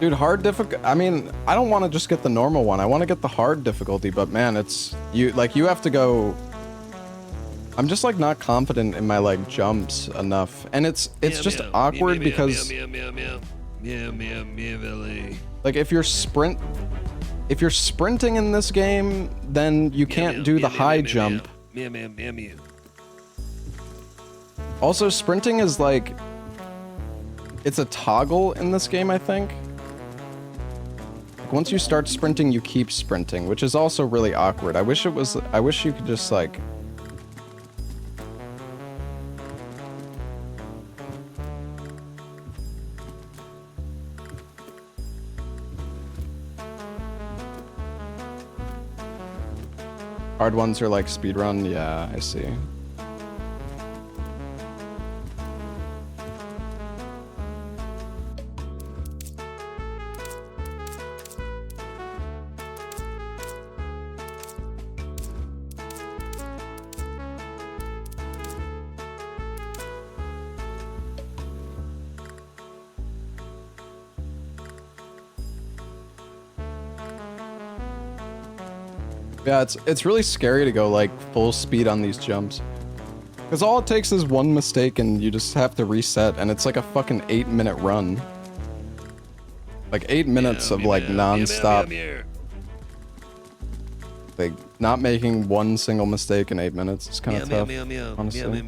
Dude, hard difficult. I mean, I don't want to just get the normal one. I want to get the hard difficulty, but man, it's you have to go. I'm just like not confident in my like jumps enough, and it's just awkward because like if you're sprinting in this game, then you can't do the high jump. Also, sprinting is like it's a toggle in this game, I think. Once you start sprinting, you keep sprinting, which is also really awkward. I wish you could just like... Hard ones are like speedrun? Yeah, I see. Yeah, it's really scary to go like full speed on these jumps. Because all it takes is one mistake and you just have to reset, and it's like a fucking 8-minute run. Like 8 minutes of like non-stop. Like not making one single mistake in 8 minutes is kind of tough, honestly.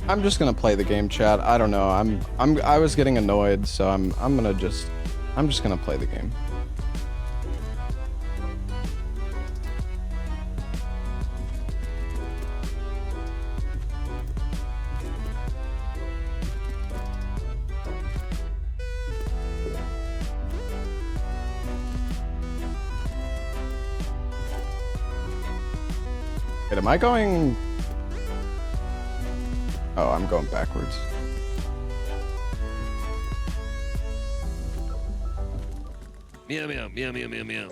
I'm just gonna play the game, chat. I don't know. I was getting annoyed, so I'm just gonna play the game. Wait, am I going? Oh, I'm going backwards. Meow meow meow meow meow meow.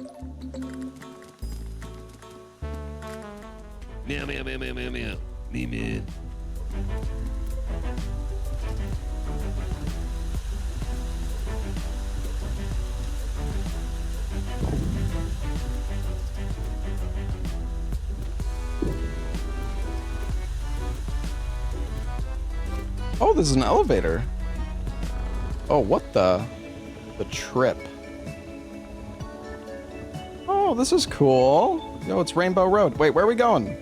Meow meow meow meow meow meow. Me man. Oh, there's an elevator. Oh, what the trip? Oh, this is cool. Yo, it's Rainbow Road. Wait, where are we going?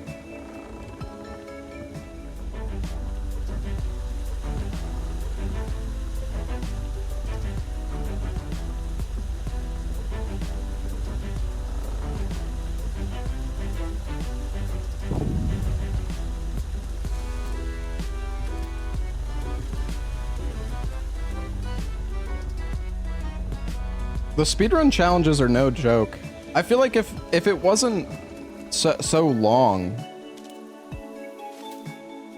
The speedrun challenges are no joke. I feel like if it wasn't so long,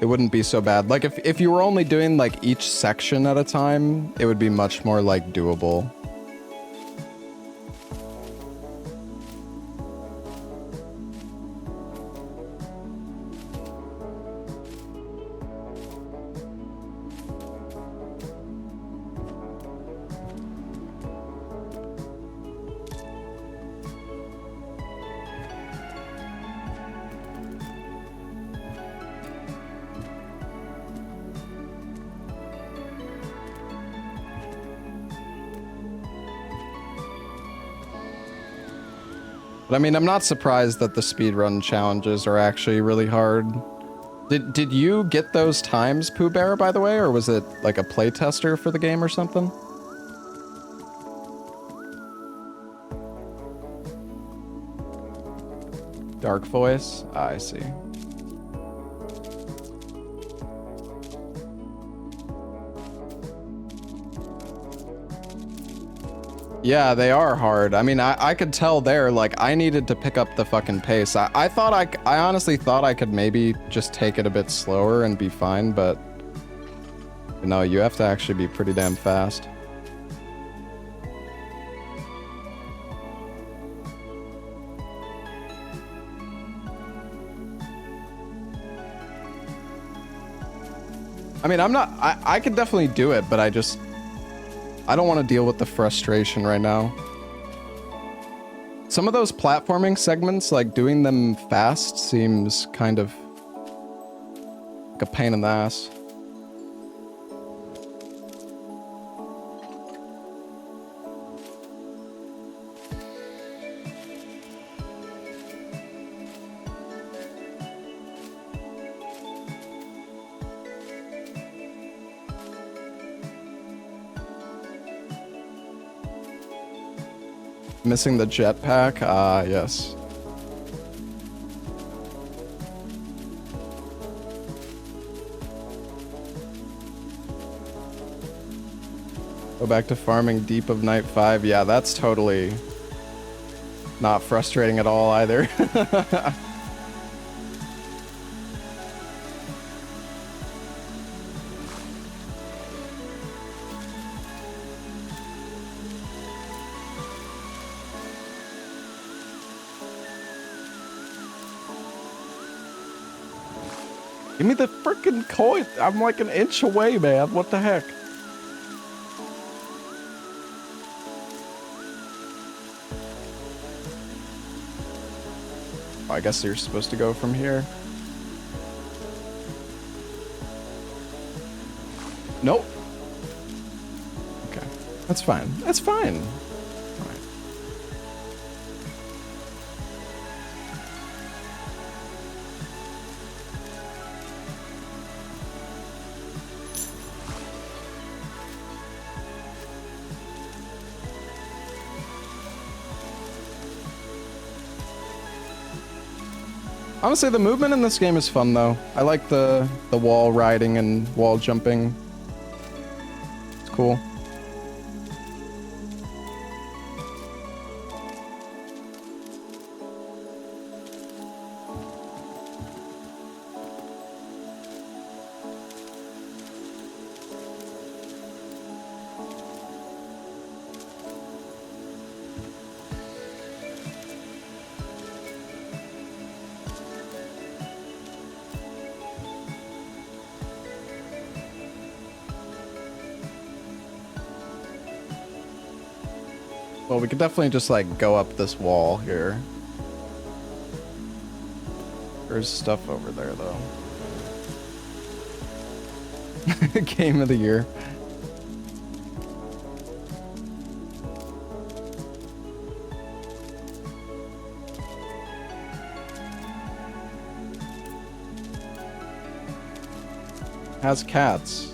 it wouldn't be so bad. Like if you were only doing like each section at a time, it would be much more like doable. But I mean, I'm not surprised that the speedrun challenges are actually really hard. Did you get those times, Pooh Bear, by the way, or was it like a playtester for the game or something? Dark voice? Ah, I see. Yeah, they are hard. I mean, I could tell there, like, I needed to pick up the fucking pace. I honestly thought I could maybe just take it a bit slower and be fine, but no, you have to actually be pretty damn fast. I mean, I could definitely do it, but I don't want to deal with the frustration right now. Some of those platforming segments, like doing them fast, seems kind of like a pain in the ass. Missing the jetpack? Ah, yes. Go back to farming deep of night 5. Yeah, that's totally not frustrating at all either. Give me the freaking coin. I'm like an inch away, man. What the heck? Oh, I guess you're supposed to go from here. Nope. Okay. That's fine. That's fine. Honestly, the movement in this game is fun, though. I like the wall riding and wall jumping. It's cool. Well, we could definitely just, like, go up this wall here. There's stuff over there, though. Game of the year. Has cats.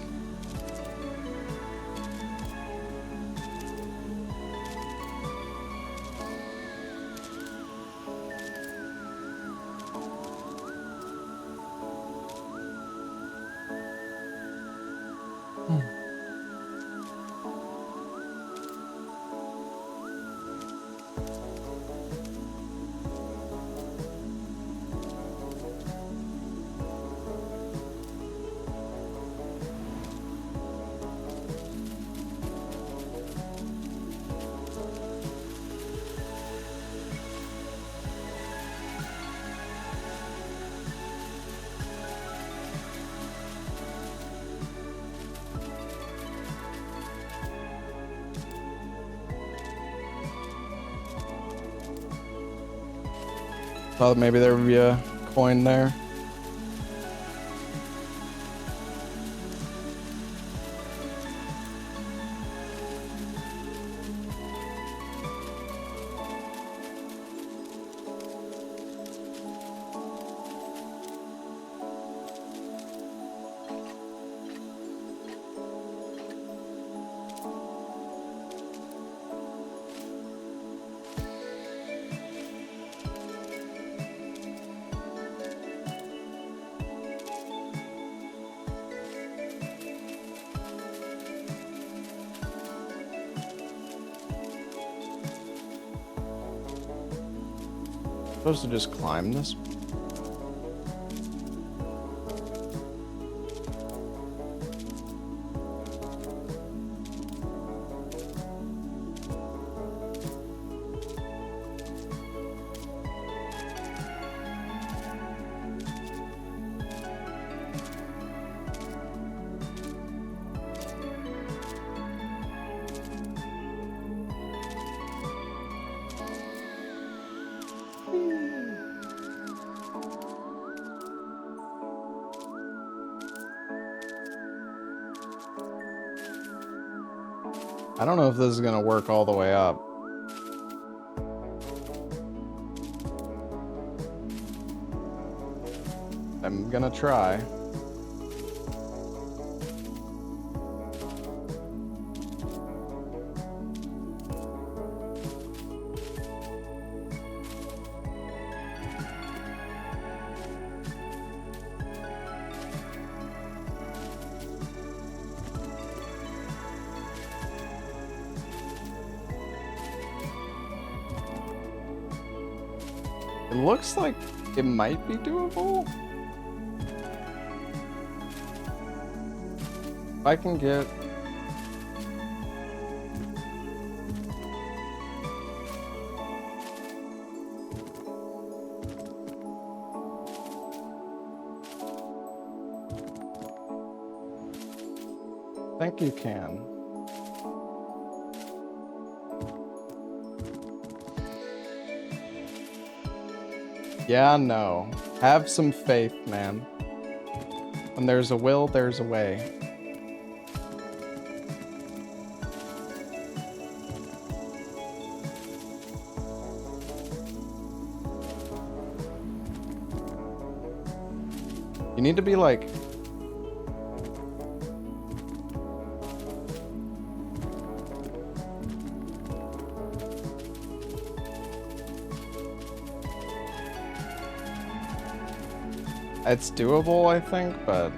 Thought maybe there would be a coin there. Supposed to just climb this? I don't know if this is gonna work all the way up. I'm gonna try. It looks like it might be doable. If I can get... I think you can. Yeah, no. Have some faith, man. When there's a will, there's a way. You need to be like... It's doable, I think, but...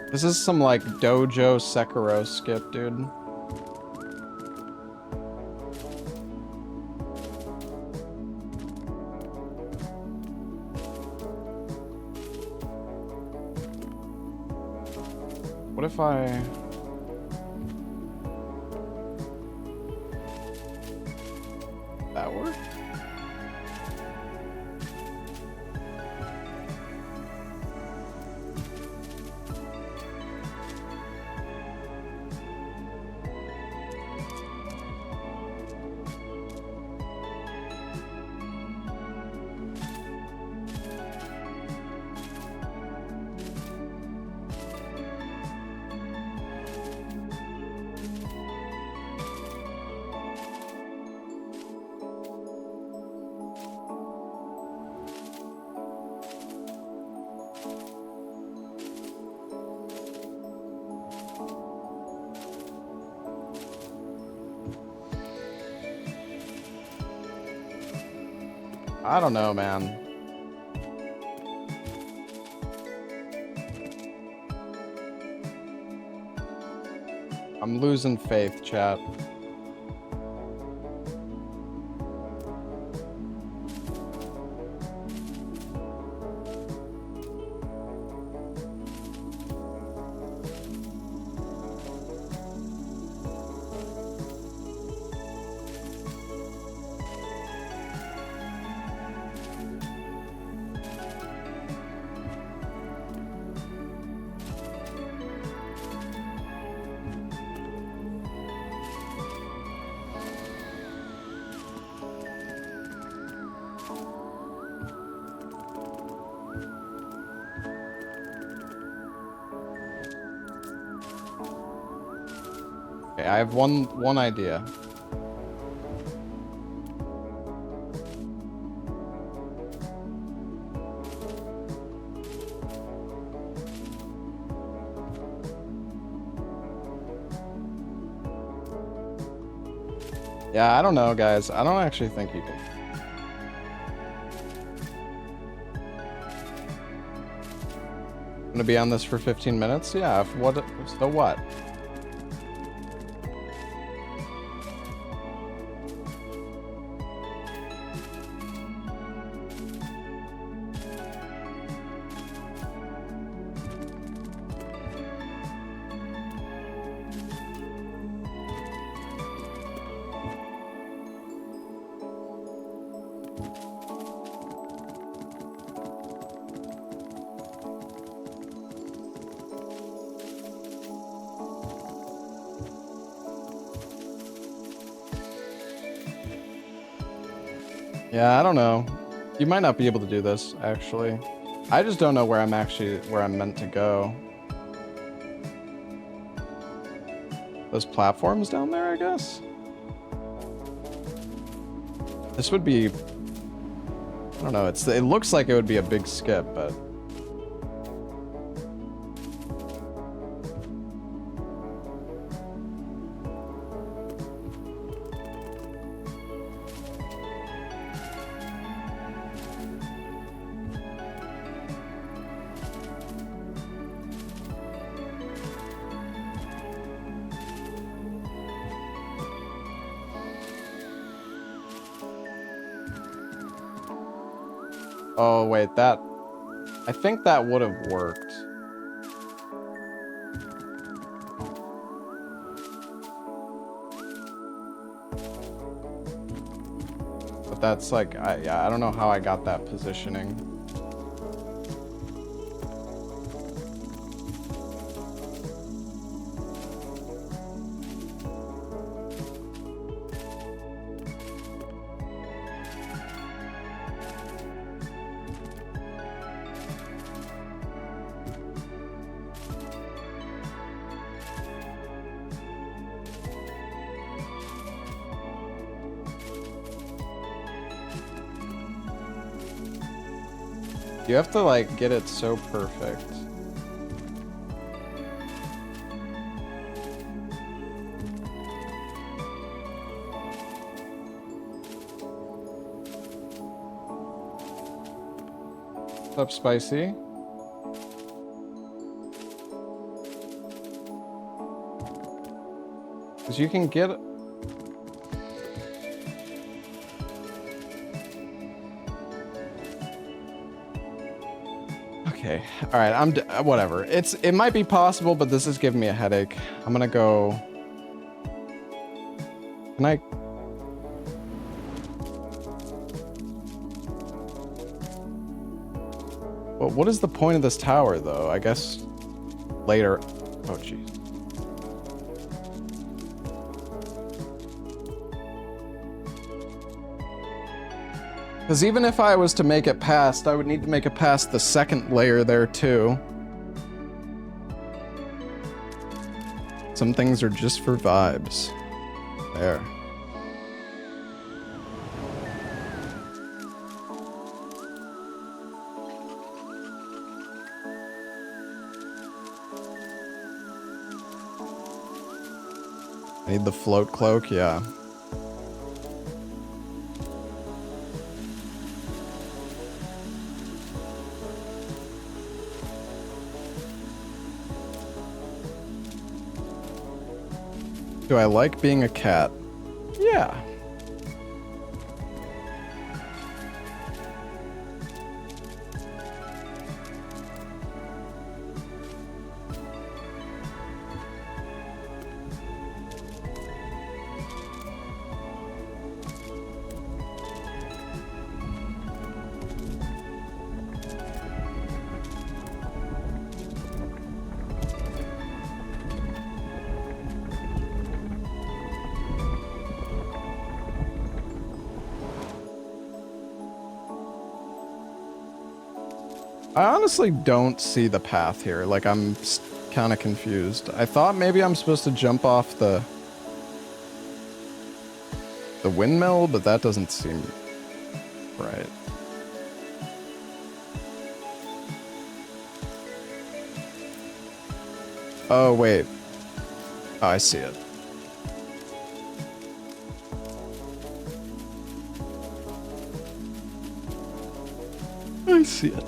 This is some, like, Dojo Sekiro skip, dude. What if I... That work? I don't know, man. I'm losing faith, chat. Okay, I have one idea. Yeah, I don't know, guys. I don't actually think you can. Gonna be on this for 15 minutes? Yeah, if what? So what? Yeah, I don't know. You might not be able to do this, actually. I just don't know where I'm meant to go. Those platforms down there, I guess? This would be... I don't know, it looks like it would be a big skip, but... Oh, wait, I think that would have worked. But that's like, I don't know how I got that positioning. You have to, like, get it so perfect. What's up, Spicy? Because you can get... Okay, all right, whatever. It might be possible, but this is giving me a headache. I'm gonna go... Can I... Well, what is the point of this tower, though? I guess later... Oh, jeez. Because even if I was to make it past, I would need to make it past the second layer there, too. Some things are just for vibes. There. I need the float cloak, yeah. Do I like being a cat? Yeah. I honestly don't see the path here. Like, I'm kind of confused. I thought maybe I'm supposed to jump off the windmill, but that doesn't seem right. Oh, wait. Oh, I see it. I see it.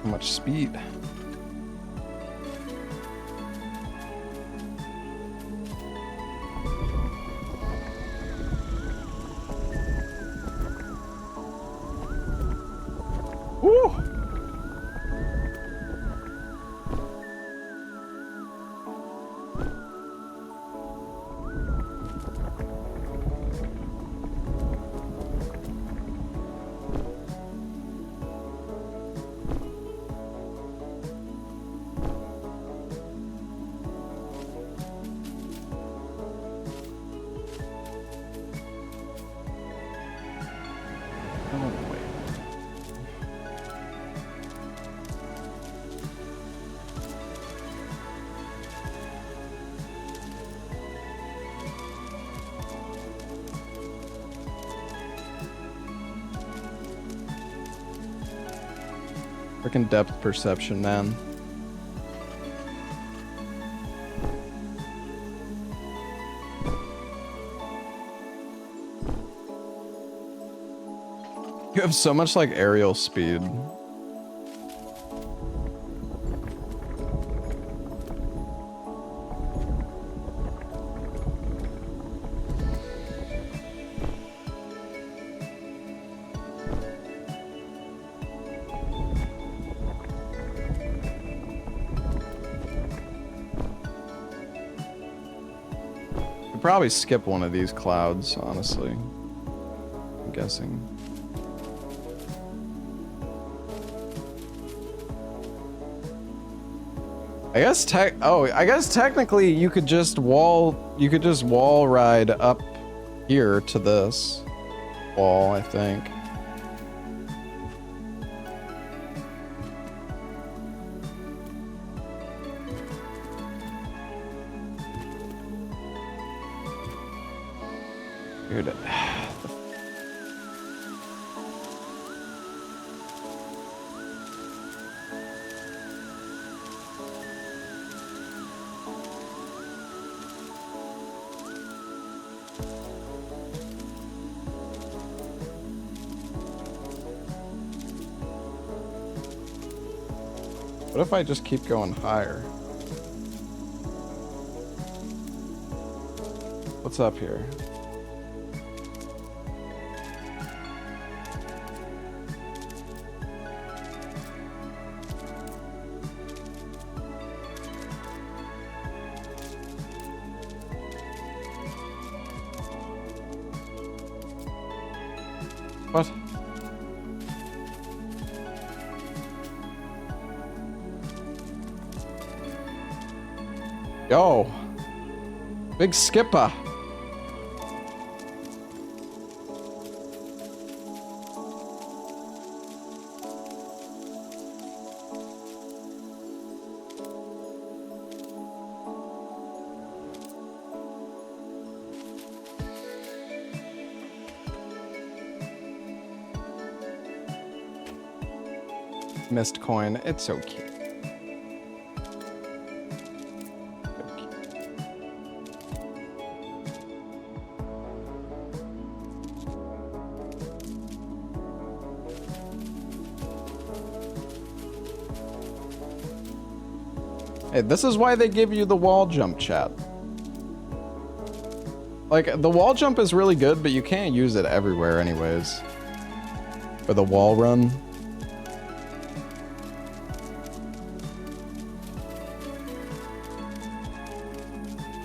Much speed. Woo! Freaking depth perception, man. You have so much like aerial speed. Could probably skip one of these clouds, honestly. I'm guessing. I guess technically you could just wall ride up here to this wall, I think. Dude. What if I just keep going higher? What's up here? What? Yo, big skipper. Missed coin. It's so cute. Hey, this is why they give you the wall jump, chat. Like, the wall jump is really good, but you can't use it everywhere anyways. For the wall run.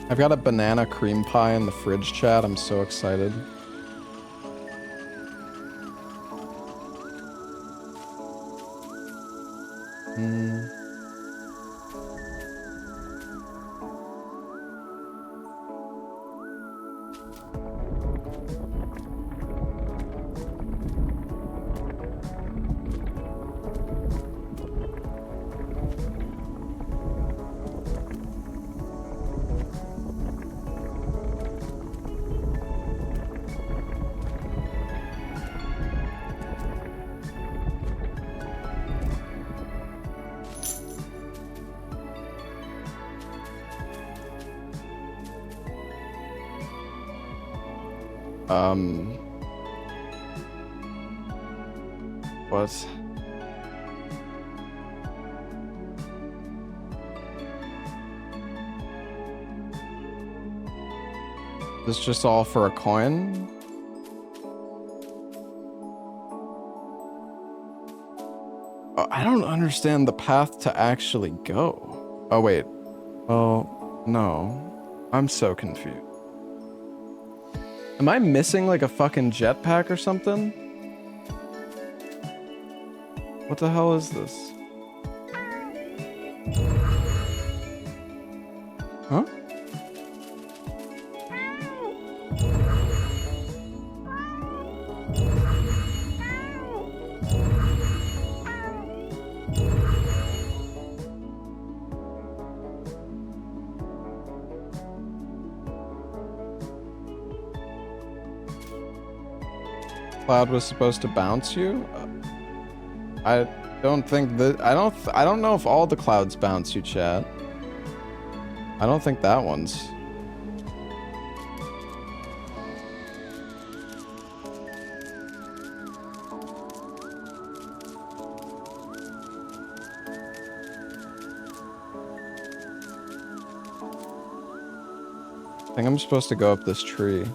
I've got a banana cream pie in the fridge, chat. I'm so excited. What? This just all for a coin? I don't understand the path to actually go. Oh, wait. Oh, no. I'm so confused. Am I missing like a fucking jetpack or something? What the hell is this? Huh? Cloud was supposed to bounce you? don't think that I don't know if all the clouds bounce you, chat. I don't think that one's. I think I'm supposed to go up this tree.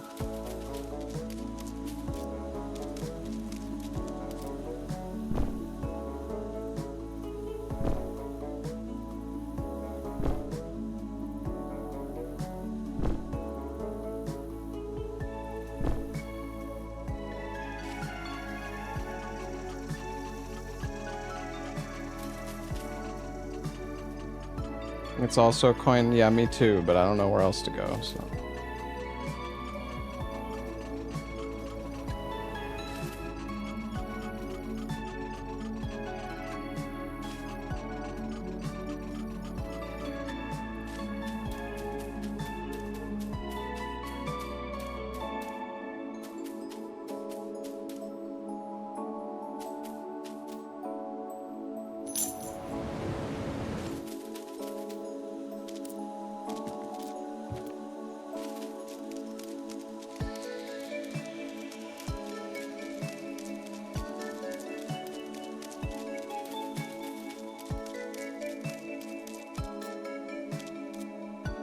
It's also a coin. Yeah, me too, but I don't know where else to go, so.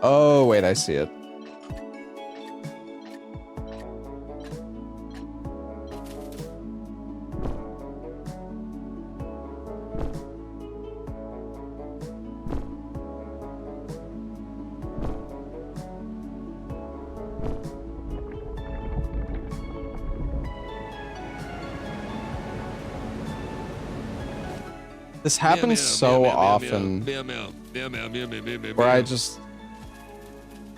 Oh, wait, I see it. This happens so often where I just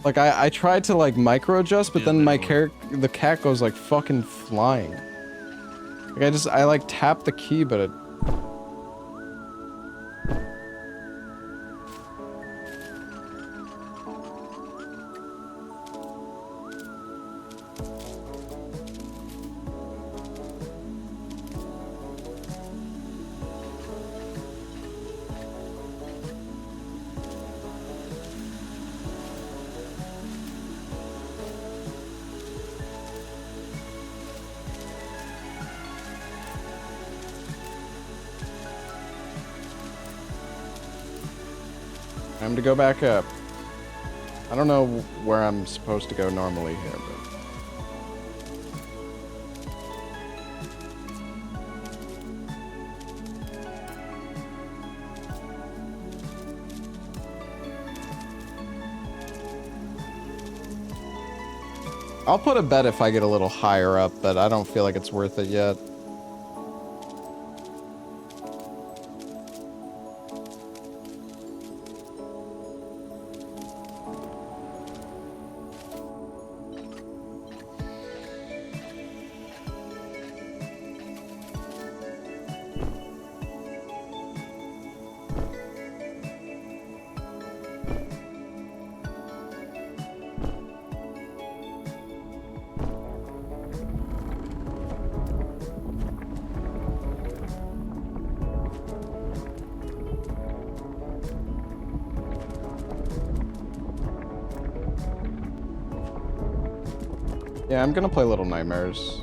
like I tried to like micro adjust, but then the cat goes like fucking flying. Like I like tap the key, but it. Time to go back up. I don't know where I'm supposed to go normally here, but... I'll put a bet if I get a little higher up, but I don't feel like it's worth it yet. Yeah, I'm gonna play Little Nightmares.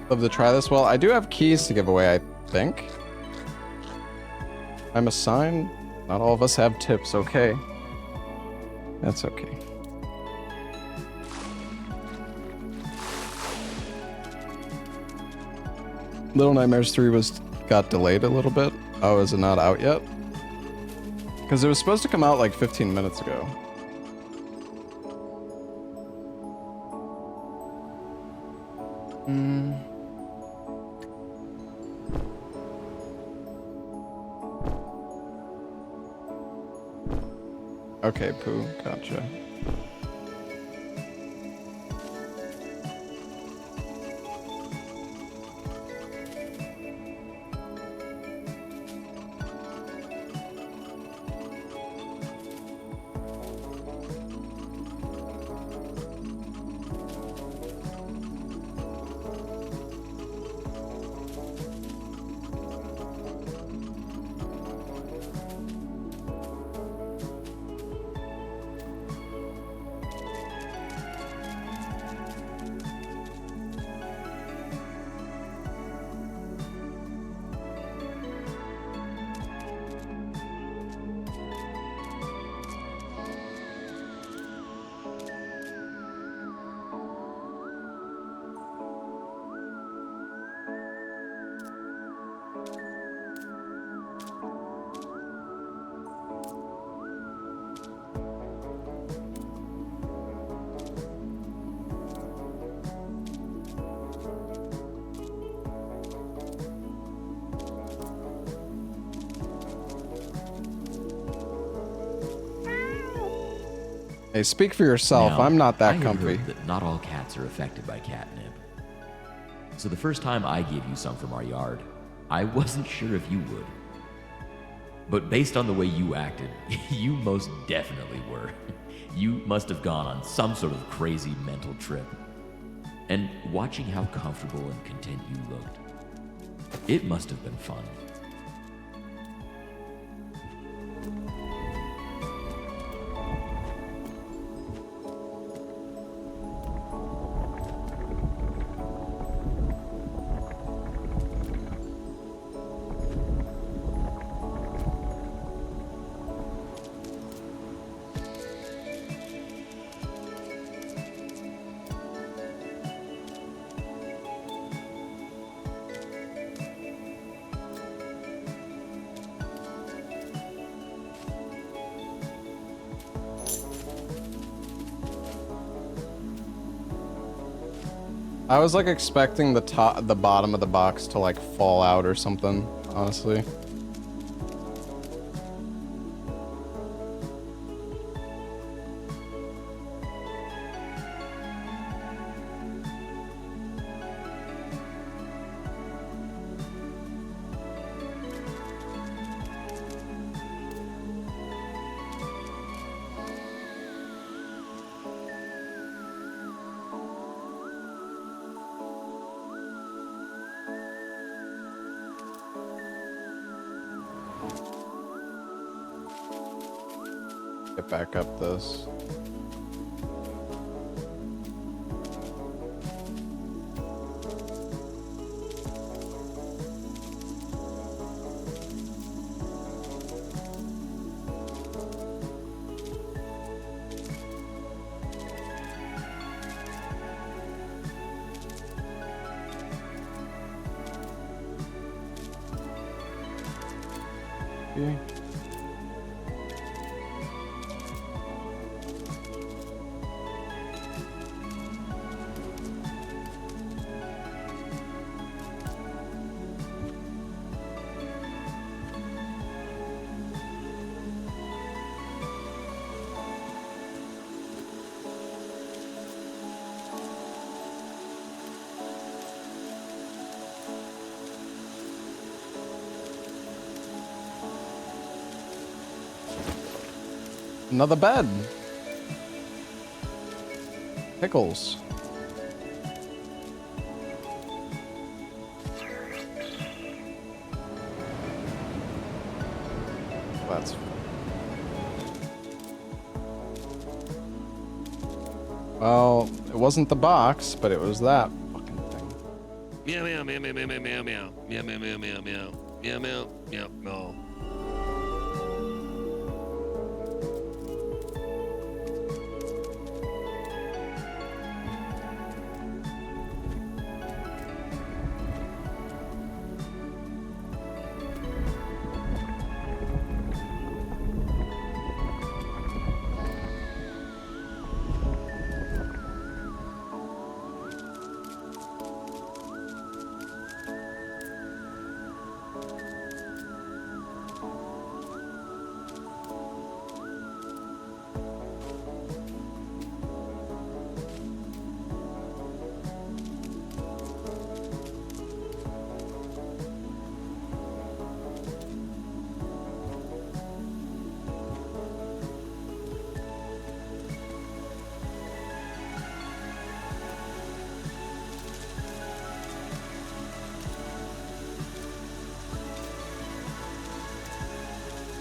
Love to try this. Well, I do have keys to give away, I think. I'm a sign. Not all of us have tips, okay. That's okay. Little Nightmares 3 got delayed a little bit. Oh, is it not out yet? Because it was supposed to come out like 15 minutes ago. Okay, Pooh, gotcha. Hey, speak for yourself. Now, I'm not I that had comfy. heard that not all cats are affected by catnip. So the first time I gave you some from our yard, I wasn't sure if you would. But based on the way you acted, you most definitely were. You must have gone on some sort of crazy mental trip. And watching how comfortable and content you looked, it must have been fun. I was like expecting the bottom of the box to like fall out or something, honestly. Get back up this. Okay. Another bed. Pickles. That's... Well, it wasn't the box, but it was that fucking thing. Meow meow meow meow meow meow meow meow meow meow meow meow meow meow meow meow.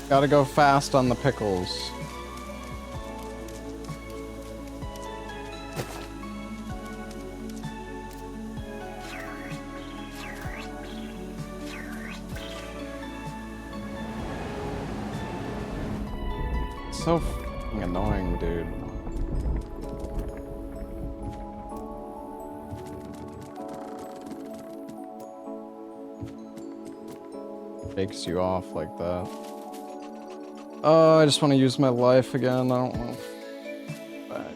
Gotta go fast on the pickles. So fucking annoying, dude. Takes you off like that. Oh, I just want to use my life again. I don't want to back.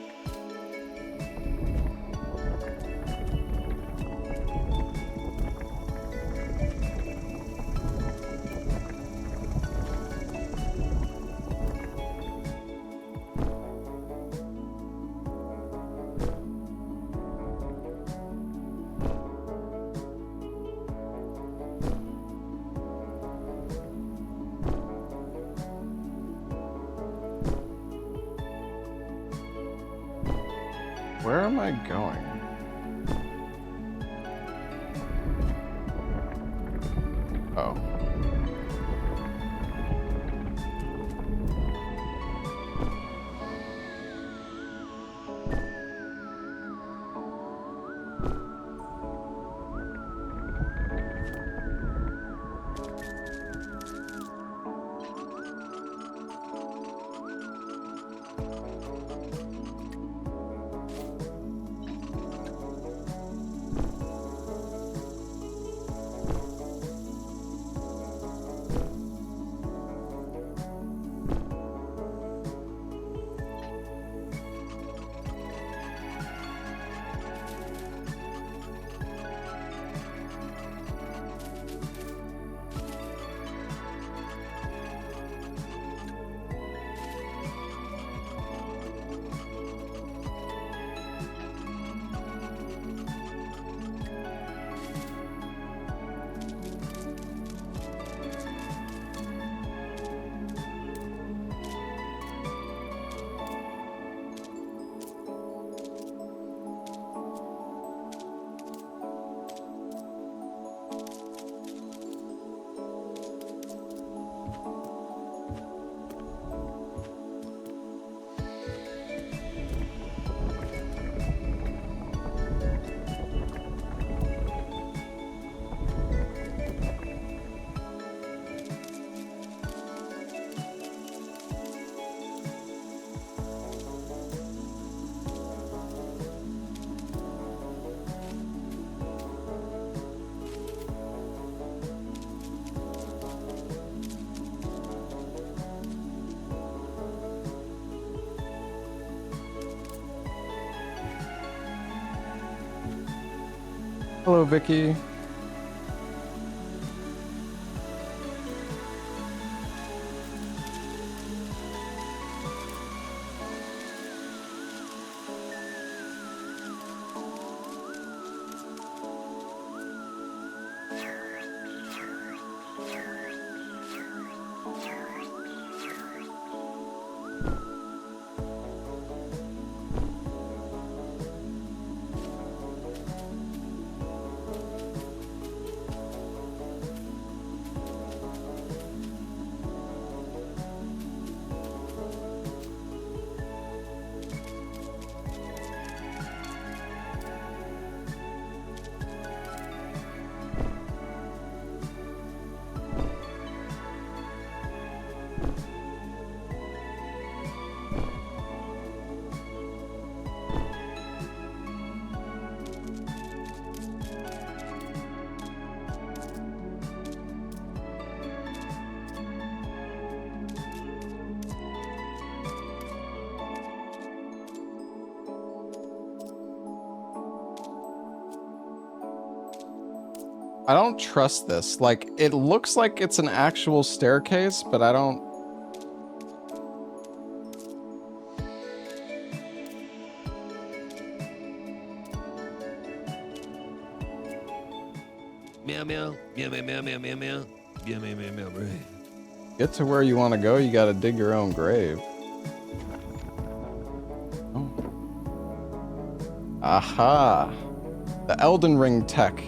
Where am I going? Oh. Hello, Vicky. I don't trust this. Like, it looks like it's an actual staircase, but I don't... Meow meow meow meow meow meow meow meow meow meow meow meow. Right. Get to where you want to go, you gotta dig your own grave. Oh. Aha! The Elden Ring tech.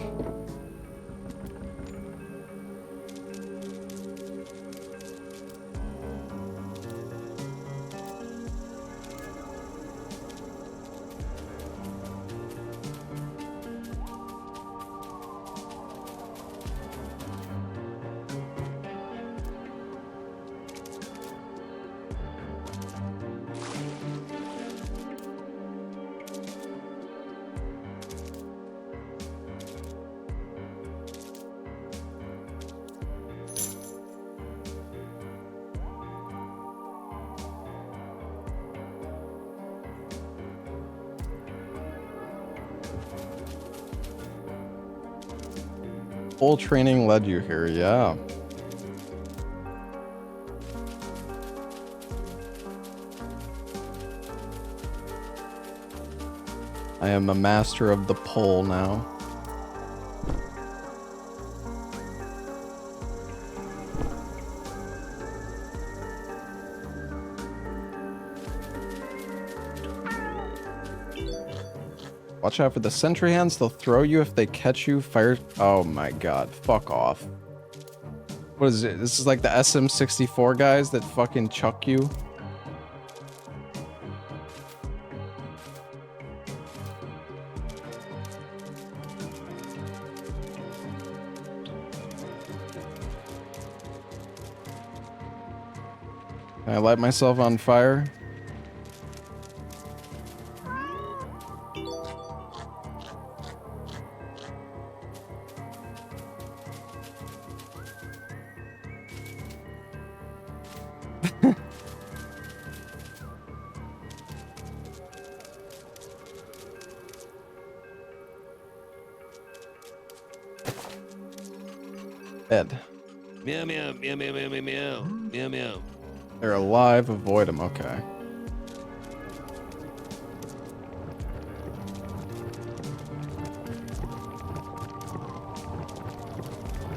Full training led you here, yeah. I am a master of the pole now. Watch out for the sentry hands. They'll throw you if they catch you. Fire. Oh my god. Fuck off. What is it? This is like the SM64 guys that fucking chuck you. Can I light myself on fire? Dead. Meow meow meow meow meow meow meow meow meow. They're alive. Avoid them. Okay.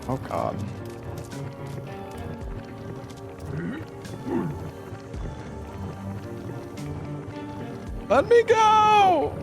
Oh god. Let me go!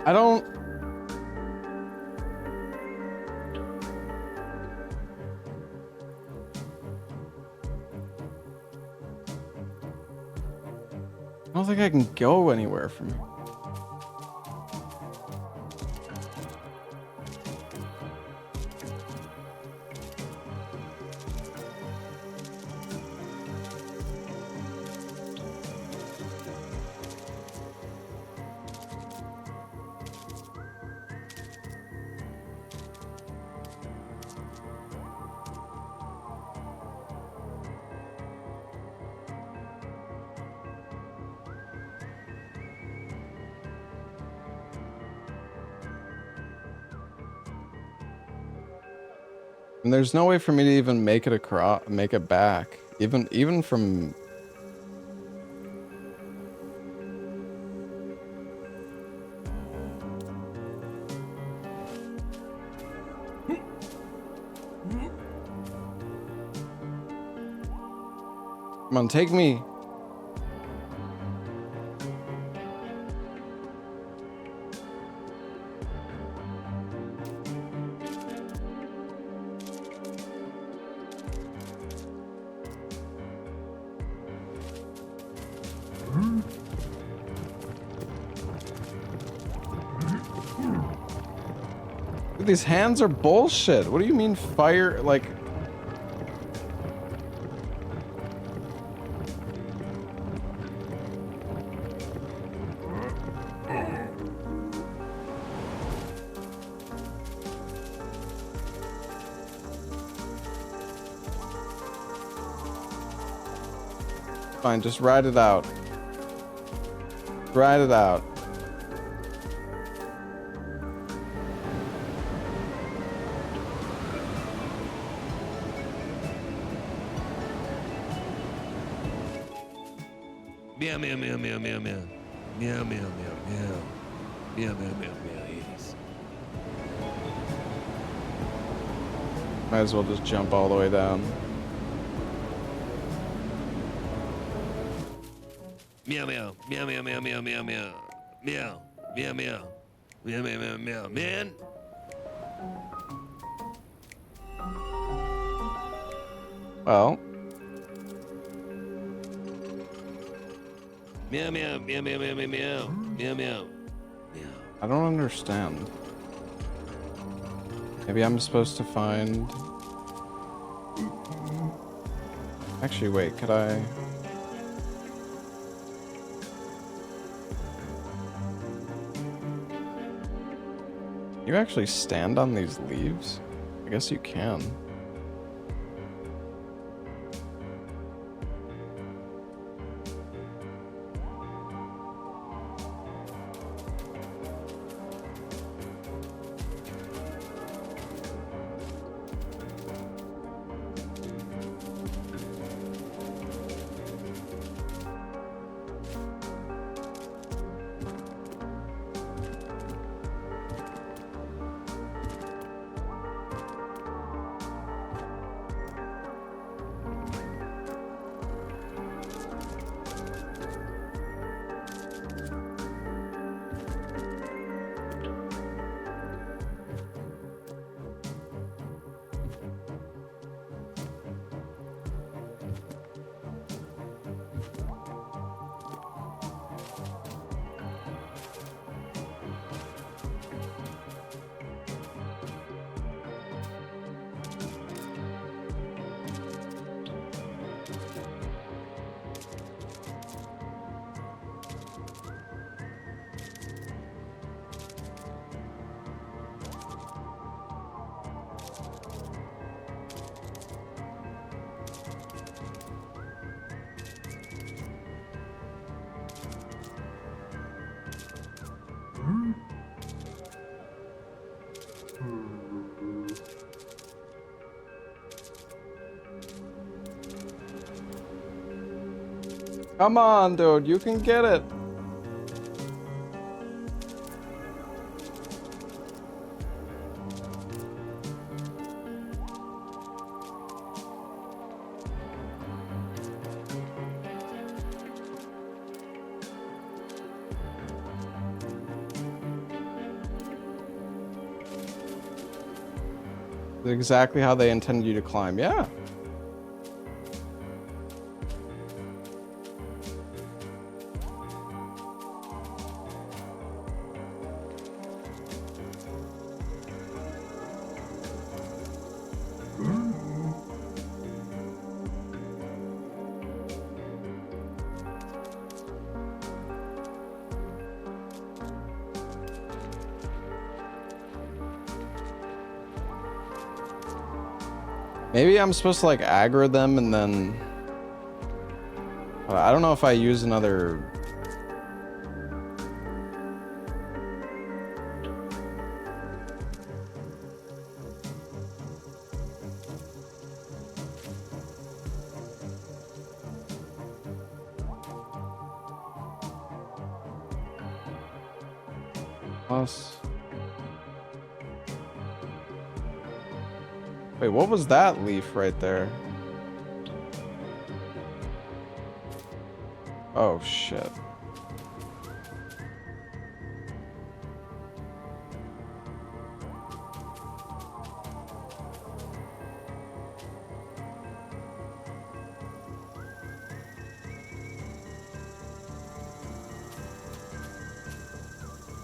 I don't... I don't think I can go anywhere from here. And there's no way for me to even make it across, make it back. Even from... Come on, take me. These hands are bullshit. What do you mean fire? Like... Fine, just ride it out. Ride it out. Meow meow meow meow meow meow. Meow meow meow meow. Meow meow meow meow. Yes. Might as well just jump all the way down. Meow meow meow meow meow meow meow meow meow meow meow meow meow meow meow man. Well, Meow meow meow meow meow meow meow meow meow. I don't understand. Maybe I'm supposed to find... Actually, wait, could I... You actually stand on these leaves? I guess you can. Come on, dude, you can get it. Exactly how they intended you to climb, yeah. Maybe I'm supposed to like aggro them and then... I don't know if I use another... Plus... Wait, what was that leaf right there? Oh, shit.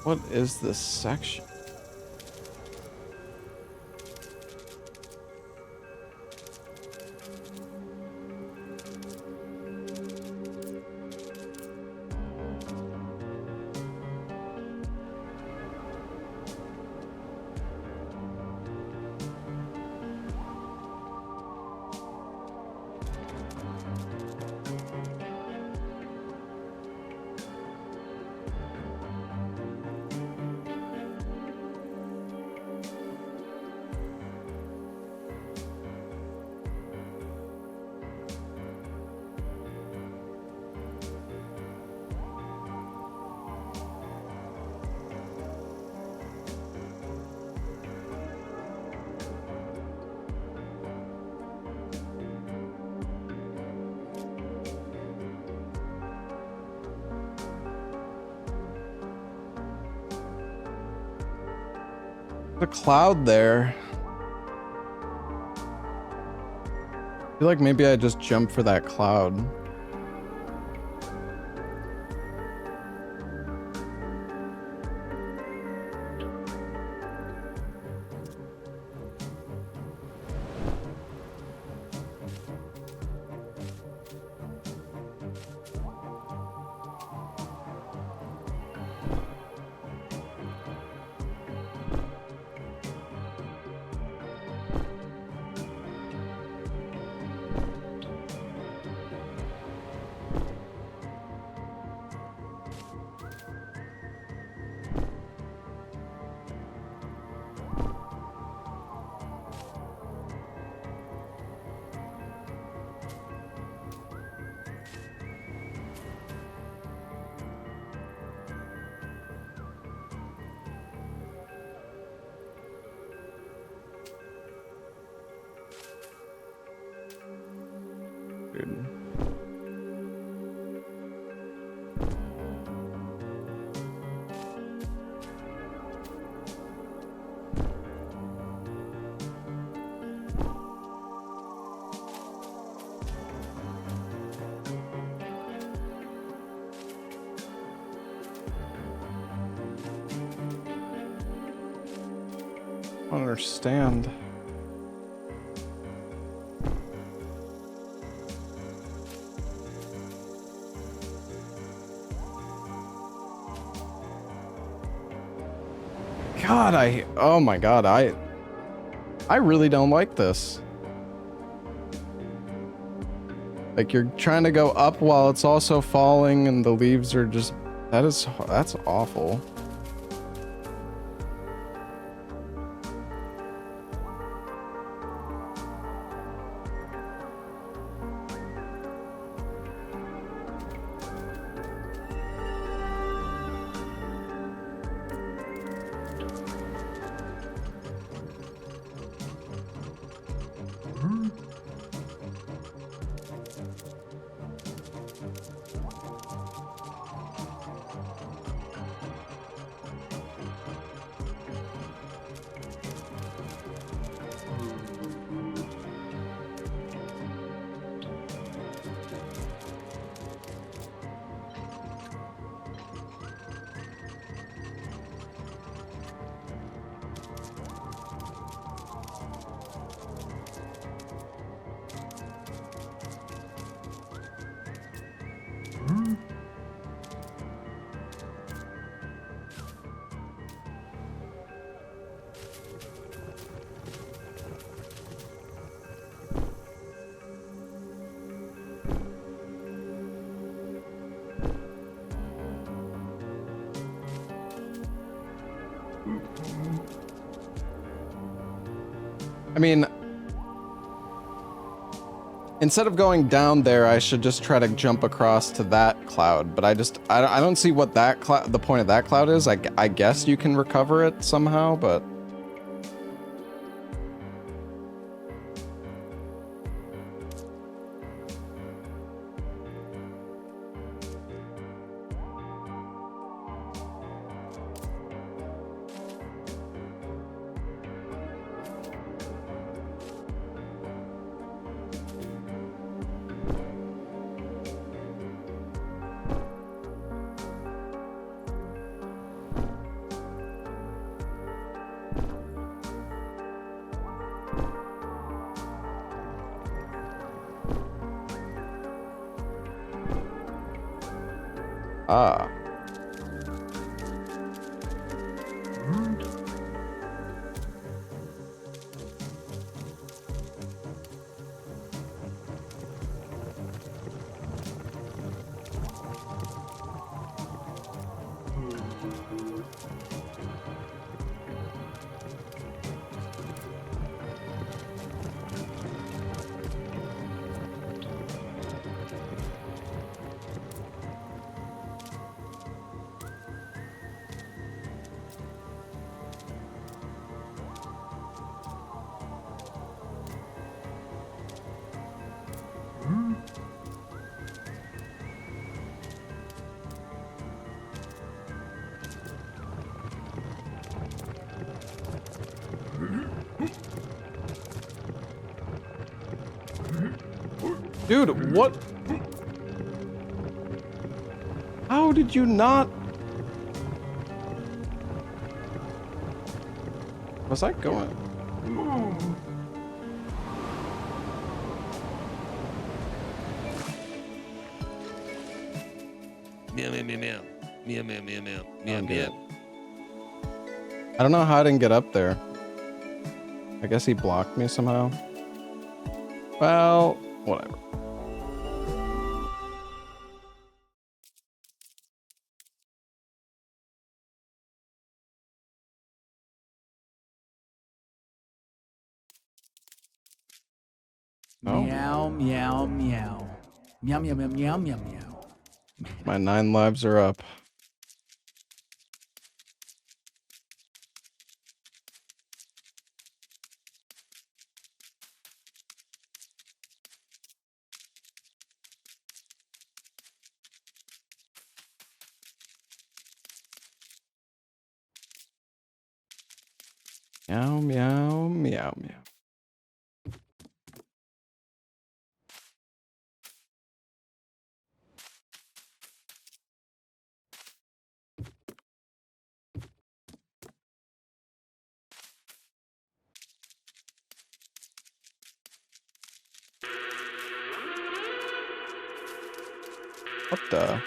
What is this section? The cloud there. I feel like maybe I just jump for that cloud. don't understand. God, oh my God, I really don't like this. Like, you're trying to go up while it's also falling and the leaves are just, that's awful. I mean, instead of going down there, I should just try to jump across to that cloud, but I don't see what that cloud, the point of that cloud is. I guess you can recover it somehow, but... Ah. Dude, what? How did you not? Was I going? Meow, meow, meow, meow. Meow, meow, meow, meow. Meow, meow. I don't know how I didn't get up there. I guess he blocked me somehow. Well, whatever. Oh. Meow, meow, meow. Meow, meow, meow, meow, meow, meow. My 9 lives are up. Meow, meow, meow, meow. What the?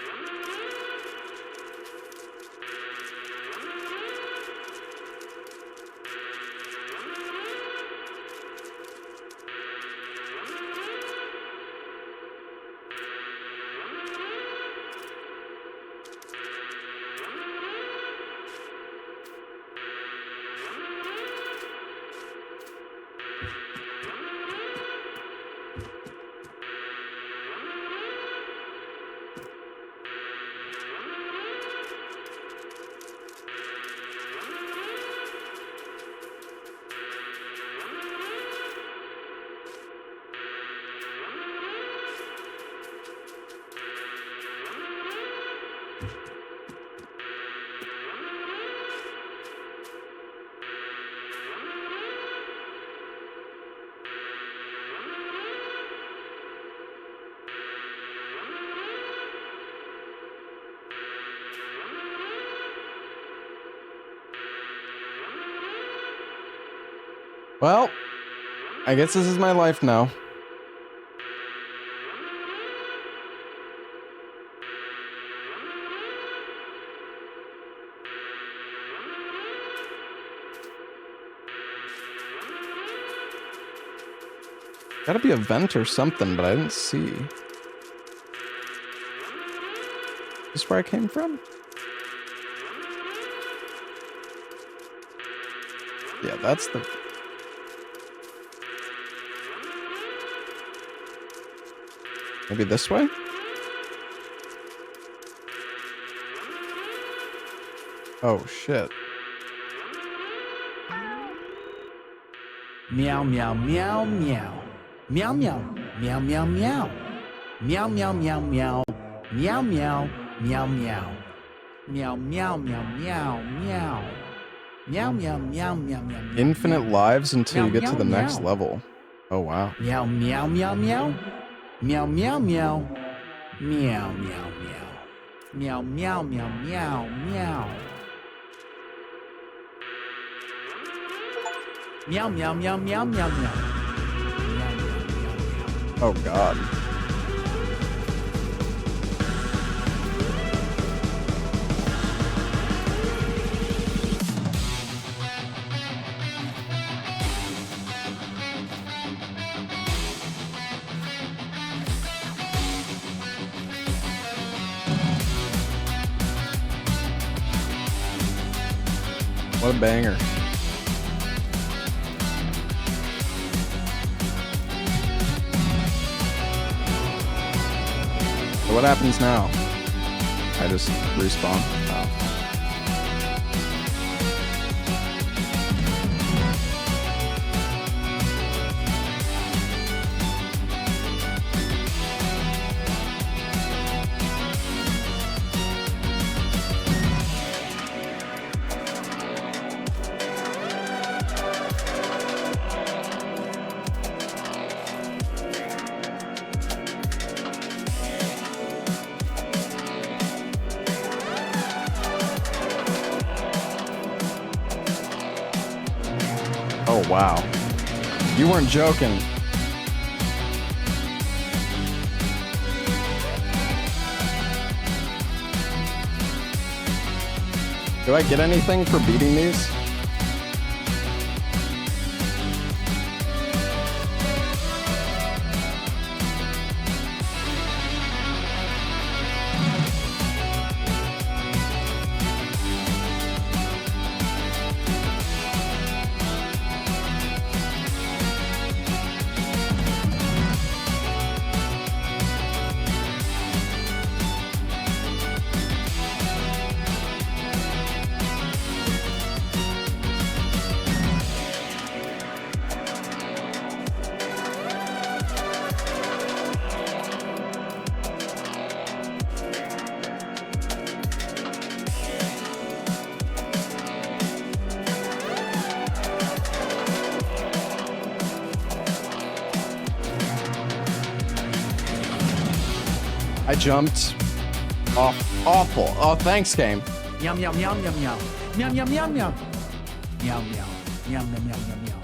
Well, I guess this is my life now. Gotta be a vent or something, but I didn't see. Is this where I came from? Yeah, that's the... Maybe this way? Oh, shit. Meow meow meow meow. Meow meow meow meow meow. Meow meow meow meow. Meow meow meow meow. Meow meow meow meow meow. Meow meow meow meow meow. Infinite lives until you Meow, get to the meow, next meow. level. Oh, wow. Meow meow meow meow. Meow meow meow. Meow meow meow. Meow meow meow meow meow. Meow meow meow meow meow meow. Oh, God. What a banger. So what happens now? I just respawn. Oh. Oh, wow. You weren't joking. Do I get anything for beating these? I jumped off. Awful. Oh, thanks, game. Meow meow meow meow meow. Meow meow meow meow. Meow meow. Meow meow meow meow meow.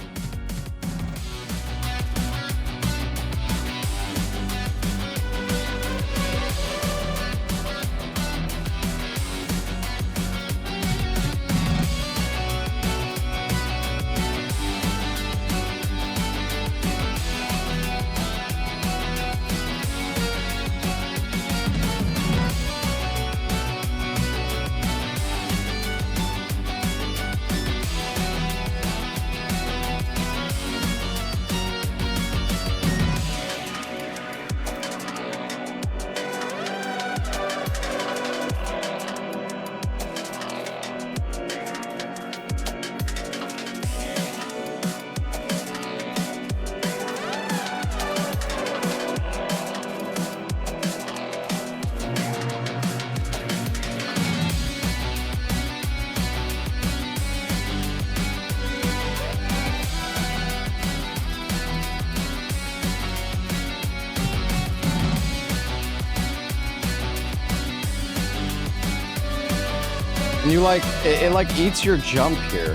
And you like, it like eats your jump here.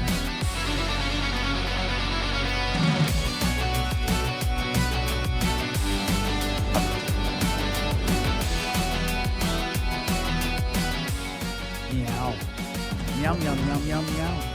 Meow. Meow, meow, meow, meow, meow.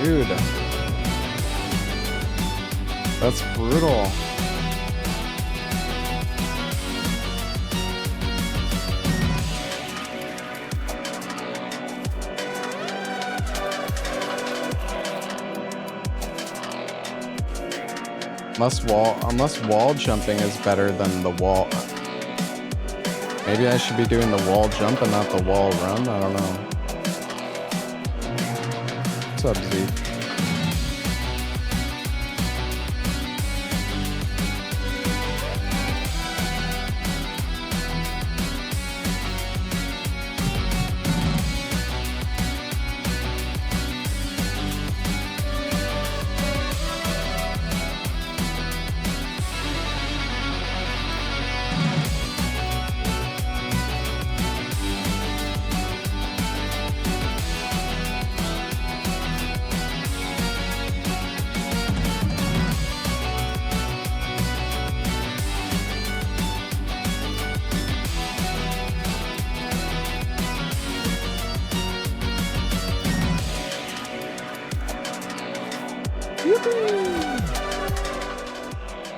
Dude. That's brutal. Unless wall jumping is better than the wall. Maybe I should be doing the wall jump and not the wall run. I don't know. What's up, Z?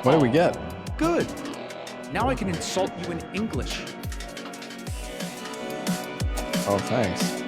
What do we get? Good. Now I can insult you in English. Oh, thanks.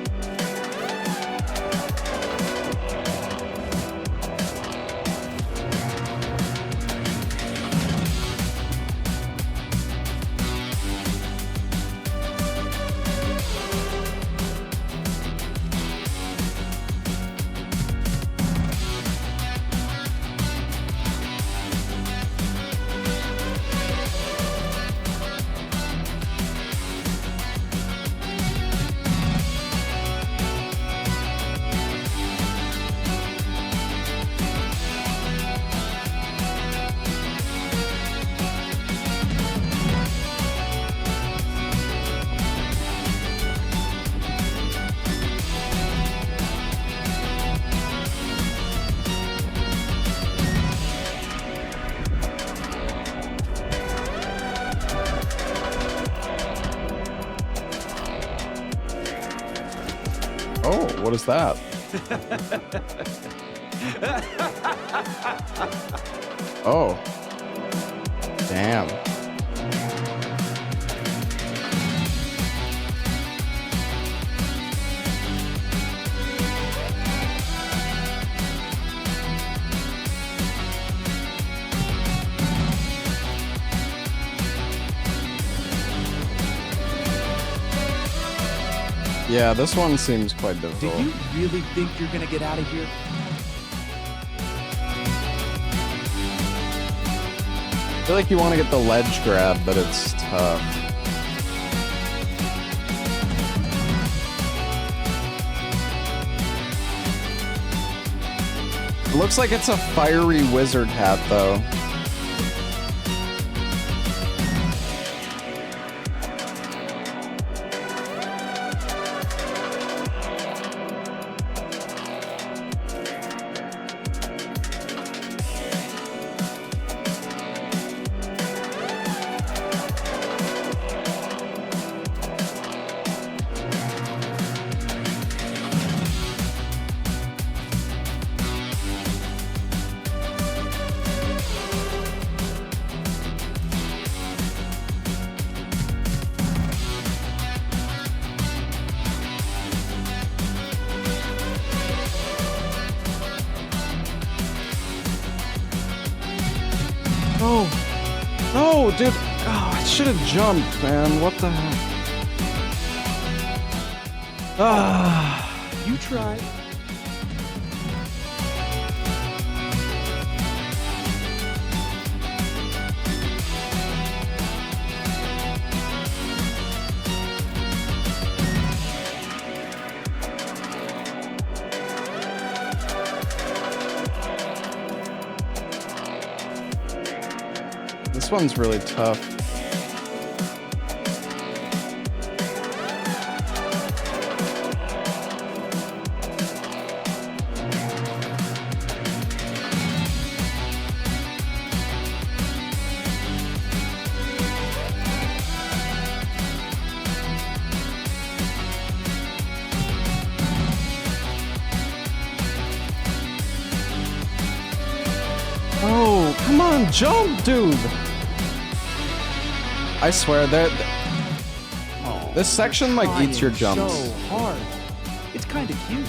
Oh, what is that? Oh. Damn. Yeah, this one seems quite Do difficult. you really think you're gonna get out of here? I feel like you want to get the ledge grab, but it's tough. It looks like it's a fiery wizard hat, though. No. No, dude. Oh, I should have jumped, man. What the heck? Ah. You tried. This one's really tough. Oh, come on, jump, dude! I swear, this section like eats your jumps. So hard. It's kind of cute.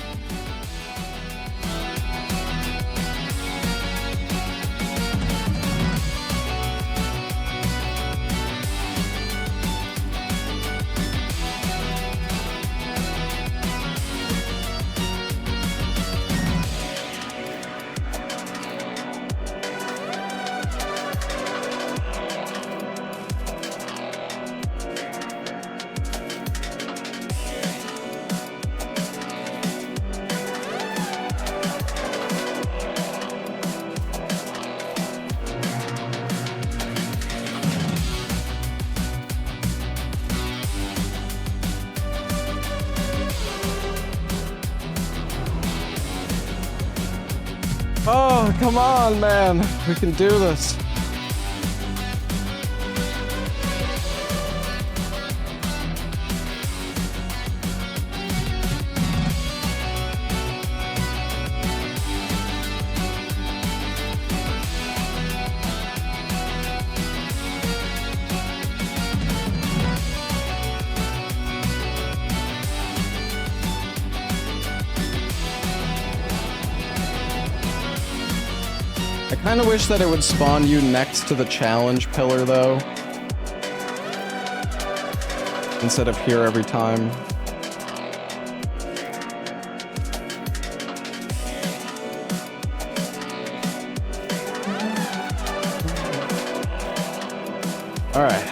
Oh, come on, man. We can do this. I kind of wish that it would spawn you next to the challenge pillar, though. Instead of here every time. All right.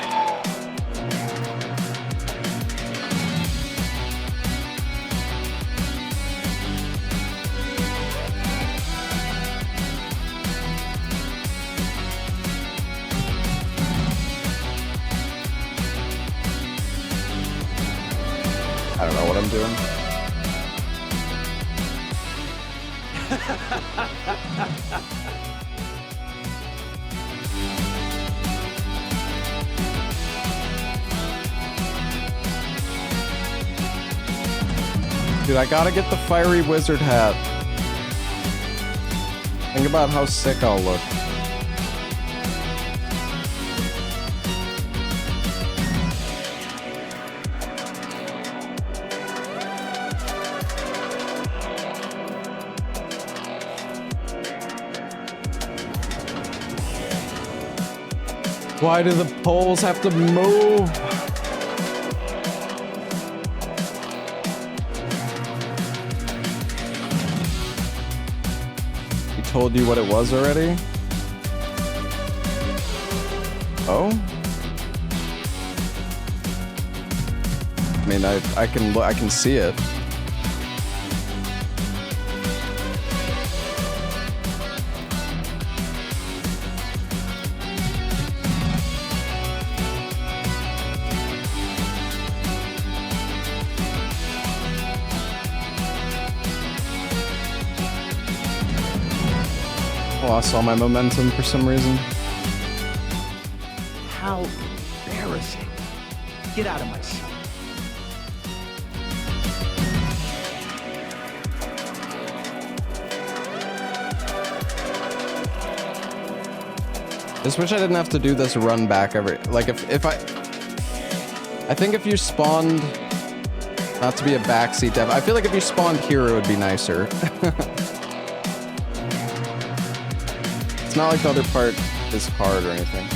I don't know what I'm doing. Dude, I gotta get the fiery wizard hat. Think about how sick I'll look. Why do the poles have to move? He told you what it was already? Oh? I mean, I can see it. Lost all my momentum for some reason. How embarrassing. Get out of my sight. Just wish I didn't have to do this run back every, like I think if you spawned, not to be a backseat dev, I feel like if you spawned here it would be nicer. It's not like the other part is hard or anything.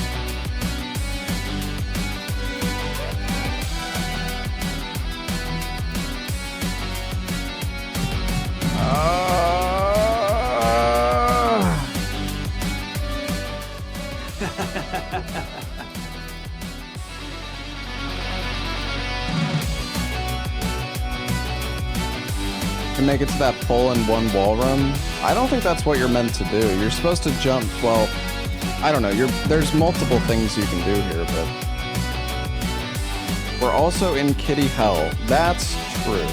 To make it to that pull in one wall run. I don't think that's what you're meant to do. You're supposed to jump. Well, I don't know. There's multiple things you can do here, but we're also in Kitty Hell. That's true.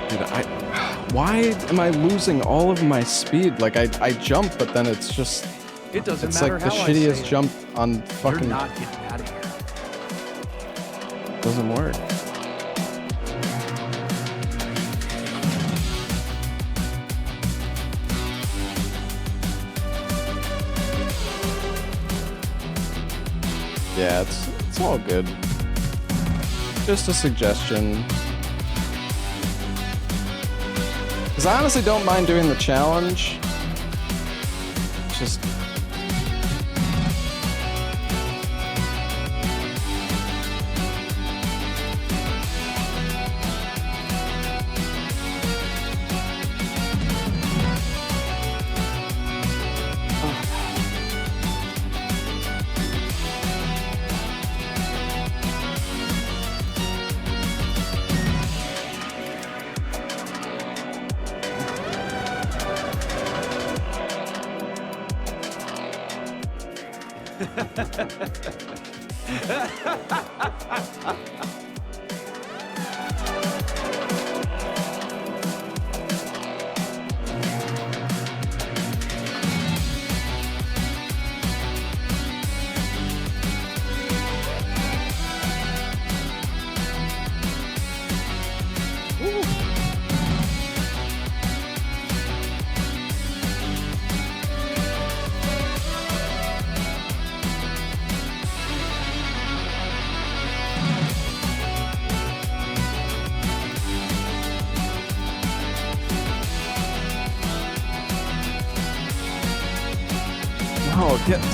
Dude, why am I losing all of my speed? Like I jump, but then it's just. It doesn't It's matter like the how I say shittiest it. jump on You're fucking. not getting out of here. Doesn't work. Yeah, it's all good. Just a suggestion. Because I honestly don't mind doing the challenge. Just.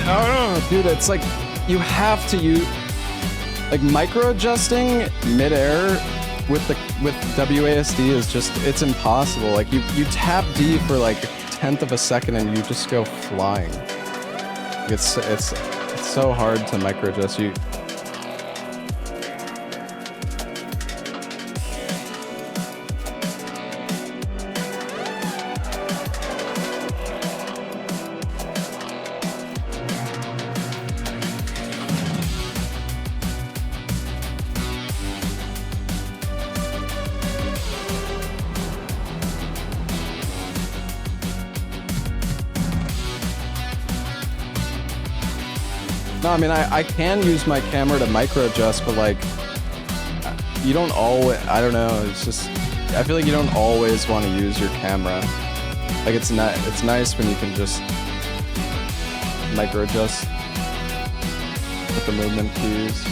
No, dude, it's like you have to use like micro adjusting midair with WASD is just it's impossible. Like you tap D for like a 1/10 of a second and you just go flying. It's so hard to micro adjust. No, I mean, I can use my camera to micro adjust, but like, you don't always, I don't know, it's just, I feel like you don't always want to use your camera. Like, it's nice when you can just micro adjust with the movement cues.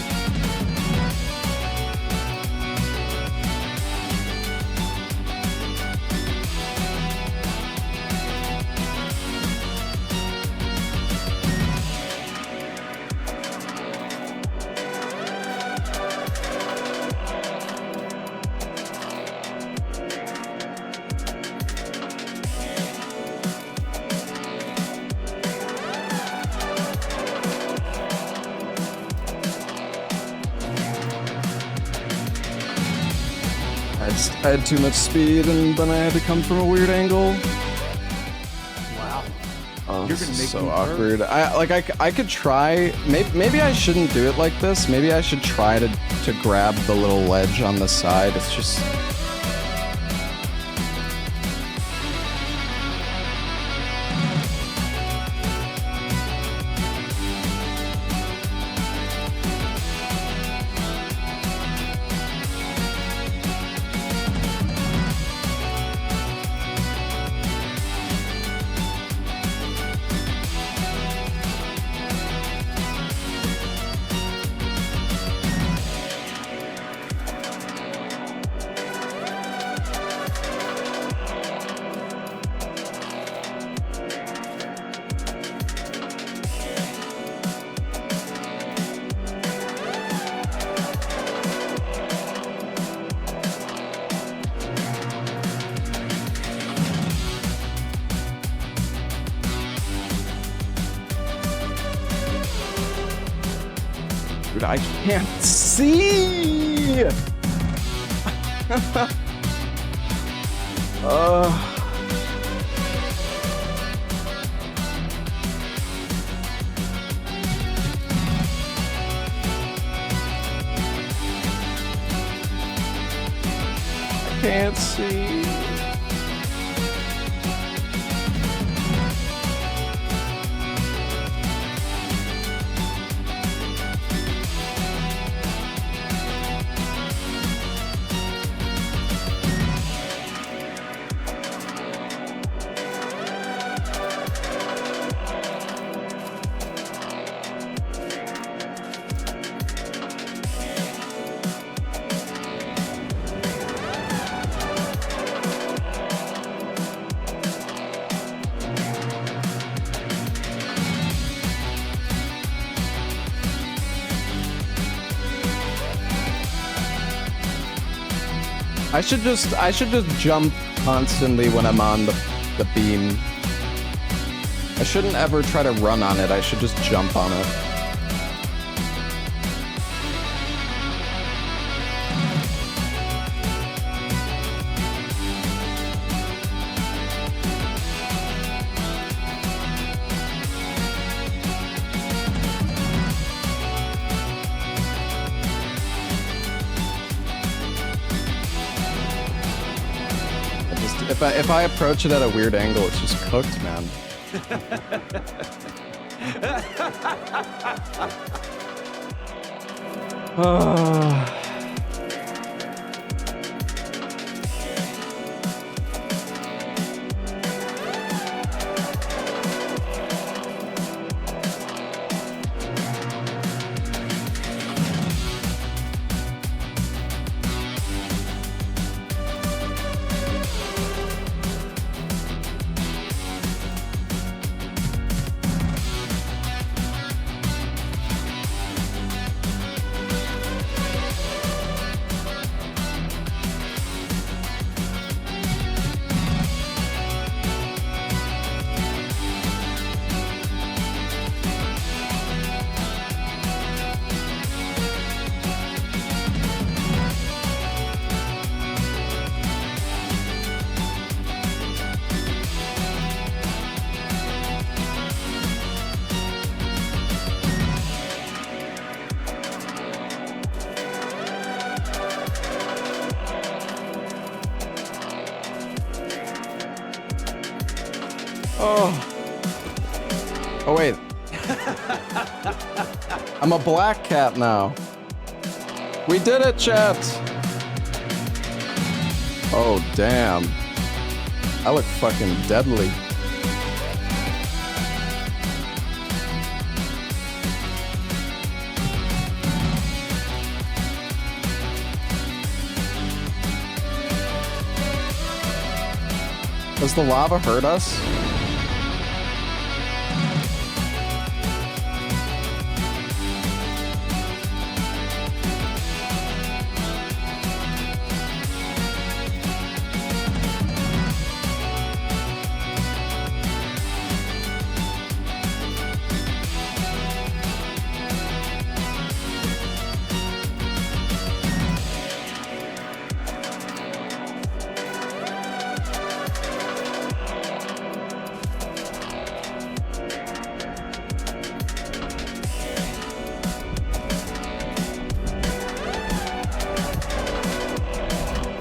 I had too much speed and then I had to come from a weird angle. Wow. Oh, You're this gonna is make so me awkward. I could try. Maybe I shouldn't do it like this. Maybe I should try to grab the little ledge on the side. It's just. Dude, I can't see! I can't see. I should just jump constantly when I'm on the beam. I shouldn't ever try to run on it. I should just jump on it. If I approach it at a weird angle, it's just cooked, man. Oh wait. I'm a black cat now. We did it, chat. Oh damn. I look fucking deadly. Does the lava hurt us?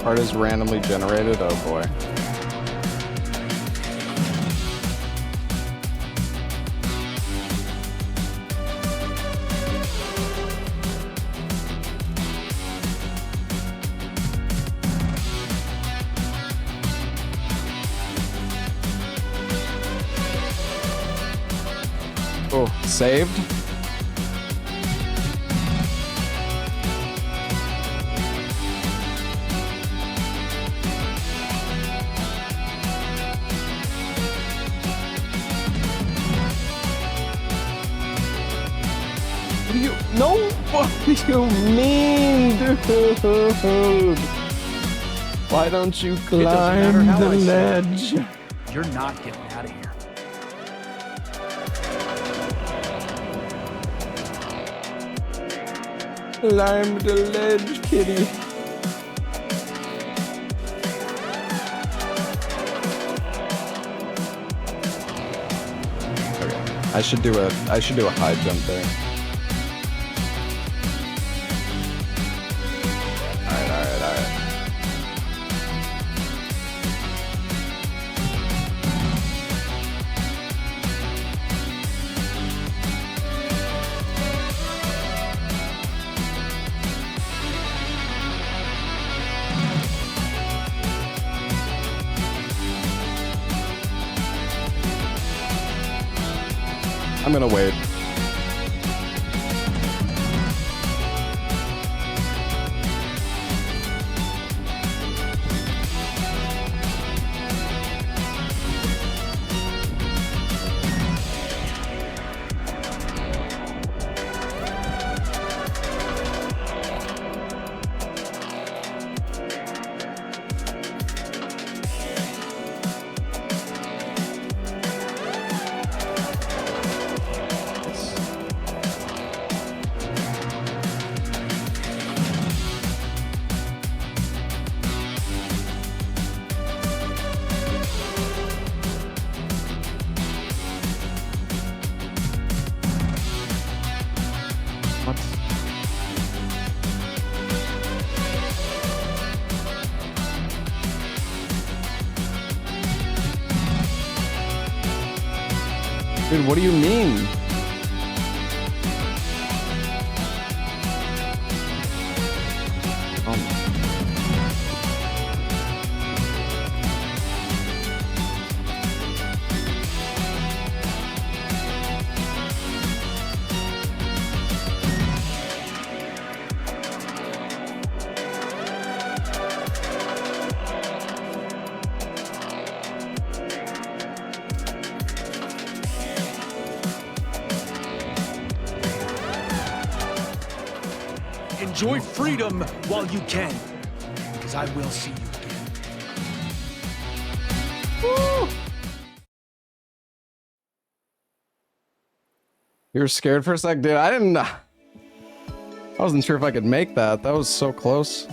Part is randomly generated. Oh boy. Oh, saved. No, what do you mean, dude? Why don't you climb the ledge? You're not getting out of here. Climb the ledge, kitty. Okay. I should do a high jump there. Alright. I'm gonna wait. Dude, what do you mean? Enjoy freedom while you can, because I will see you again. You were scared for a sec, dude. I wasn't sure if I could make that. That was so close.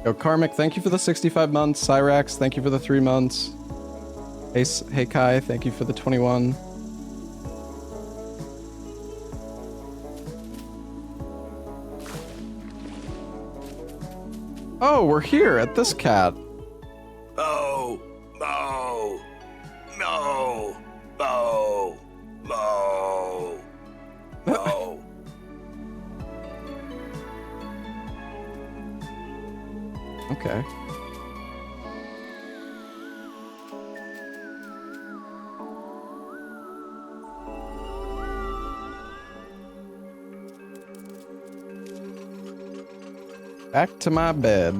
Yo, Karmic, thank you for the 65 months. Cyrax, thank you for the 3 months. Hey Kai, thank you for the 21. Oh, we're here at this cat. No, no, no, no, no, no. Okay. Back to my bed.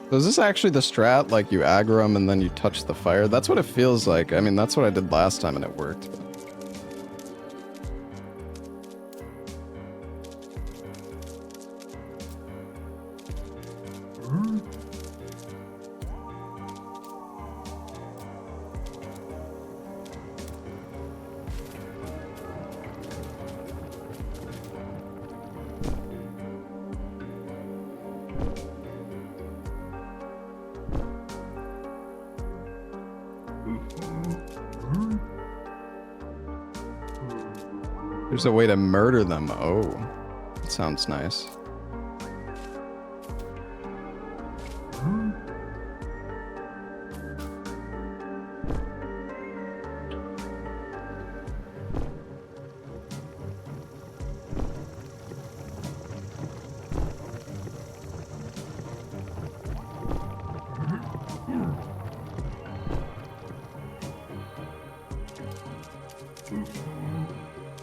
So is this actually the strat? Like you aggro them and then you touch the fire? That's what it feels like. I mean, that's what I did last time and it worked. There's a way to murder them. Oh, that sounds nice.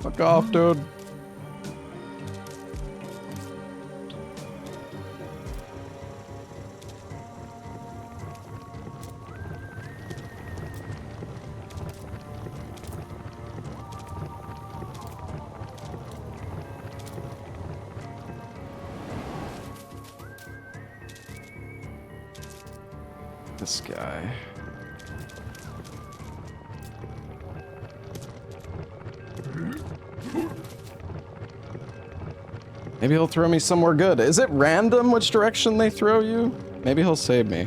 Fuck off, dude. this guy. Maybe he'll throw me somewhere good. Is it random which direction they throw you? Maybe he'll save me.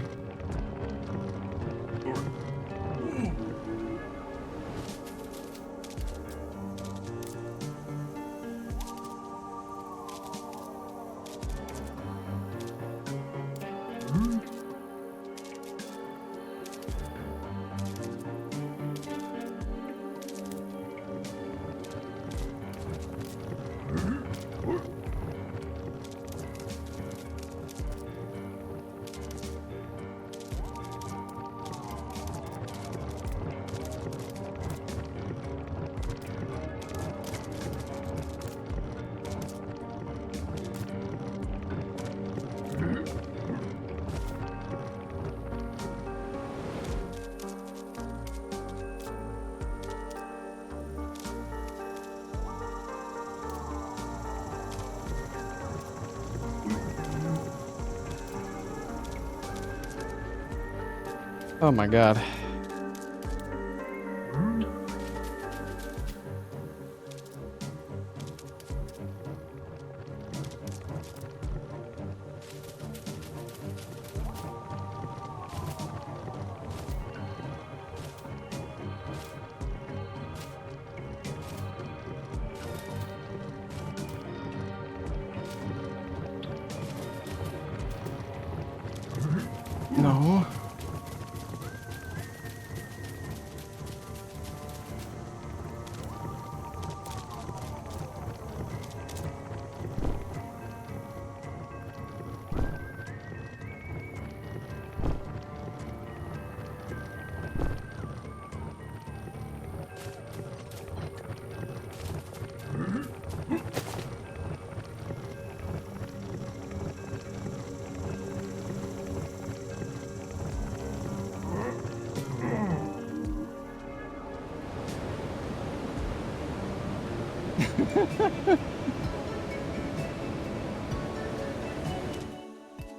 Oh my god. No.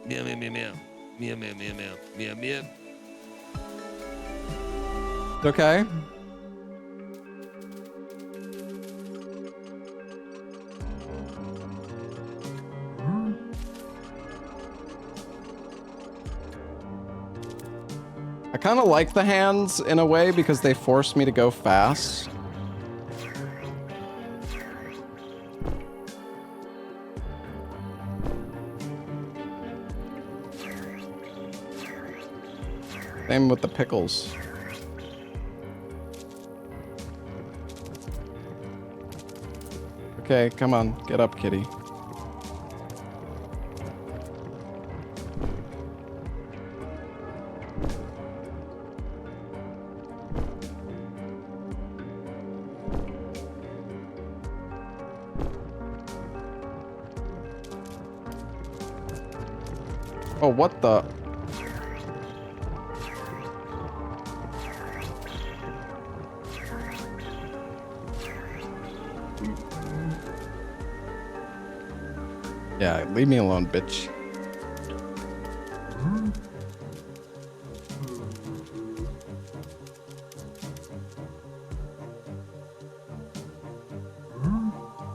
Meow meow meow meow. Meow meow meow meow. Meow meow. Okay. I kind of like the hands in a way because they force me to go fast. Same with the pickles. Okay, come on, get up, kitty. Oh, what the? Yeah, leave me alone, bitch.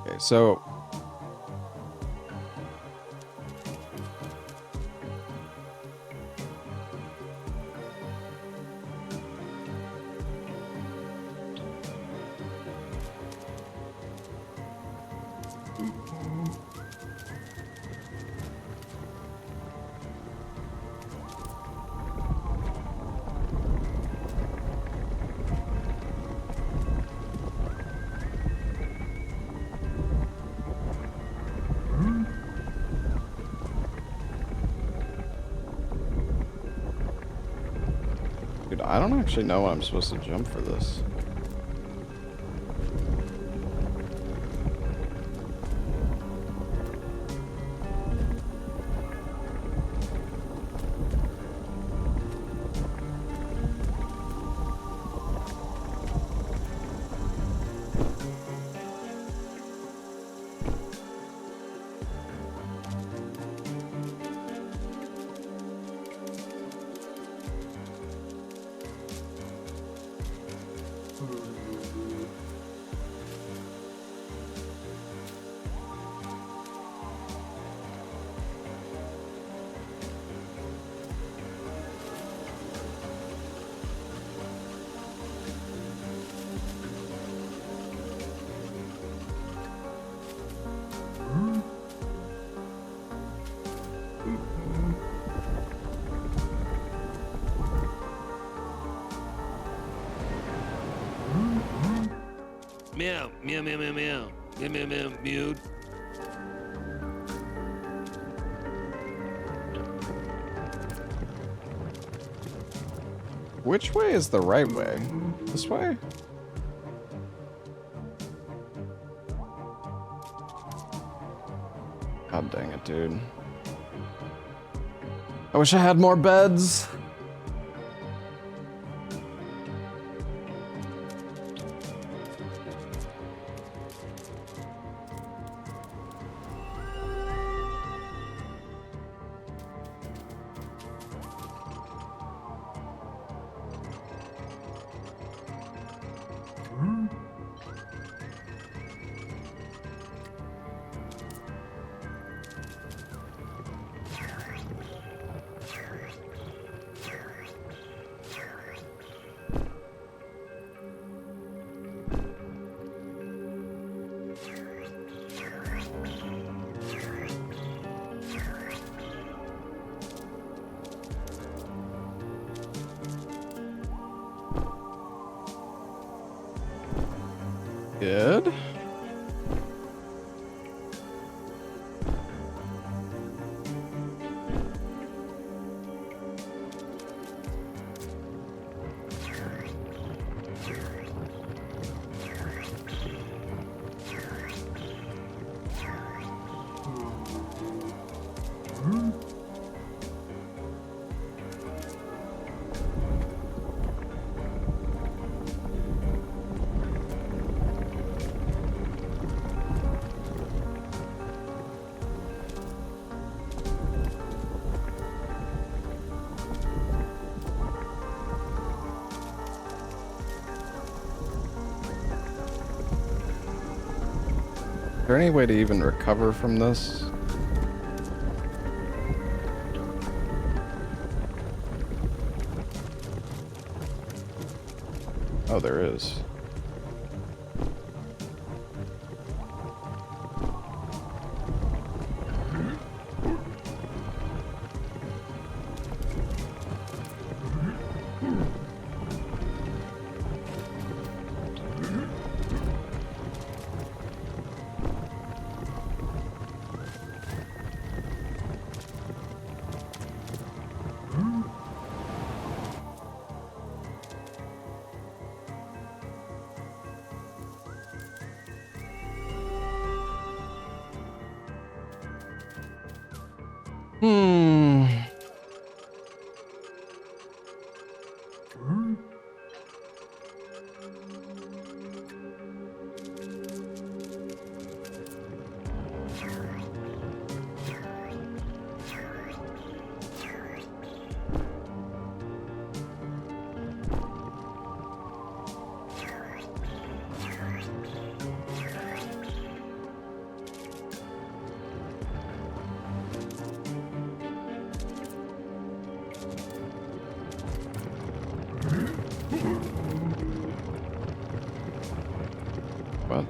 Okay, so... Dude, I don't actually know what I'm supposed to jump for this. Meow, meow, meow, meow, meow, meow, meow, meow, mute. Which way is the right way? This way? God dang it, dude. I wish I had more beds. Good. Is there any way to even recover from this? Oh, there is. What?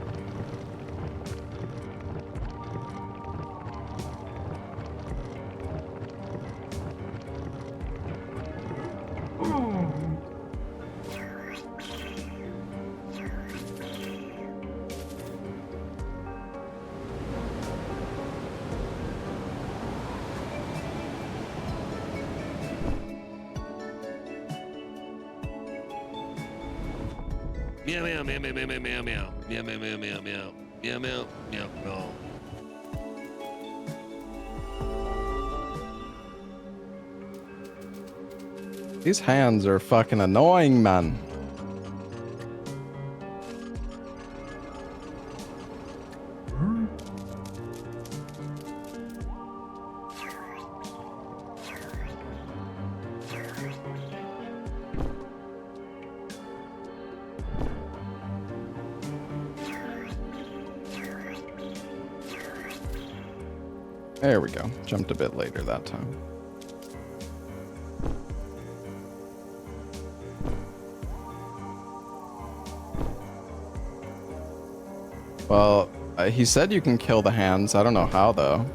Meow, meow, meow, meow, meow, meow, meow, meow, meow, meow, meow, meow, meow, meow, meow, meow, meow. These hands are fucking annoying, man. There we go. Jumped a bit later that time. Well, he said you can kill the hands. I don't know how, though.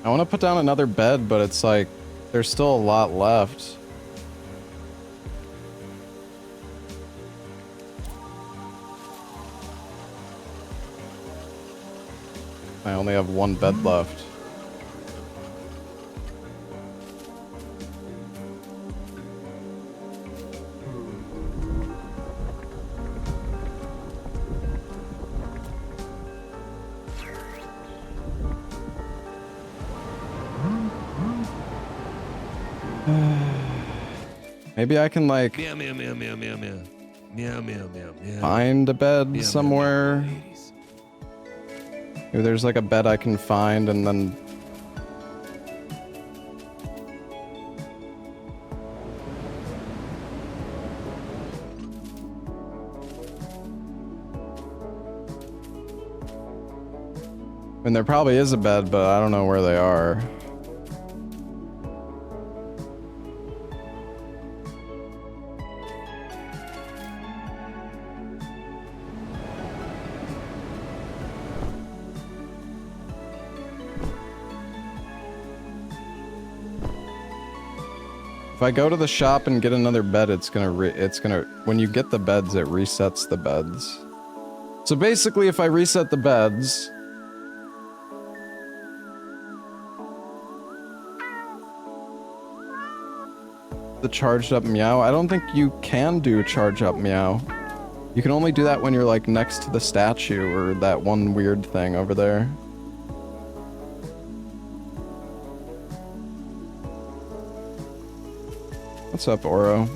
I want to put down another bed, but it's like, there's still a lot left. I only have one bed left. Maybe I can like Meow meow meow meow meow meow. Meow meow meow meow. find a bed Meow, meow, somewhere. meow, ladies. Maybe there's like a bed I can find and then... I mean, there probably is a bed, but I don't know where they are. If I go to the shop and get another bed, it's gonna when you get the beds, it resets the beds. So basically, if I reset the beds, the charged up meow, I don't think you can do charge up meow. You can only do that when you're like next to the statue or that one weird thing over there. What's up, Oro?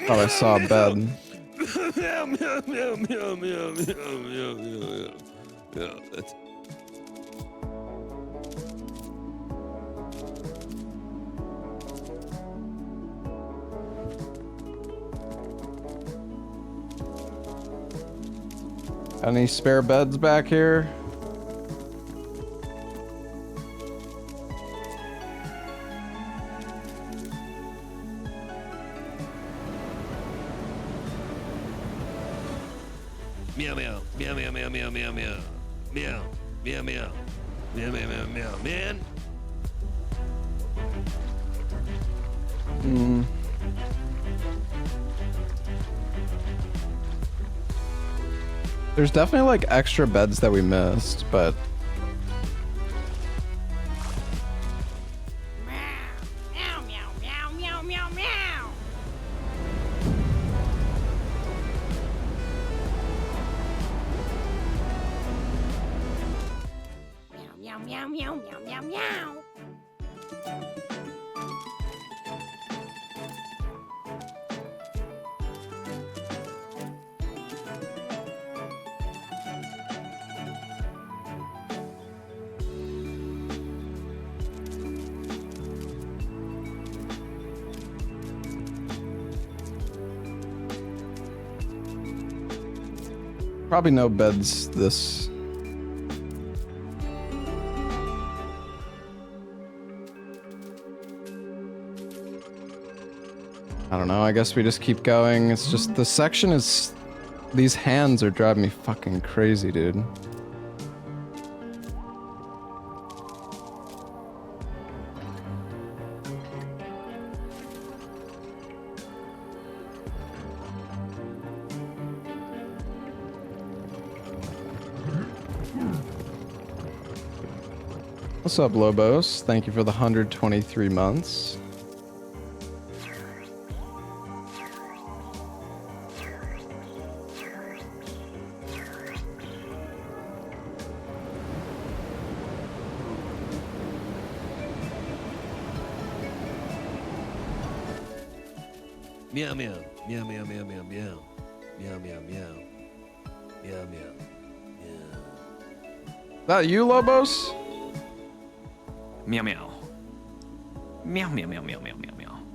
Oh, I saw a bed. Meow, meow, meow, meow, meow, meow, meow, meow. Yeah, that's... Any spare beds back here? Meow, meow, meow, meow, meow, meow, meow, meow, meow, meow, meow, meow, meow, meow, meow, man. Hmm. There's definitely like extra beds that we missed, but Meow, meow, meow, meow, meow, meow. Meow, meow, meow, meow, meow, meow. probably no beds this. I don't know, I guess we just keep going. It's just, the section is... These hands are driving me fucking crazy, dude. What's up, Lobos? Thank you for the 123 months. Meow, meow, meow, meow, meow, meow, meow, meow, meow, meow, meow, meow, meow. That you, Lobos? Meow meow. Meow meow meow meow meow meow meow.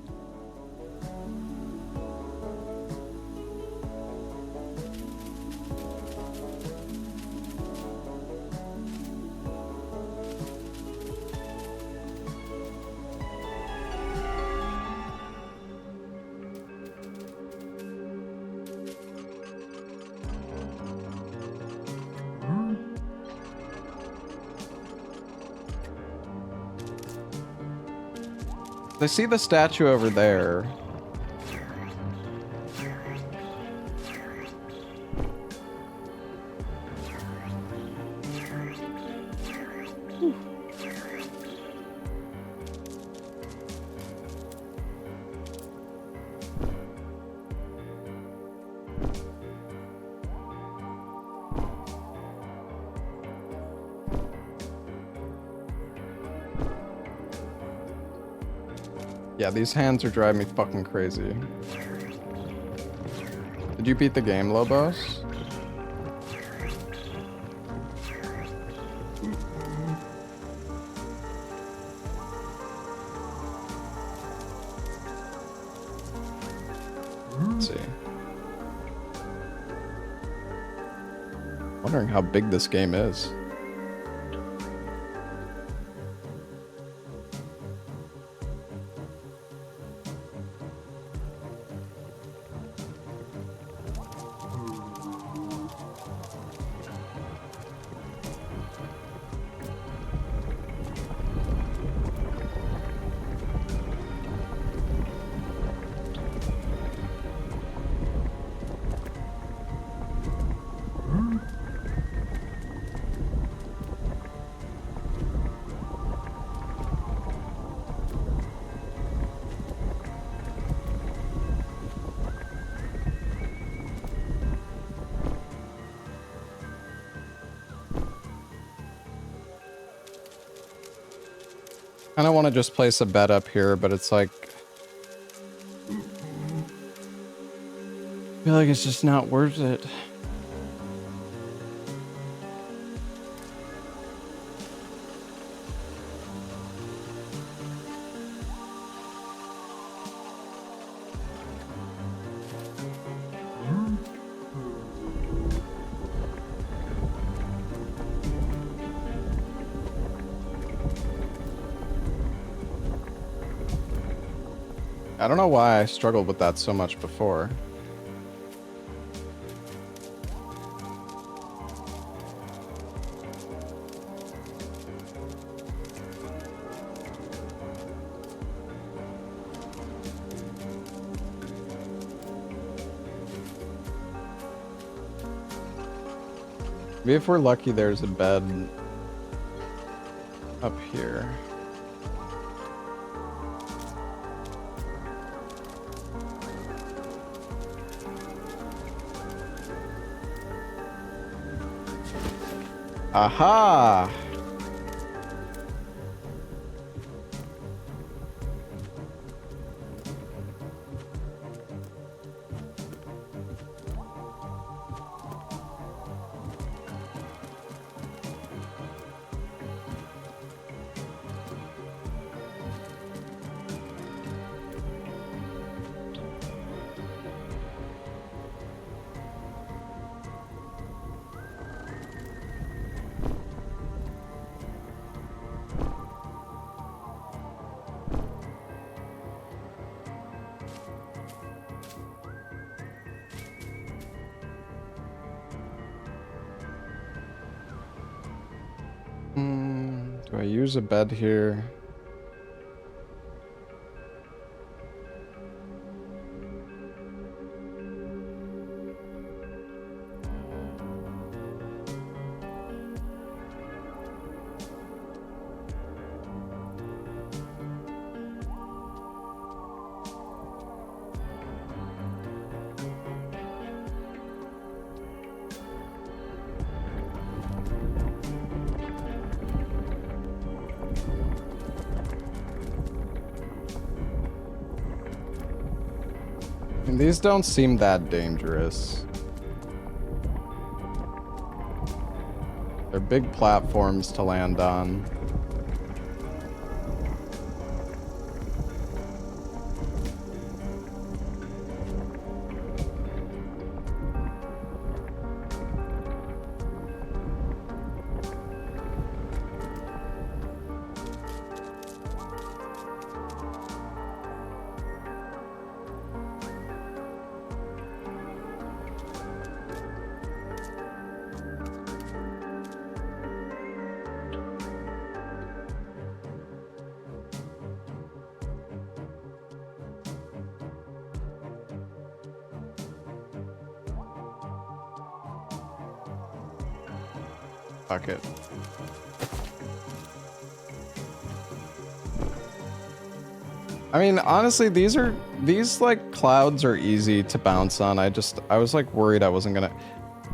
I see the statue over there. Yeah, these hands are driving me fucking crazy. Did you beat the game, Lobos? Let's see. Wondering how big this game is. I don't want to just place a bet up here, but it's like... I feel like it's just not worth it. I don't know why I struggled with that so much before. Maybe if we're lucky, there's a bed up here. Aha! Do I use a bed here? And these don't seem that dangerous. They're big platforms to land on. Fuck it. I mean, honestly, these like clouds are easy to bounce on. I was like worried I wasn't gonna.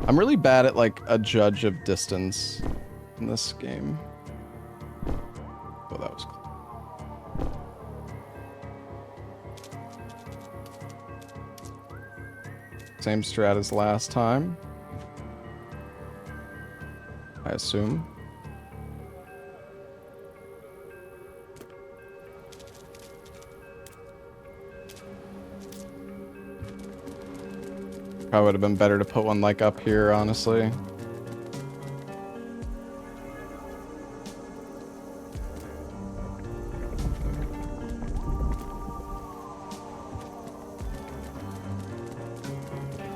I'm really bad at like a judge of distance in this game. Oh, that was cool. Same strat as last time, I assume. Probably would have been better to put one like up here, honestly.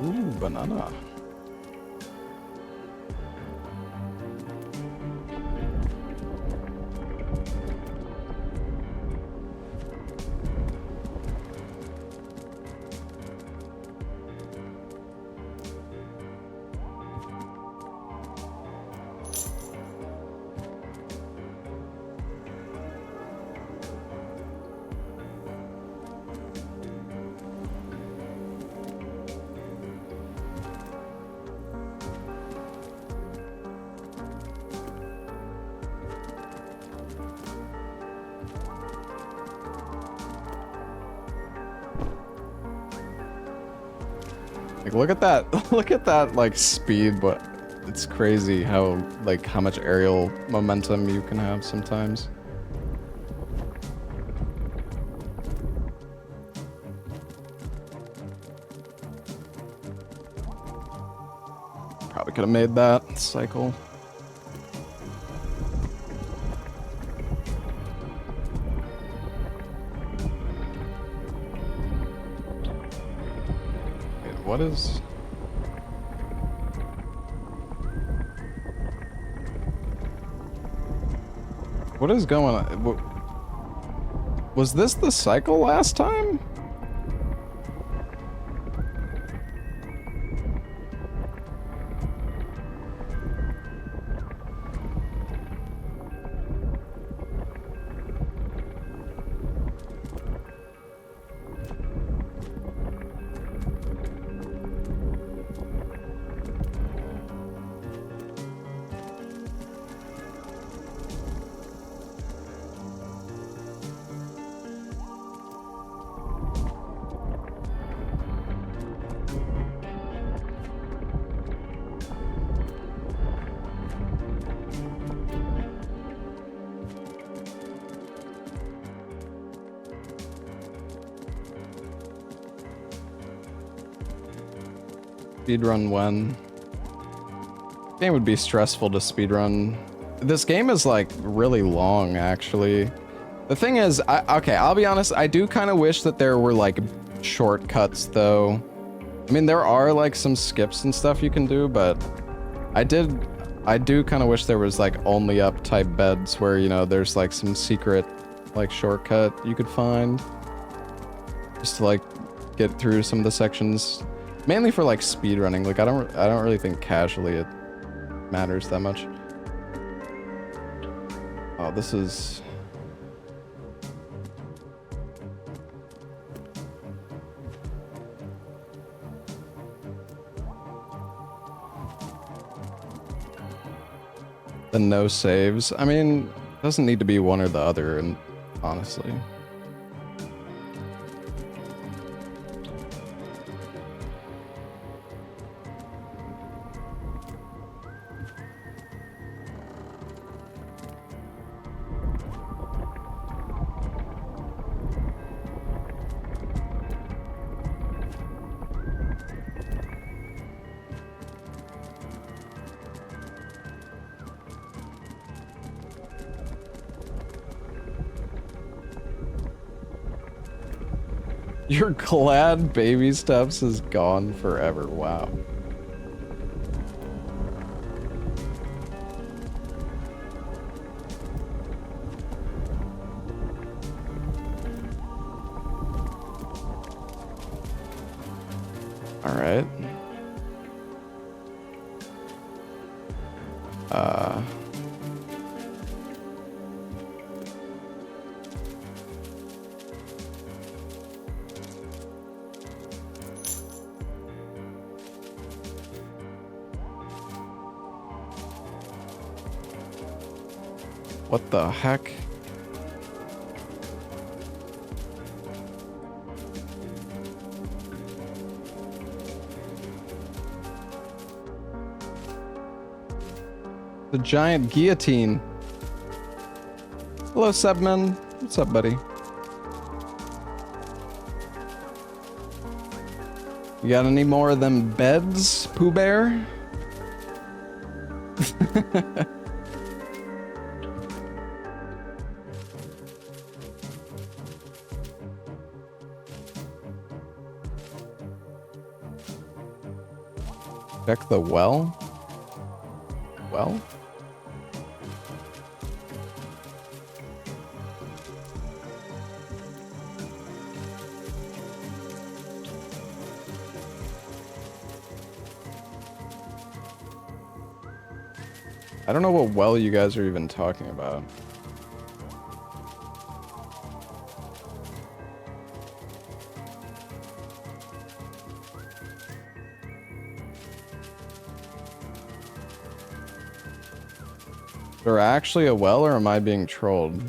Ooh, banana. Like, look at that. Look at that, like, speed, but it's crazy how, like, how much aerial momentum you can have sometimes. Probably could have made that cycle. Wait, what is... What is going on? Was this the cycle last time? Speedrun when? Game would be stressful to speedrun. This game is like really long, actually. The thing is, okay, I'll be honest, I do kind of wish that there were like shortcuts though. I mean, there are like some skips and stuff you can do, but I do kind of wish there was like only up type beds where, you know, there's like some secret like shortcut you could find. Just to like get through some of the sections. Mainly for like speedrunning. Like I don't really think casually it matters that much. Oh, this is... The no saves. I mean, it doesn't need to be one or the other, and honestly. Your glad baby steps is gone forever. Wow. All right. What the heck? The giant guillotine. Hello, Sebman. What's up, buddy? You got any more of them beds, Pooh Bear? Check the well? Well? I don't know what well you guys are even talking about. Is there actually a well, or am I being trolled?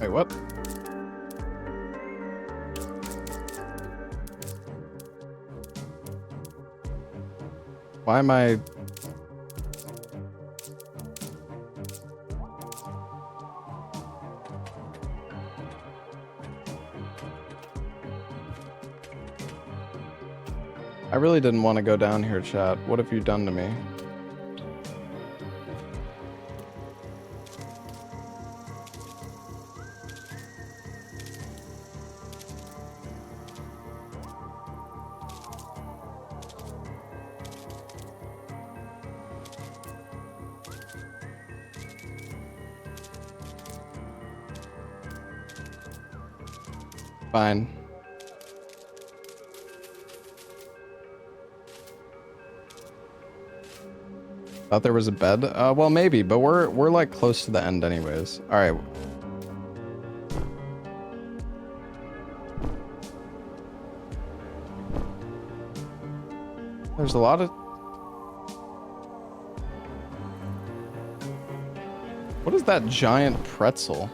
Wait, what? Why am I... I really didn't want to go down here, chat. What have you done to me? Fine. Thought there was a bed? Well, maybe, but we're like close to the end anyways. All right. There's a lot of... What is that giant pretzel?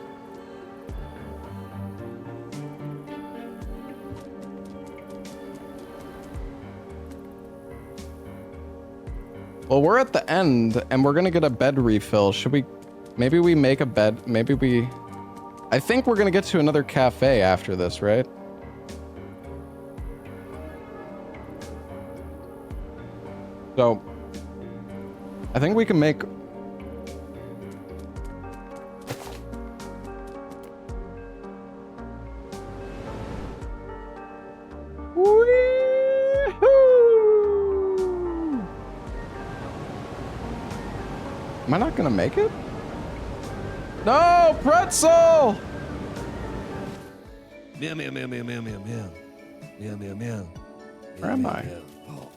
Well, we're at the end, and we're gonna get a bed refill. Should we... Maybe we make a bed... Maybe we... I think we're gonna get to another cafe after this, right? So... I think we can make... Am I not gonna make it? No, pretzel! Meow meow meow meow meow meow meow. Meow meow meow. Where am I? Oh.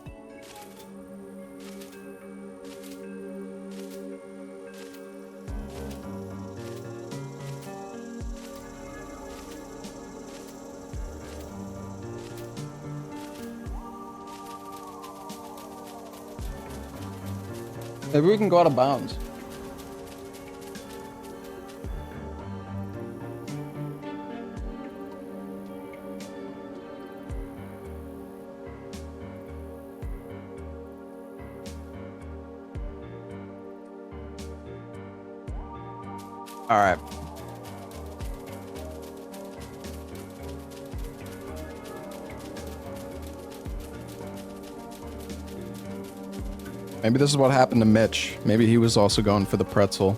Maybe we can go out of bounds. All right. Maybe this is what happened to Mitch. Maybe he was also going for the pretzel.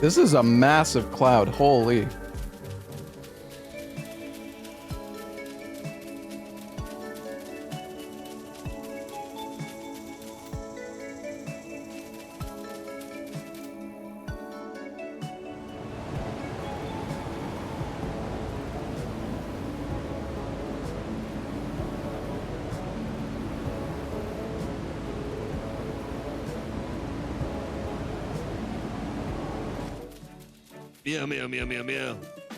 This is a massive cloud. Holy. Meow meow meow meow meow.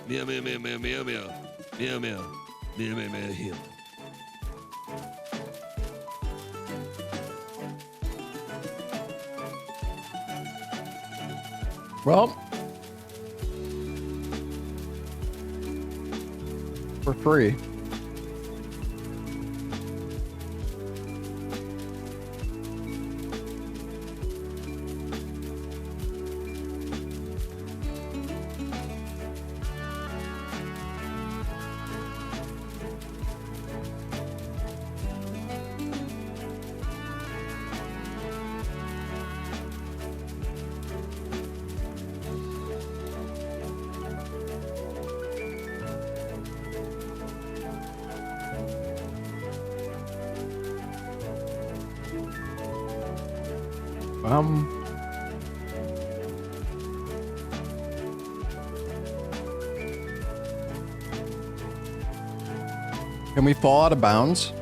Meow meow meow meow meow meow. Meow meow. Meow meow meow here. Well, for free. Can we fall out of bounds?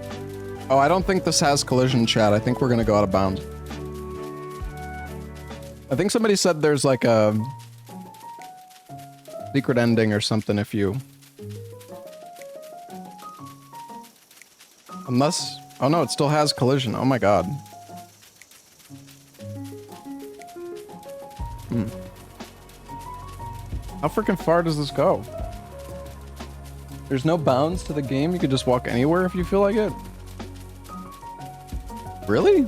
Oh, I don't think this has collision, chat. I think we're gonna go out of bounds. I think somebody said there's like a secret ending or something if you... Unless... Oh no, it still has collision. Oh my god. How freaking far does this go? There's no bounds to the game? You could just walk anywhere if you feel like it? Really?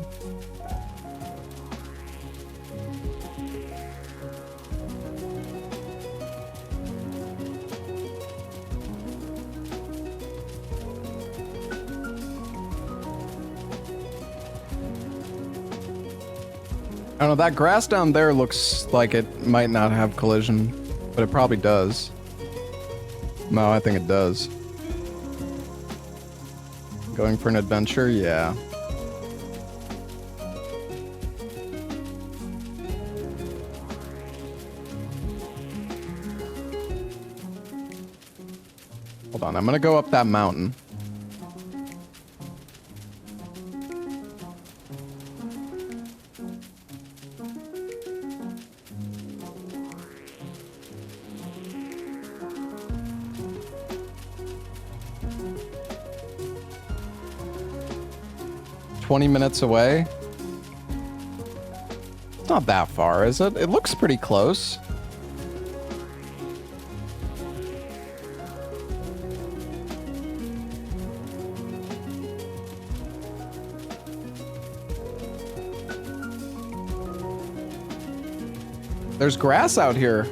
I don't know, that grass down there looks like it might not have collision, but it probably does. No, I think it does. Going for an adventure? Yeah. Hold on, I'm gonna go up that mountain. $20 minutes away? It's not that far, is it? It looks pretty close. There's grass out here.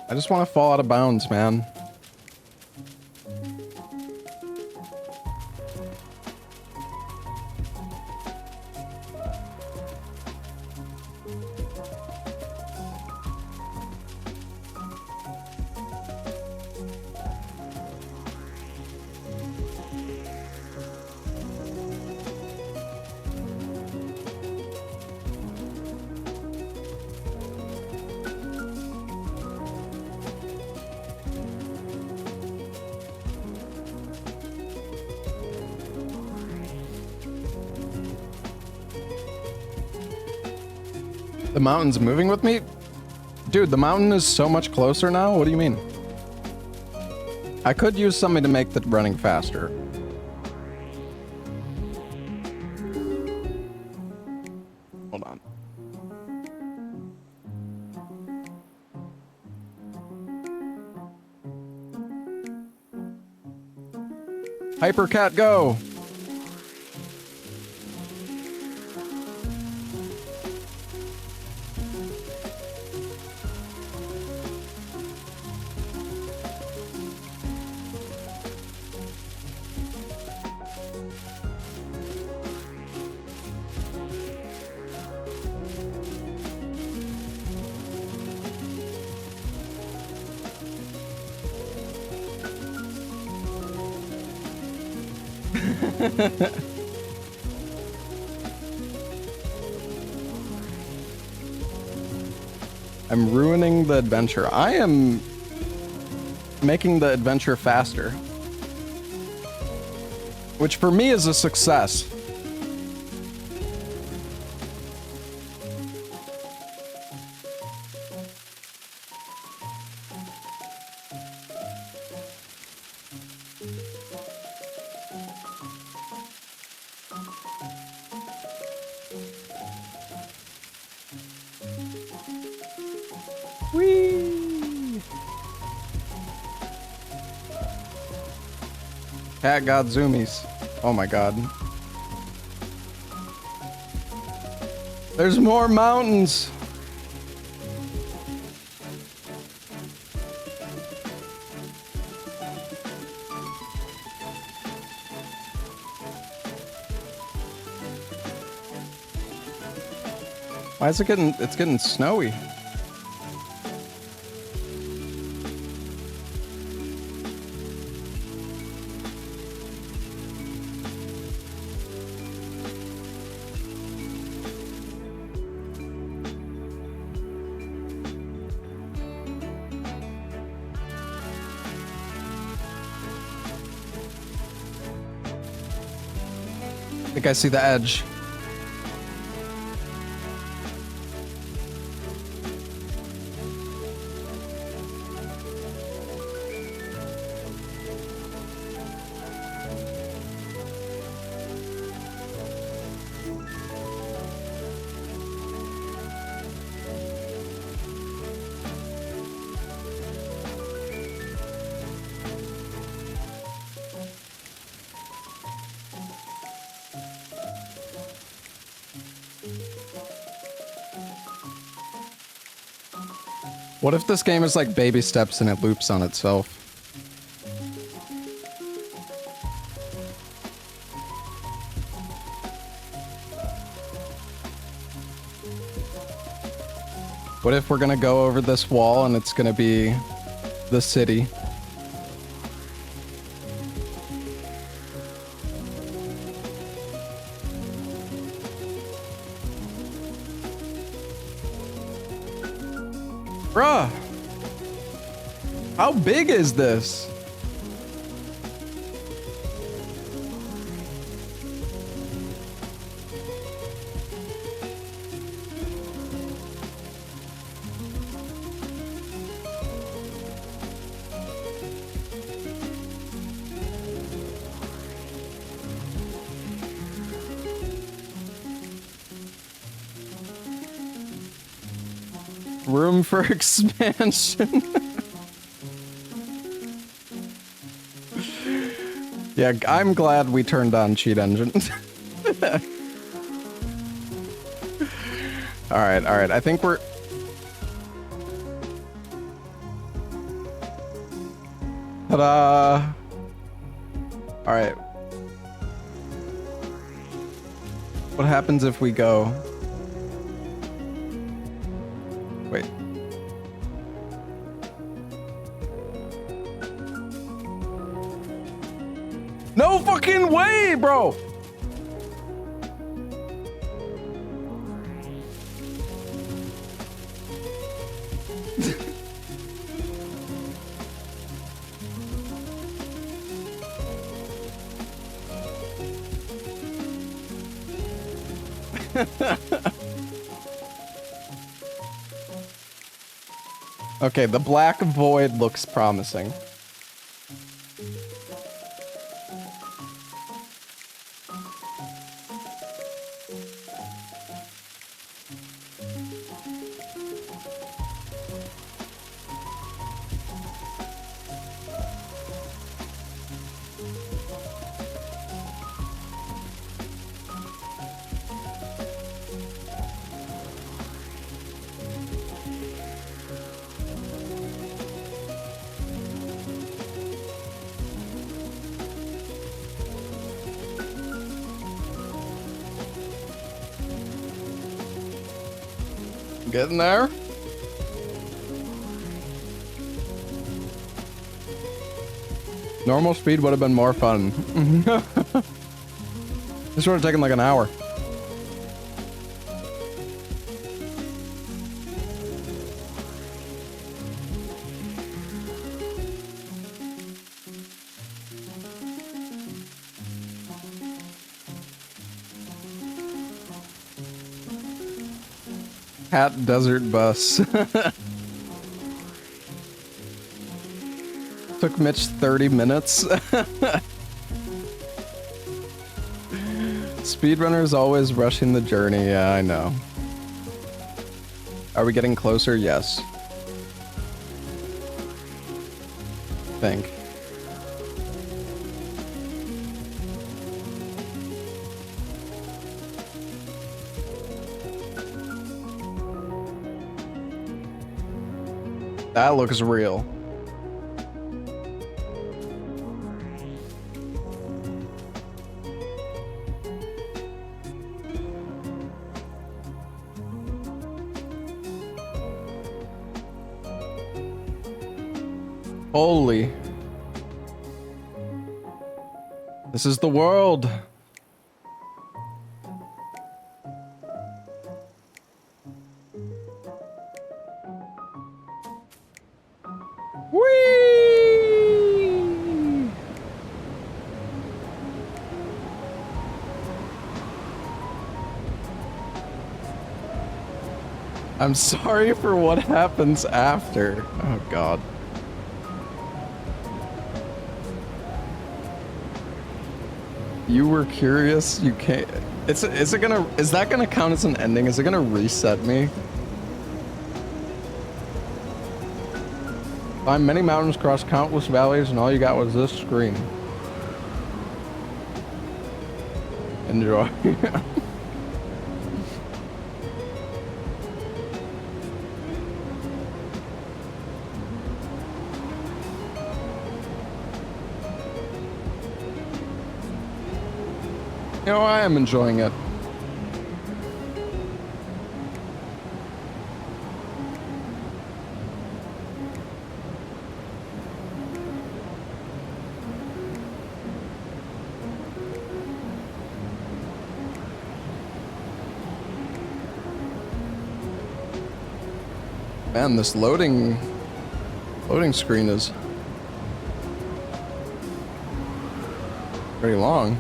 I just want to fall out of bounds, man. The mountain's moving with me? Dude, the mountain is so much closer now? What do you mean? I could use something to make the running faster. Hold on. Hypercat, go! I'm ruining the adventure. I am making the adventure faster. Which for me is a success. Whee! Cat got zoomies. Oh my god. There's more mountains. Why is it getting, it's getting snowy. think I see the edge. What if this game is like baby steps and it loops on itself? What if we're gonna go over this wall and it's gonna be the city? Bruh! How big is this? Room for expansion. Yeah, I'm glad we turned on cheat engine. Alright, alright. I think we're... Ta-da! Alright. What happens if we go... Wait. No fucking way, bro! Okay, the black void looks promising. Getting there. Normal speed would have been more fun. This would have taken like an hour. Hat desert bus. Took Mitch 30 minutes. Speedrunner's always rushing the journey. Yeah, I know. Are we getting closer? Yes. I think. That looks real. Holy. This is the world. Whee! I'm sorry for what happens after. Oh god. You were curious, you can't. Is that gonna count as an ending? Is it gonna reset me? Climb many mountains, cross countless valleys, and all you got was this screen. Enjoy. You know, I am enjoying it. Man, this loading screen is pretty long.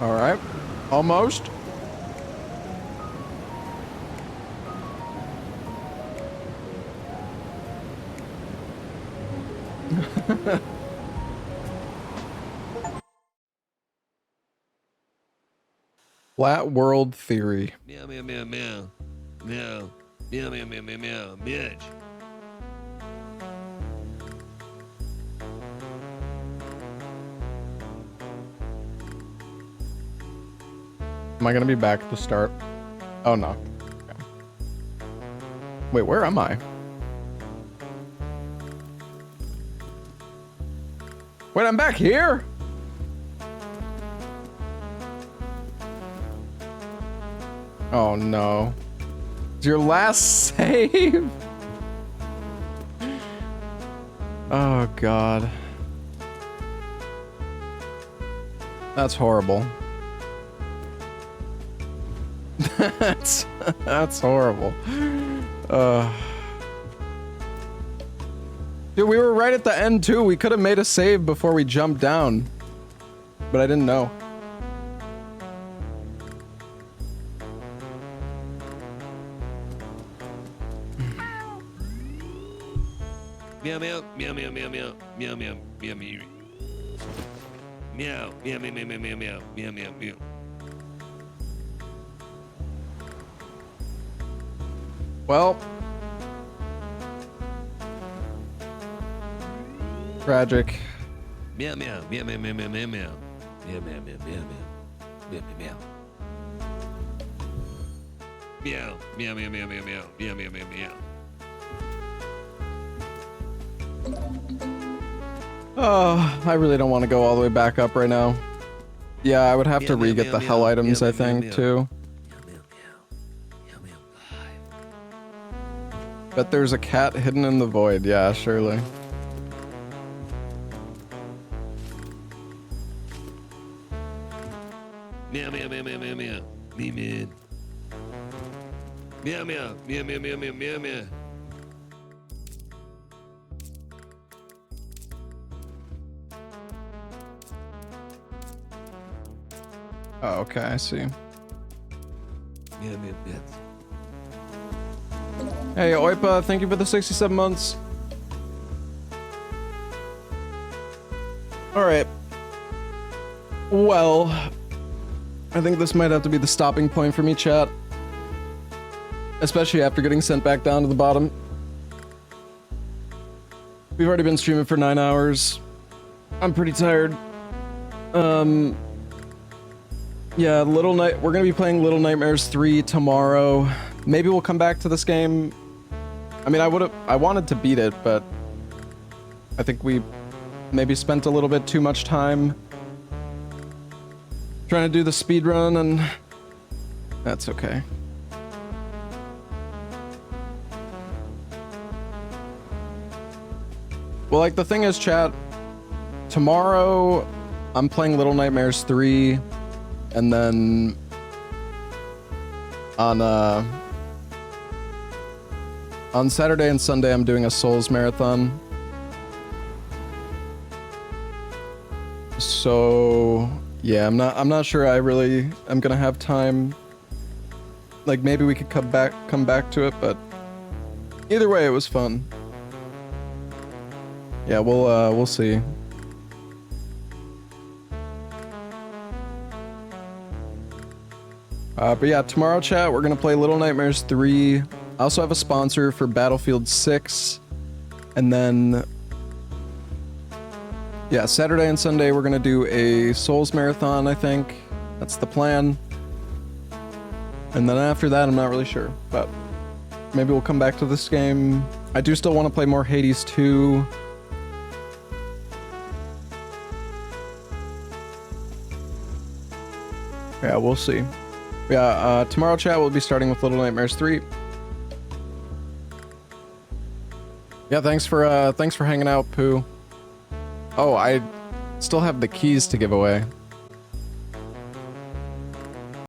All right, almost. Flat world theory. Meow, meow, meow, meow. Meow. Meow, meow, meow, meow, meow. Bitch. Am I gonna be back at the start? Oh no. Okay. Wait, where am I? Wait, I'm back here? Oh no. It's your last save? Oh god. That's horrible. That's horrible. Dude, we were right at the end too. We could have made a save before we jumped down, but I didn't know. Meow, meow, meow, meow, meow, meow, meow, meow, meow, meow. Meow, meow, meow, meow, meow, meow, meow, meow, meow. Well, tragic. Meow, meow, meow, meow, meow, meow, meow, meow. Meow, meow, meow, meow, meow. Meow, meow, meow. Meow, meow, meow, meow, meow, meow, meow, meow, meow. Oh, I really don't want to go all the way back up right now. Yeah, I would have to Meow, meow, re-get meow, the meow, hell items, meow, I meow, think, meow. too. Bet there's a cat hidden in the void. Yeah, surely. Meow, meow, meow, meow, meow, meow. Me, man. Meow, meow, meow, meow, meow, meow, meow, meow. Oh, okay, I see. Meow, meow, meow. Hey, Oipa, thank you for the 67 months. Alright. Well, I think this might have to be the stopping point for me, chat. Especially after getting sent back down to the bottom. We've already been streaming for 9 hours. I'm pretty tired. Yeah, we're gonna be playing Little Nightmares 3 tomorrow. Maybe we'll come back to this game I mean, I wanted to beat it, but I think we maybe spent a little bit too much time trying to do the speed run, and that's okay. Well, like, the thing is, chat, tomorrow I'm playing Little Nightmares 3, and then on Saturday and Sunday I'm doing a Souls marathon. So yeah, I'm not sure I really am gonna have time. Like, maybe we could come back to it, but either way, it was fun. Yeah, we'll see. But yeah, tomorrow, chat, we're gonna play Little Nightmares 3. I also have a sponsor for Battlefield 6, and then yeah, Saturday and Sunday we're gonna do a Souls marathon, I think. That's the plan. And then after that, I'm not really sure, but maybe we'll come back to this game. I do still want to play more Hades 2. Yeah, we'll see. Yeah, tomorrow, chat, we'll be starting with Little Nightmares 3. Yeah, thanks for hanging out, Pooh. Oh, I still have the keys to give away.